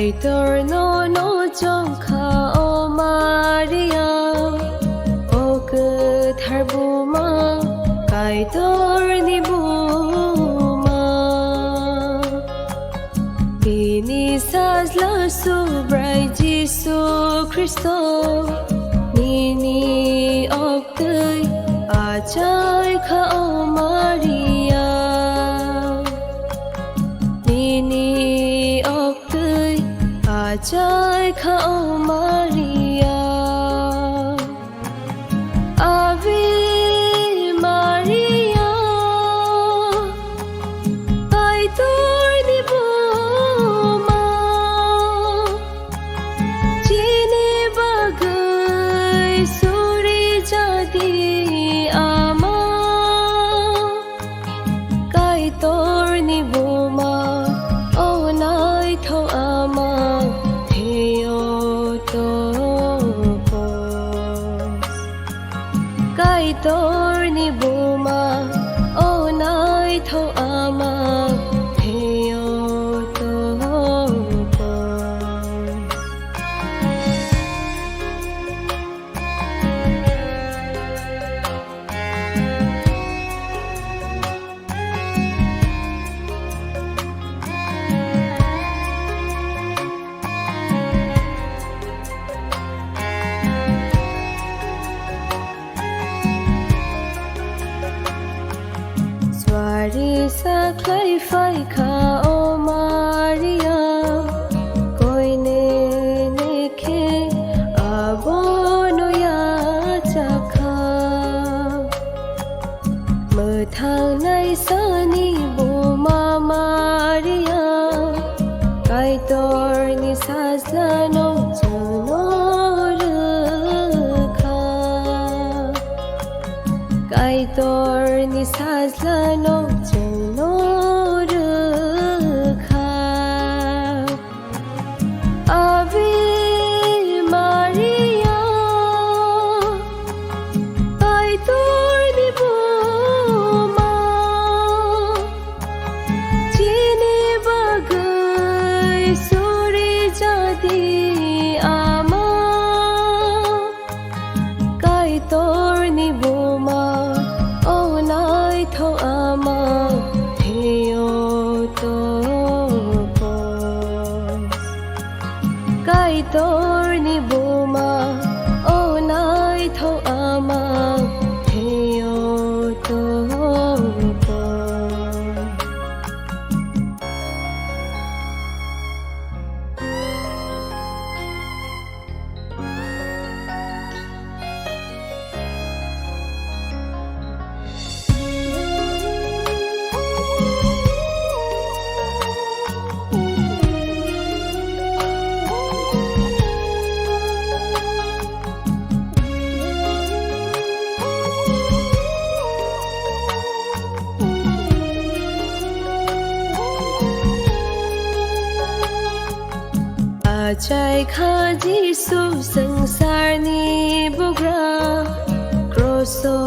Kaitor no jongkha o Maria O Kthar buma Kaitor ni buma Bini sazla subray Jisu Christo Nini oktay Achay kha o Maria Nini oktay Achay kha o Maria Ave Maria Kaitor ni buma Chini bagay suri jadi ama Kaitor ni buma O nai tho ama Theo to Kaitor ni buma O nai tho ama Theo to Swari sa clay phai kha o Maria Koi ne khe abono ya chakha Mwkthang nai sani buma Maria Kaitor ni sazla no chunor kha Kaitor ni sazla no chunor kha Ave Maria Kaitor ni buma Chini bagay suri jadi ama Kaitor ni buma O nai tho ama Theo to Kaitor ni buma O nai tho ama Theo to Achay kha Jisu sangsar ni bugra Kroso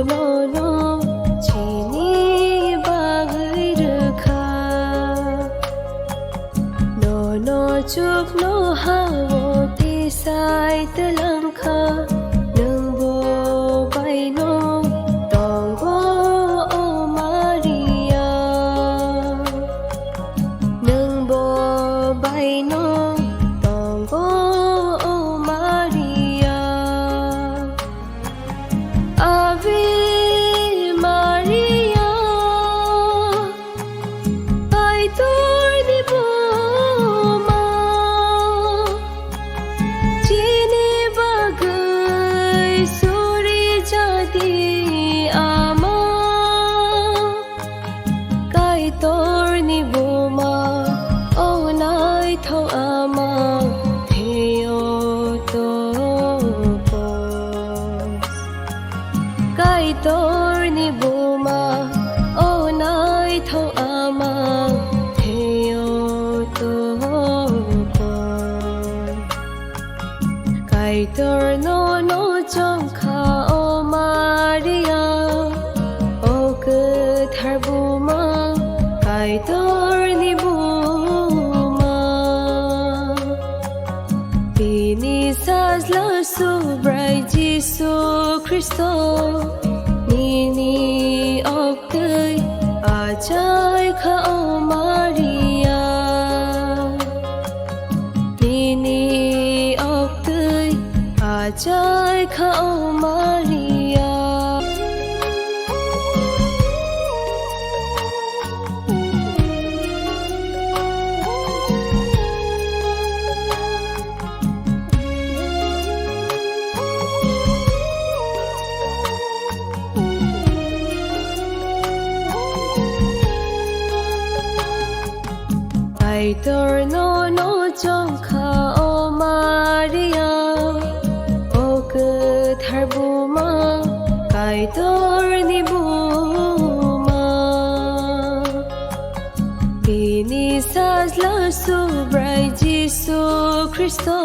no Chini bagay rakha No chuk no hawo tisay talang kha Nang bo bay no Tonggo o Maria Nang bo bay no O Maria Ave Maria Kaitor ni buma Chini bagay suri jadi ama Kaitor ni buma O nai tho ama Kaitor ni buma O nai tho ama Theo to Kaitor no jongkha o Maria O Kthar buma Kaitor ni buma Kristo Nini Oktay Ajay Ka O Maria Nini Oktay Ajay Ka O Maria Ai torno no Tongkhe O Maria O cơ thar buma Kai torni buma Ini sazla subray Jisu Kristo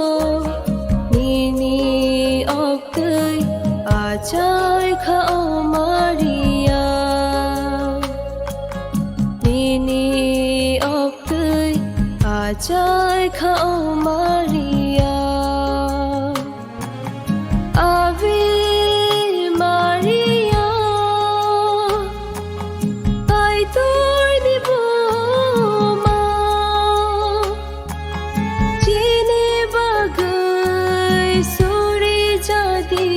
Nini Oktay Ajay Ka O Maria Nini Oktay Ajay Ka O Maria Ave Maria Kai torni buma Chini bagay suri jadi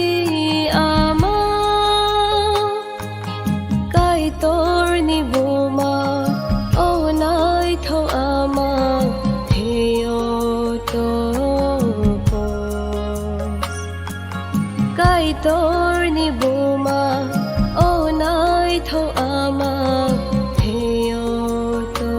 ama Kai torni buma O nai tho ama Kai torni buma O nai tho ama Theo to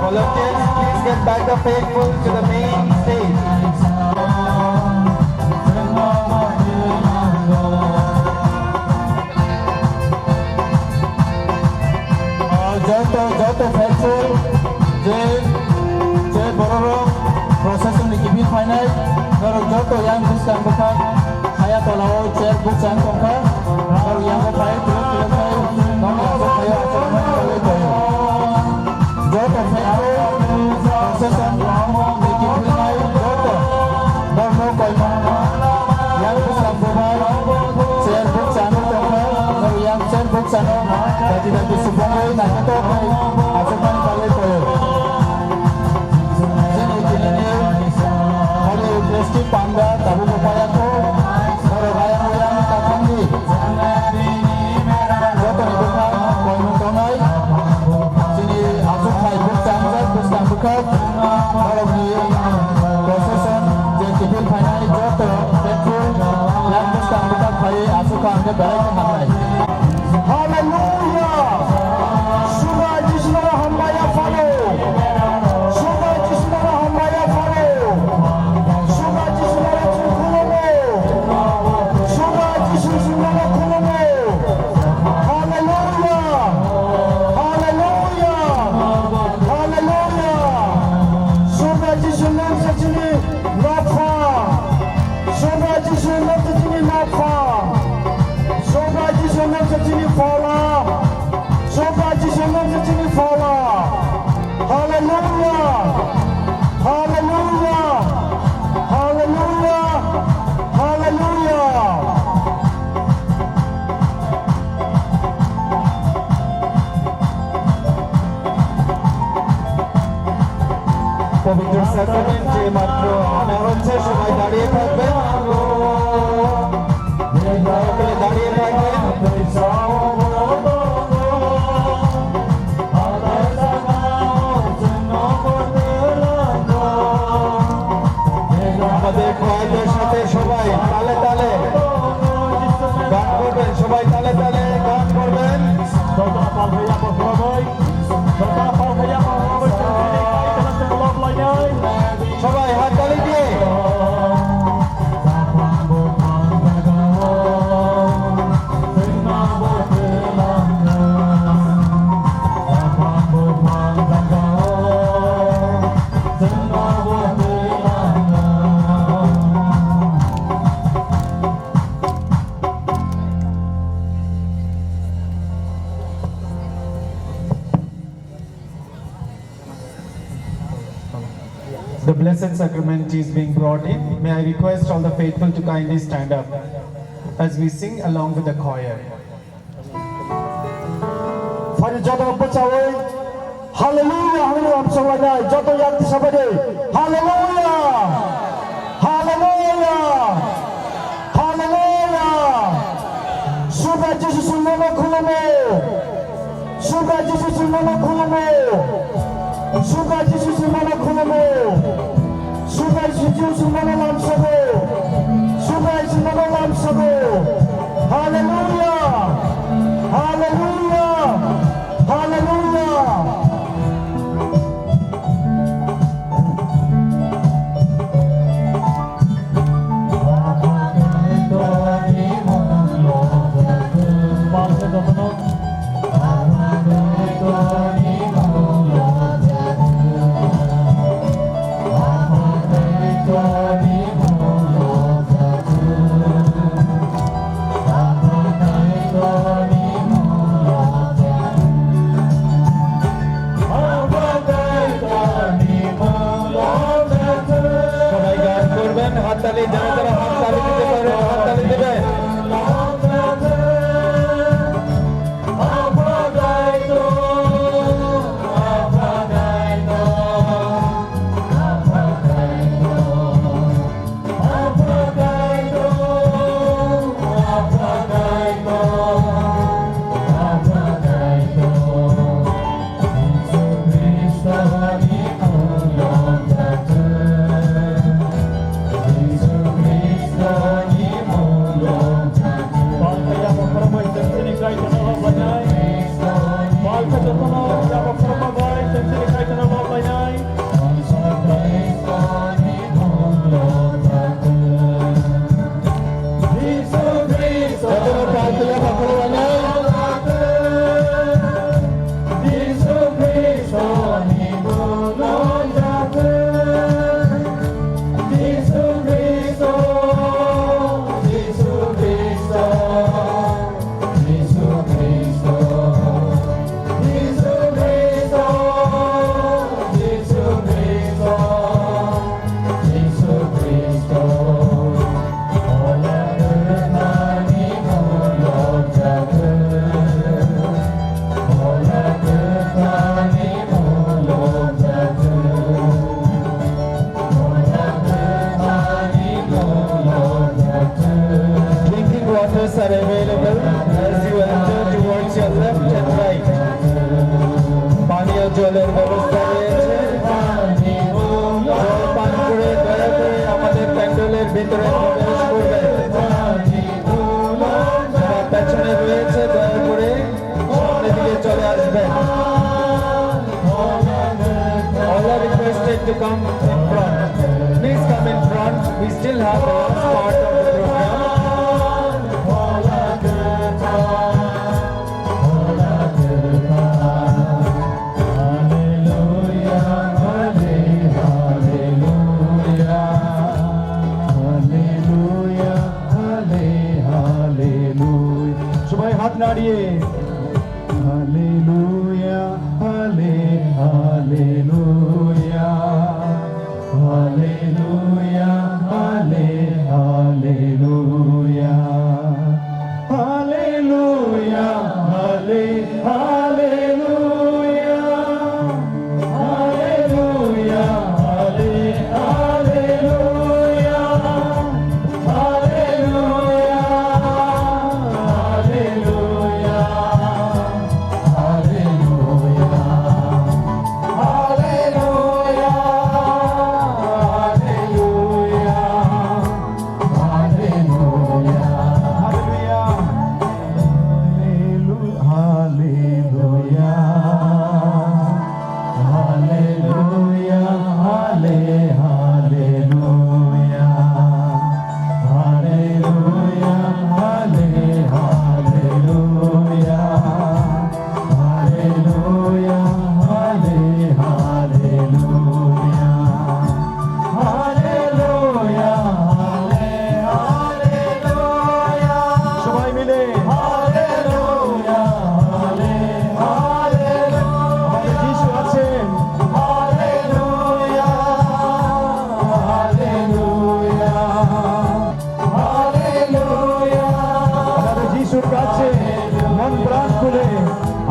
Volunteers, please get back the faithful to the main stage. Joto faithful, J Bororok, Procession Nikibin Final, Norok Joto yang Bising bukan, Hayat Olao Chair Bukan Tongkhe, Norok yang Bukai, Norok Kayo Joto faithful, Procession Nikibin Final, Joto, Norok Kayo yang Bising bukan, Chair Bukan Tongkhe, Norok yang Chair Bukan, jadi nanti sebagai nak kita asupan balik koyo. Chini hari Eucharistic panda tabu upaya ko, Norok ayam Tongdi. Joto ni bukan Khwlainani Nuknai. Chini asuk hai bukan Bising bukan. Norok ni Procession jadi bil final Joto faithful yang Bising bukan hai asukan ke balik hamai. Hallelujah! Surah Jismara Hambaya Falo! Surah Jismara Hambaya Falo! Surah Jismara Khumulwng! Surah Jismara Khumulwng! Hallelujah! Hallelujah! Hallelujah! Surah Jismara Chini Nafa! Surah Jismara Chini Nafa! Surah Jismara Chini Fala! Surah Jismara Chini Fala! Hallelujah! Hallelujah! Hallelujah! Hallelujah! পবিত্র স্যাক্রামেন্টে মাত্র আনা হচ্ছে, সবাই দাঁড়িয়ে থাকবেন, দাঁড়িয়ে থাকবেন। আমাদের খোয়াইদের সাথে সবাই তালে তালে গান করবেন, সবাই তালে তালে গান করবেন। সবাই হাত তালি দিয়ে the Blessed Sacrament is being brought in. May I request all the faithful to kindly stand up as we sing along with the choir. Hallelujah, hallelujah, Joto yakti sabade. Hallelujah, hallelujah, hallelujah. Suga Jesus nama khulume, suga Jesus nama khulume, suga Jesus nama khulume, suga Jesus nama lamsogo, suga Jesus nama lamsogo. Hallelujah, hallelujah, hallelujah. To come in front. Please come in front. We still have the last part of the program. Hallelujah, hallelujah, hallelujah, hallelujah, hallelujah, hallelujah, hallelujah, hallelujah.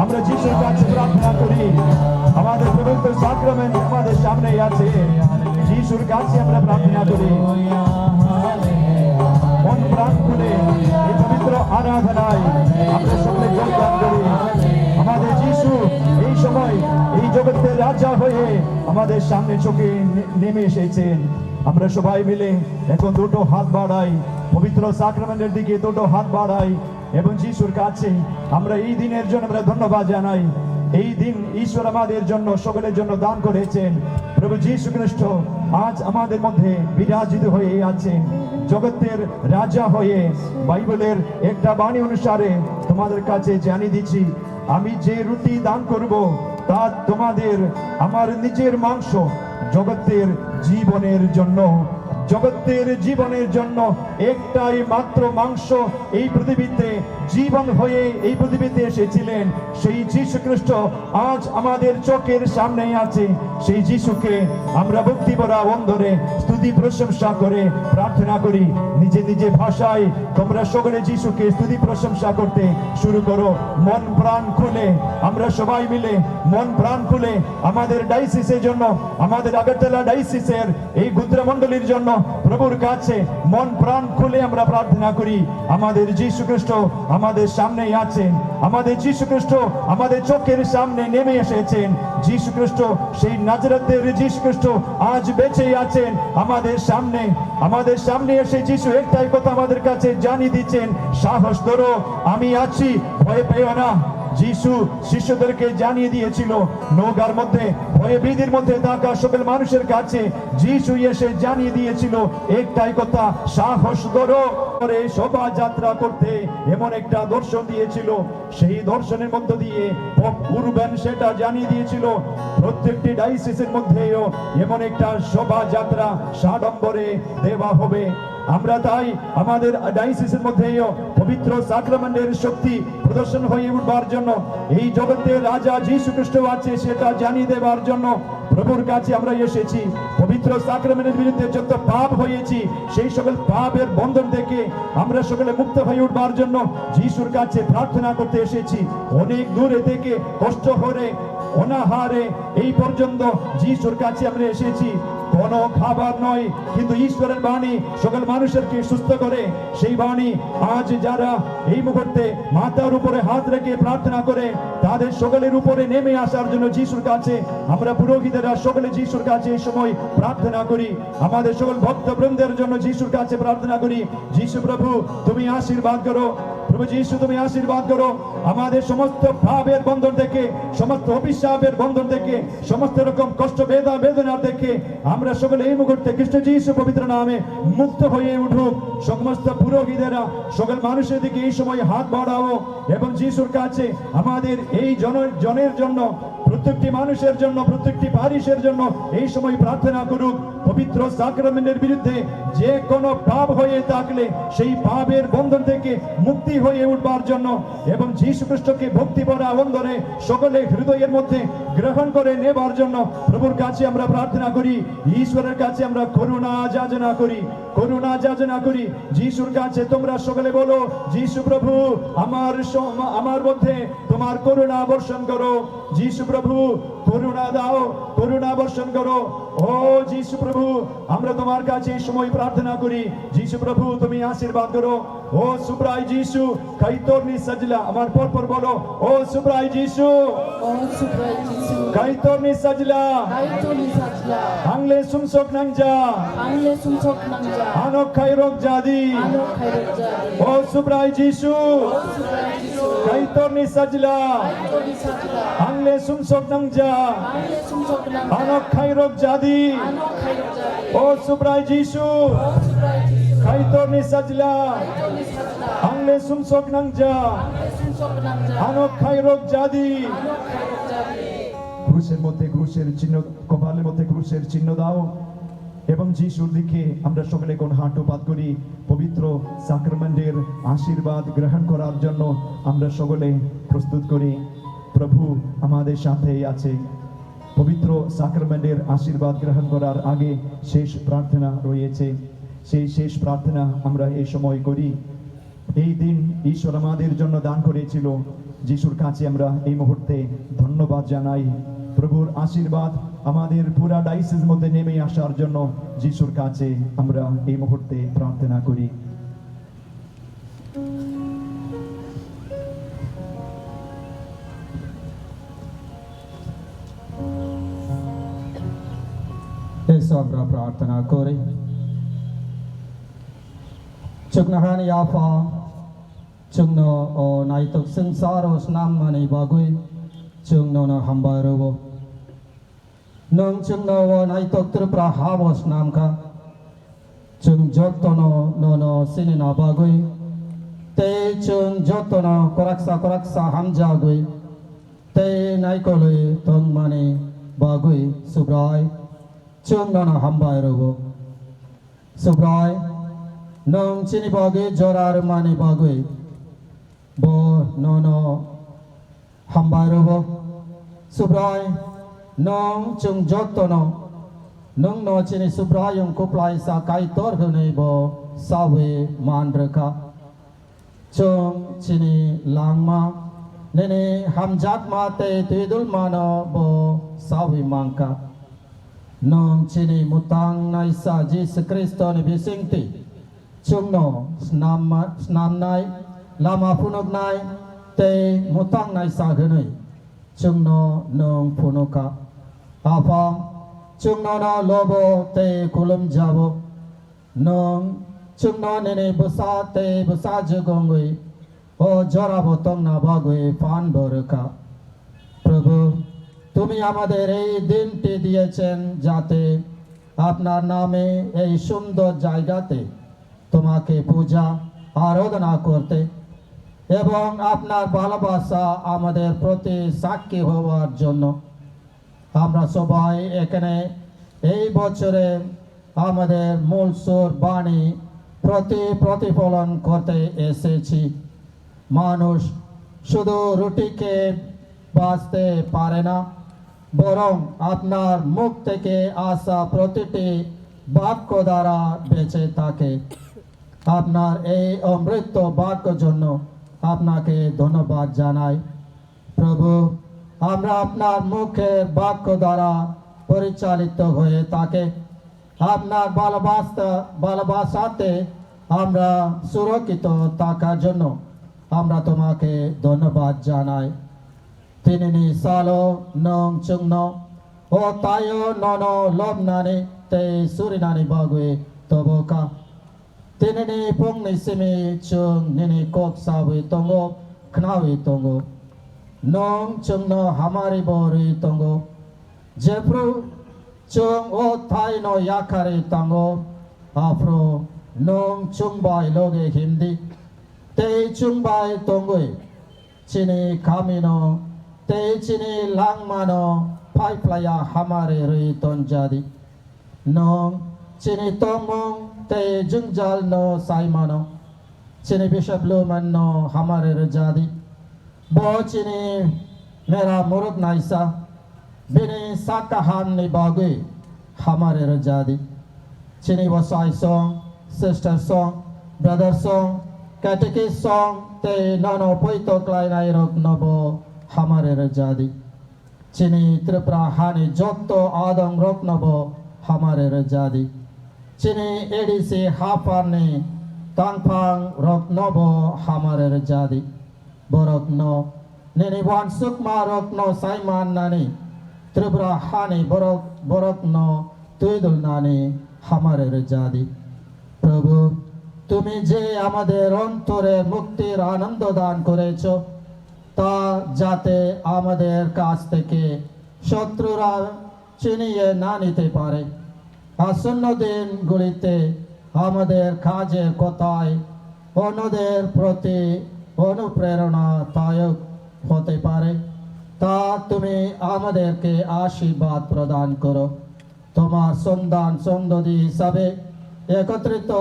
আমরা যিশুর কাছে প্রার্থনা করি আমাদের পবিত্র sacrament আমাদের সামনেই আছে যিশুর কাছে আমরা প্রার্থনা করি মন প্রাণ খুলে এই পবিত্র আরাধনায় আমরা সকলে যোগদান করি আমাদের যিশু এই সময় এই জগতের রাজা হয়ে আমাদের সামনে চোখে নেমে এসেছেন আমরা সবাই মিলে এখন দুটো হাত বাড়াই পবিত্র সাক্রামেন্টের দিকে দুটো হাত বাড়াই এবং যিশুর কাছে আমরা এই দিনের জন্য আমরা ধন্যবাদ জানাই এই দিন ঈশ্বর আমাদের জন্য সকলের জন্য দান করেছেন প্রভু যীশু খ্রিস্ট আজ আমাদের মধ্যে বিরাজিত হয়ে আছেন জগতের রাজা হয়ে বাইবেলের একটা বাণী অনুসারে তোমাদের কাছে জানিয়ে দিচ্ছি আমি যে রুটি দান করব তা তোমাদের আমার নিজের মাংস জগতের জীবনের জন্য একটাই মাত্র মাংস এই পৃথিবীতে জীবন হয়ে এই পৃথিবীতে এসেছিলেন সেই যীশু খ্রিস্ট আজ আমাদের চোখের সামনে আছে সেই যীশুকে আমরা ভক্তি ভরা অন্তরে স্তুতি প্রশংসা করে প্রার্থনা করি নিজে নিজে ভাষায় তোমরা সকলে যীশুকে স্তুতি প্রশংসা করতে শুরু করো মন প্রাণ খুলে আমরা সবাই মিলে মন প্রাণ খুলে আমাদের ডায়োসিসের জন্য আমাদের আগরতলা ডায়োসিসের এই গুত্রমণ্ডলীর জন্য প্রভুর কাছে মন প্রাণ খুলে আমরা প্রার্থনা করি আমাদের যীশু খ্রিস্ট আমাদের সামনেই আছেন আমাদের যীশু খ্রিস্ট আমাদের চোখের সামনে নেমে এসেছেন যীশু খ্রিস্ট সেই নাজারেতের যীশু খ্রিস্ট আজ বেঁচে আছেন আমাদের সামনে এসে যীশু একটাই কথা আমাদের কাছে জানিয়ে দিচ্ছেন সাহস ধরো আমি আছি ভয় পেও না যিশু শিষ্যদেরকে জানিয়ে দিয়েছিল নৌকার মধ্যে ভয়ে ভীতির মধ্যে থাকা সকল মানুষের কাছে যিশু এসে জানিয়ে দিয়েছিল একটাই কথা সাহস ধরো করে শোভাযাত্রা করতে এমন একটা দর্শন দিয়েছিল সেই দর্শনের মধ্য দিয়ে পূর্বেন সেটা জানিয়ে দিয়েছিল প্রত্যেকটি ডায়োসিসের মধ্যেও এমন একটা শোভাযাত্রা সাড়ম্বরে দেওয়া হবে আমরা তাই আমাদের ডায়োসিসের মধ্যেও পবিত্র সাক্রামেন্টের শক্তি প্রদর্শন হয়ে উঠবার জন্য এই জগতের রাজা যীশু খ্রিস্ট আছে সেটা জানিয়ে দেবার জন্য প্রভুর কাছে আমরা এসেছি পবিত্র সাক্রামেন্টের বিরুদ্ধে যত পাপ হয়েছি সেই সকল পাপের বন্ধন থেকে আমরা সকলে মুক্ত হয়ে উঠবার জন্য যিশুর কাছে প্রার্থনা করতে এসেছি অনেক দূরে থেকে কষ্ট করে অনাহারে এই পর্যন্ত যিশুর কাছে আমরা এসেছি কোনো খাবার নয় কিন্তু ঈশ্বরের বাণী সকল মানুষেরকে সুস্থ করে সেই বাণী আজ যারা এই মুহূর্তে মাথার উপরে হাত রেখে প্রার্থনা করে তাদের সকলের উপরে নেমে আসার জন্য যিশুর কাছে আমরা পুরোহিতেরা সকলে যিশুর কাছে এই সময় প্রার্থনা করি আমাদের সকল ভক্তবৃন্দের জন্য যিশুর কাছে প্রার্থনা করি যিশু প্রভু তুমি আশীর্বাদ করো প্রভু যিশু তুমি আশীর্বাদ করো আমাদের সমস্ত পাপের বন্ধন থেকে সমস্ত অভিশাপের বন্ধন থেকে সমস্ত রকম কষ্ট বেদনা থেকে আমরা সকলে এই মুহূর্তে খ্রিস্ট যিশু পবিত্র নামে মুক্ত হয়ে উঠুক সমস্ত পুরোহিতেরা সকল মানুষের দিকে এই সময় হাত বাড়াও এবং যিশুর কাছে আমাদের এই জনের জন্য প্রত্যেকটি মানুষের জন্য প্রত্যেকটি পারিশের জন্য এই সময় প্রার্থনা করুক পবিত্র সাক্রামেন্টের বিরুদ্ধে যে কোনো পাপ হয়ে থাকলে সেই পাপের বন্ধন থেকে মুক্তি হয়ে উঠবার জন্য এবং যীশু খ্রিস্টকে ভক্তি ভরা অন্তরে সকলে হৃদয়ের মধ্যে গ্রহণ করে নেবার জন্য প্রভুর কাছে আমরা প্রার্থনা করি ঈশ্বরের কাছে আমরা করুণা যাচনা করি যিশুর কাছে তোমরা সকলে বলো যিশু প্রভু আমার মধ্যে তোমার করুণা বর্ষণ করো যিশু প্রভু করুণা দাও করুণা বর্ষণ করো ও যিশু প্রভু আমরা তোমার কাছে এই সময় প্রার্থনা করি যিশু প্রভু তুমি আশীর্বাদ করো ও সুব্রাই যিশু কাইতরনি সাজলা আমার পর বলো ও সুব্রাই যিশু কাইতরনি সাজলা আংলে সুমসক নাংজা আনক খাইরক জাদি ও সুব্রাই যিশু কাইতরনি সাজলা আংলে সুমসক নাংজা আনক খাইরক জাদি ও সুব্রাই যিশু কাইতরনি সাজলা আংলে সুমসক নাংজা আনক খাইরক জাদি ক্রুশের মধ্যে ক্রুশের চিহ্ন কপালের মধ্যে ক্রুশের চিহ্ন দাও এবং যিশুর দিকে আমরা সকলে কোন হাঁটুপাত করি পবিত্র সাক্রামেন্টের আশীর্বাদ গ্রহণ করার জন্য আমরা সকলে প্রস্তুত করি প্রভু আমাদের সাথে আছে পবিত্র সাক্রামেন্টের আশীর্বাদ গ্রহণ করার আগে শেষ প্রার্থনা রয়েছে সেই শেষ প্রার্থনা আমরা এই সময় করি এই দিন ঈশ্বর আমাদের জন্য দান করেছিল। যিশুর কাছে আমরা এই মুহূর্তে ধন্যবাদ জানাই। প্রভুর আশীর্বাদ আমাদের পুরা ডাইসিস মধ্যে নেমে আসার জন্য যিশুর কাছে আমরা এই মুহূর্তে প্রার্থনা করি। এসো আমরা প্রার্থনা করি। Chuknahan yafa chungno o naitok sengsaro snam mani bagui chungno na hambarobo nong chungno o naitok trupra havos nam ka chung jotono no sinina bagui te chung jotono koraksa hamjagui te naikole tong mani bagui subrai chungno na hambarobo subrai nong chini bagui jorar mani bagui bo no hambarobo subrai nong chung jotono nong no chini subrai yung kuplai sa kai tor gunei bo sawe mandraka chung chini langma nene hamjak mate tuidul mano bo sawe mangka nong chini Mwkthang naisa Jesus Kristo ni Bising ti chungno snamnai lama punoknai te Mwkthang naisa gunei chungno nong punoka apa chungno na lobo te kulum jabo nong chungno nene busa te busa jugongwi o jorabo tongna bagwe fan borka প্রভু তুমি আমাদের এই দিনটি দিয়েছেন যাতে আপনার নামে এই সুন্দর জায়গাতে তোমাকে পূজা আরাধনা করতে এবং আপনার ভালোবাসা আমাদের প্রতি সাক্ষী হওয়ার জন্য আমরা সবাই এখানে এই বছরে আমাদের মূল সুর বাণী প্রতিফলন করতে এসেছি। মানুষ শুধু রুটিকে বাঁচতে পারে না, বরং আপনার মুখ থেকে আসা প্রতিটি বাক্য দ্বারা বেঁচে থাকে। আপনার এই অমৃত বাক্য জন্য আপনাকে ধন্যবাদ জানাই প্রভু। আমরা আপনার মুখের বাক্য দ্বারা পরিচালিত হয়ে থাকে। আপনার ভালোবাসাতে আমরা সুরক্ষিত থাকার জন্য আমরা তোমাকে ধন্যবাদ জানাই। তিনি সালো নং চুংনো ও তায়ো ননো লবনানি তে সুরিনানি বাগুয়ে তবকা তিনি পংনি Simi chung nini kok sawi tongo khnawi tongo nong chungno hamari bori tongo jepru chung o thai no yakari tongo afro nong chungbai loge hindi te chungbai tongoi chini kamino te chini langmano pai playa hamare ri tonjadi nong chini tongmong te jungjal no saimano chini bishop luman no hamare rajadi bo chini mera muruk naisa bini sakahan ni bagui hamare rajadi chini wasai song sister song brother song catechist song te nono poito Khwlainani nobo hamare rajadi chini tripura hani joto adong rok nobo hamare rajadi chini edisi hapani tangpang rok nobo hamare rajadi borok no nini wan sukma rok no saiman nani tripura hani borok no tuidul nani hamare rajadi প্রভু তুমি যে আমাদের অন্তরে মুক্তির আনন্দ দান করেছো তা যাতে আমাদের কাছ থেকে শত্রুরা ছিনিয়ে না নিতে পারে। আসন্ন দিনগুলিতে আমাদের কাজের কথায় অন্যদের প্রতি অনুপ্রেরণাদায়ক হতে পারে তা তুমি আমাদেরকে আশীর্বাদ প্রদান করো। তোমার সন্তান সন্ততি হিসাবে একত্রিত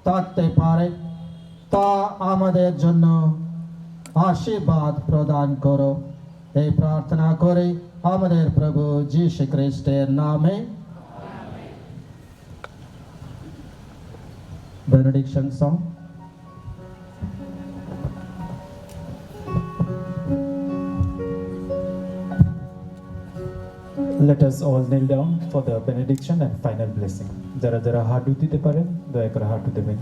থাকতে পারে তা আমাদের জন্য আশীর্বাদ প্রদান করো। এই প্রার্থনা করে আমাদের প্রভু যীশু খ্রিস্টের নামে। benediction song. Let us all kneel down for the benediction and final blessing. যারা যারা হাঁটু দিতে পারেন দয়া করে হাঁটু দেবেন।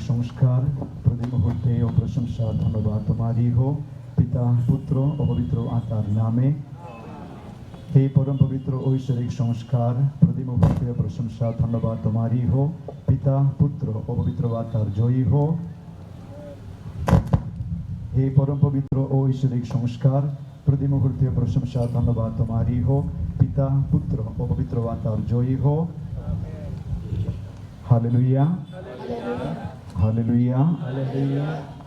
সংস্কার প্রতি মুহূর্তে ও প্রশংসা ধন্যবাদ তোমারই হোক পিতা পুত্র ও পবিত্র আত্মার নামে। হে পরম পবিত্র ঐশ্বরিক সংস্কার প্রতি মুহূর্তে প্রশংসা ধন্যবাদ তোমারই হোক পিতা পুত্র ও পবিত্র আত্মার জয়ী হোক। হে পরম পবিত্র ঐশ্বরিক সংস্কার প্রতি মুহূর্তে প্রশংসা ধন্যবাদ তোমারই হোক পিতা পুত্র ও পবিত্র আত্মার জয়ী হোক। Hallelujah hallelujah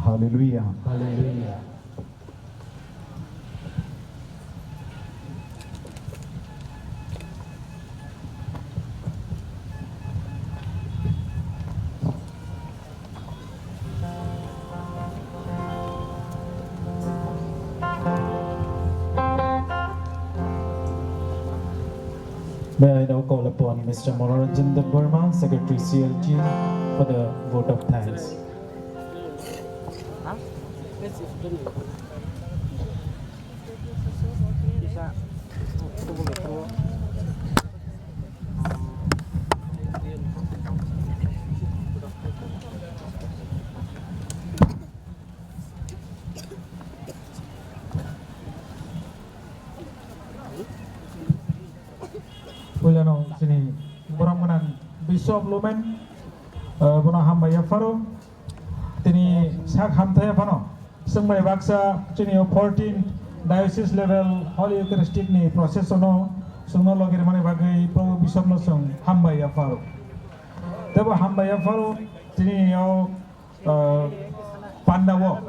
hallelujah hallelujah. May I now call upon Mr. Manoranjan Burma, Secretary CLG, for the vote of thanks. Khwlainani Chini Borangmanan Bishop Lumen Bona Hambaya Faro Tini Sak Hamthaya Fano Sengmai Baksa Chini 14 Diocese level Holy Eucharistic ni Procession sungno logir mani bagai Probo Bishop no sung hambaya faro. Tebo hambaya faro tini yo pandawo.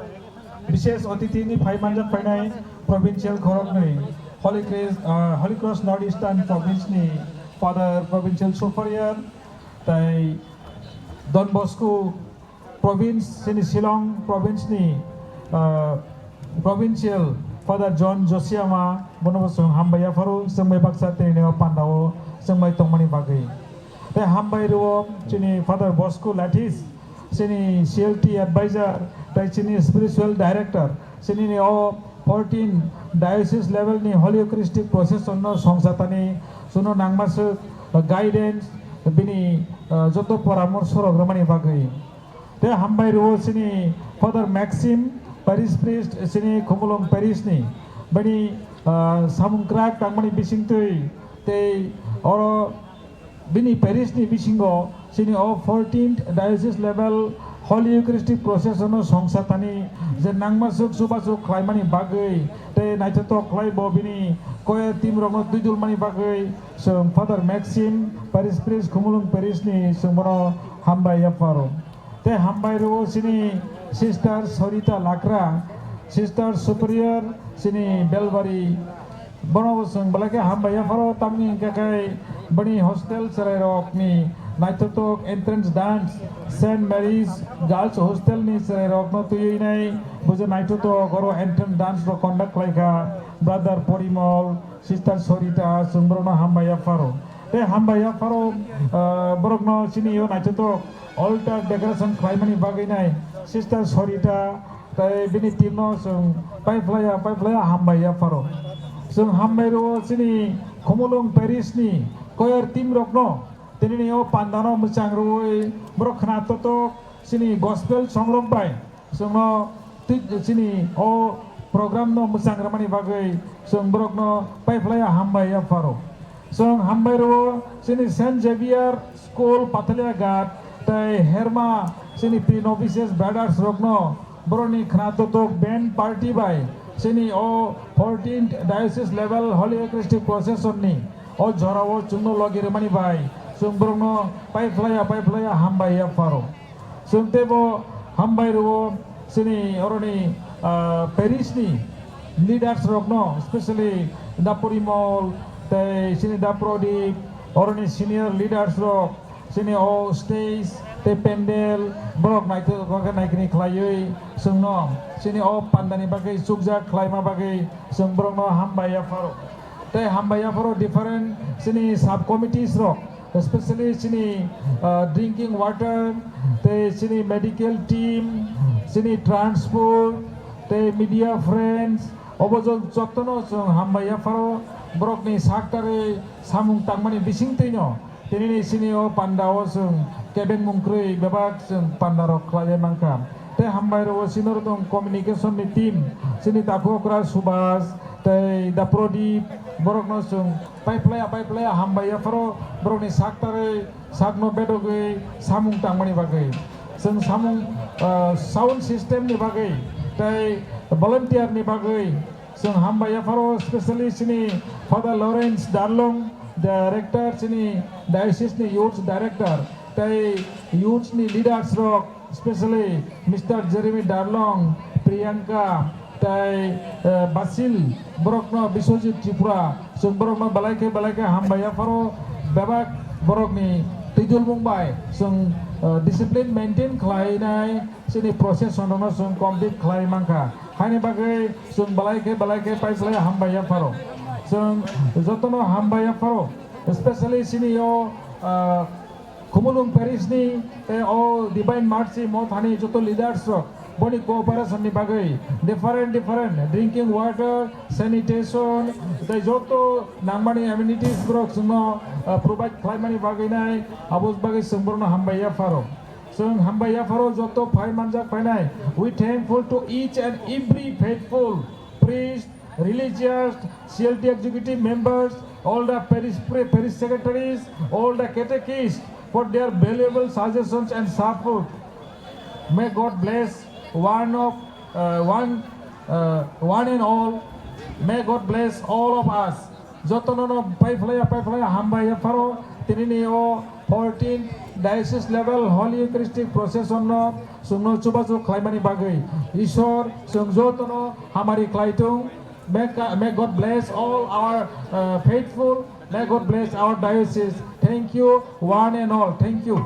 Bishes otiti ni phai manjak phainai provincial Khwrwngwi Holy Cross Northeastern Province ni Father Provincial Superior tai Don Bosco Province sini Shillong Province ni Provincial Father John Josiama bonobosung hambaya faru semai baksa tene pandao semai tongmani bagai te hambai ro chini Father Bosco Latis sini CLT advisor tai chini spiritual director sini ni o 14 diocese level ni Holy Eucharistic Procession no songsatani suno nangmasuk guidance bini joto paramorsho rogramani bagai te hambai ro sini Father Maxim Parish priest sini Khumulwng parish ni bani samungkrak tangmani bising tui te oro bini parish ni bisingo sini o 14th diocese level Holy Eucharistic Procession no songsatani je nangmasuk subasuk khlaimani bagai te naitoto khlaibo bini koya tim rogno tuidul mani bagai sung Father Maxim Parish priest Khumulwng parish ni sungmono hambai yaparo te hambai ro sini Sister Sorita Lakra, Sister Superior, sini Belbari, bonobosung balake hambaya faro tamni kakai bani hostel Sarairok ni naitotok entrance dance Saint Mary's Girls Hostel ni Sarairok no tuyi nai bujo naitotok oro entrance dance ro conduct laika Brother Porimol, Sister Sorita, Sumbrono hambaya faro. Te hambaya faro borokno sini yo naitotok altar decoration khlaimani bagai nai Sister Sorita tai bini timno sung paiflaya hambaya faro sung hambai ro sini Khumulwng parish ni koyer tim rokno tini ni o pandano muchang roi borok khna toto sini gospel songlong pai sungno sini o program no muchang ramani bagai sung borok no paiflaya hambaya faro sung hambai ro sini Saint Xavier School Pathalia Ghat tai herma sini pre-novices brothers rokno boroni khnatotok band party by sini o 14th diocese level Holy Eucharistic Procession ni o jorawo chungno logire mani by sung borno paiflaya hambaya faro sung tebo hambai ro sini oroni parish ni leaders rokno especially Dapurimol tai sini Daprodi oroni senior leaders rok sini o stage te pendel borok naito roga naikini klayoi sungno sini o pandani bagai sukja klaima bagai sung borokno hambaya faro te hambaya faro different sini sub committees ro especially sini drinking water te sini medical team sini transport te media friends obojon jottono sung hambaya faro borok ni saktare samung tangmani bising tino tini sini o pandao sung kebeng mungkrui bebak sung pandaro klaya mangkam te hambai ro sinor tong communication ni team sini takokra subas te daprodi borok no sung paiplaya hambaya faro borok ni saktare sakno bedoge samung tangmani bagai sung samung sound system ni bagai te volunteer ni bagai sung hambaya faro especially sini Father Lawrence Darlong director sini diocese ni youth director tai youth ni leaders rock especially Mr. Jeremy Darlong Priyanka tai Basil borokno Biswajit Tripura sung borokno balaike hambaya faro babak borok ni tijul mumbai sung discipline maintain khlai nai sini procession no sung complete khlai mangka haine bagai sung balaike paisla hambaya faro sung jotono hambaya faro especially sini yo Khumulwng parish ni o divine mercy mo thani joto leaders ro boni cooperation ni bagai different drinking water sanitation the joto nangmani amenities bro sungno provide khlaimani bagai nai abos bagai sungborno hambaya faro sung hambaya faro joto phai manjak phainai we thankful to each and every faithful priest religious CLT executive members all the parish secretaries all the catechists for their valuable suggestions and support may God bless one and all may God bless all of us jotono paiflaya hambaya faro tinini o 14 diocese level holy Eucharistic procession no sungno chubachu khlaimani bagai ishor sung jotono hamari klaitung. May God bless all our faithful. May God bless our diocese. Thank you, one and all. Thank you.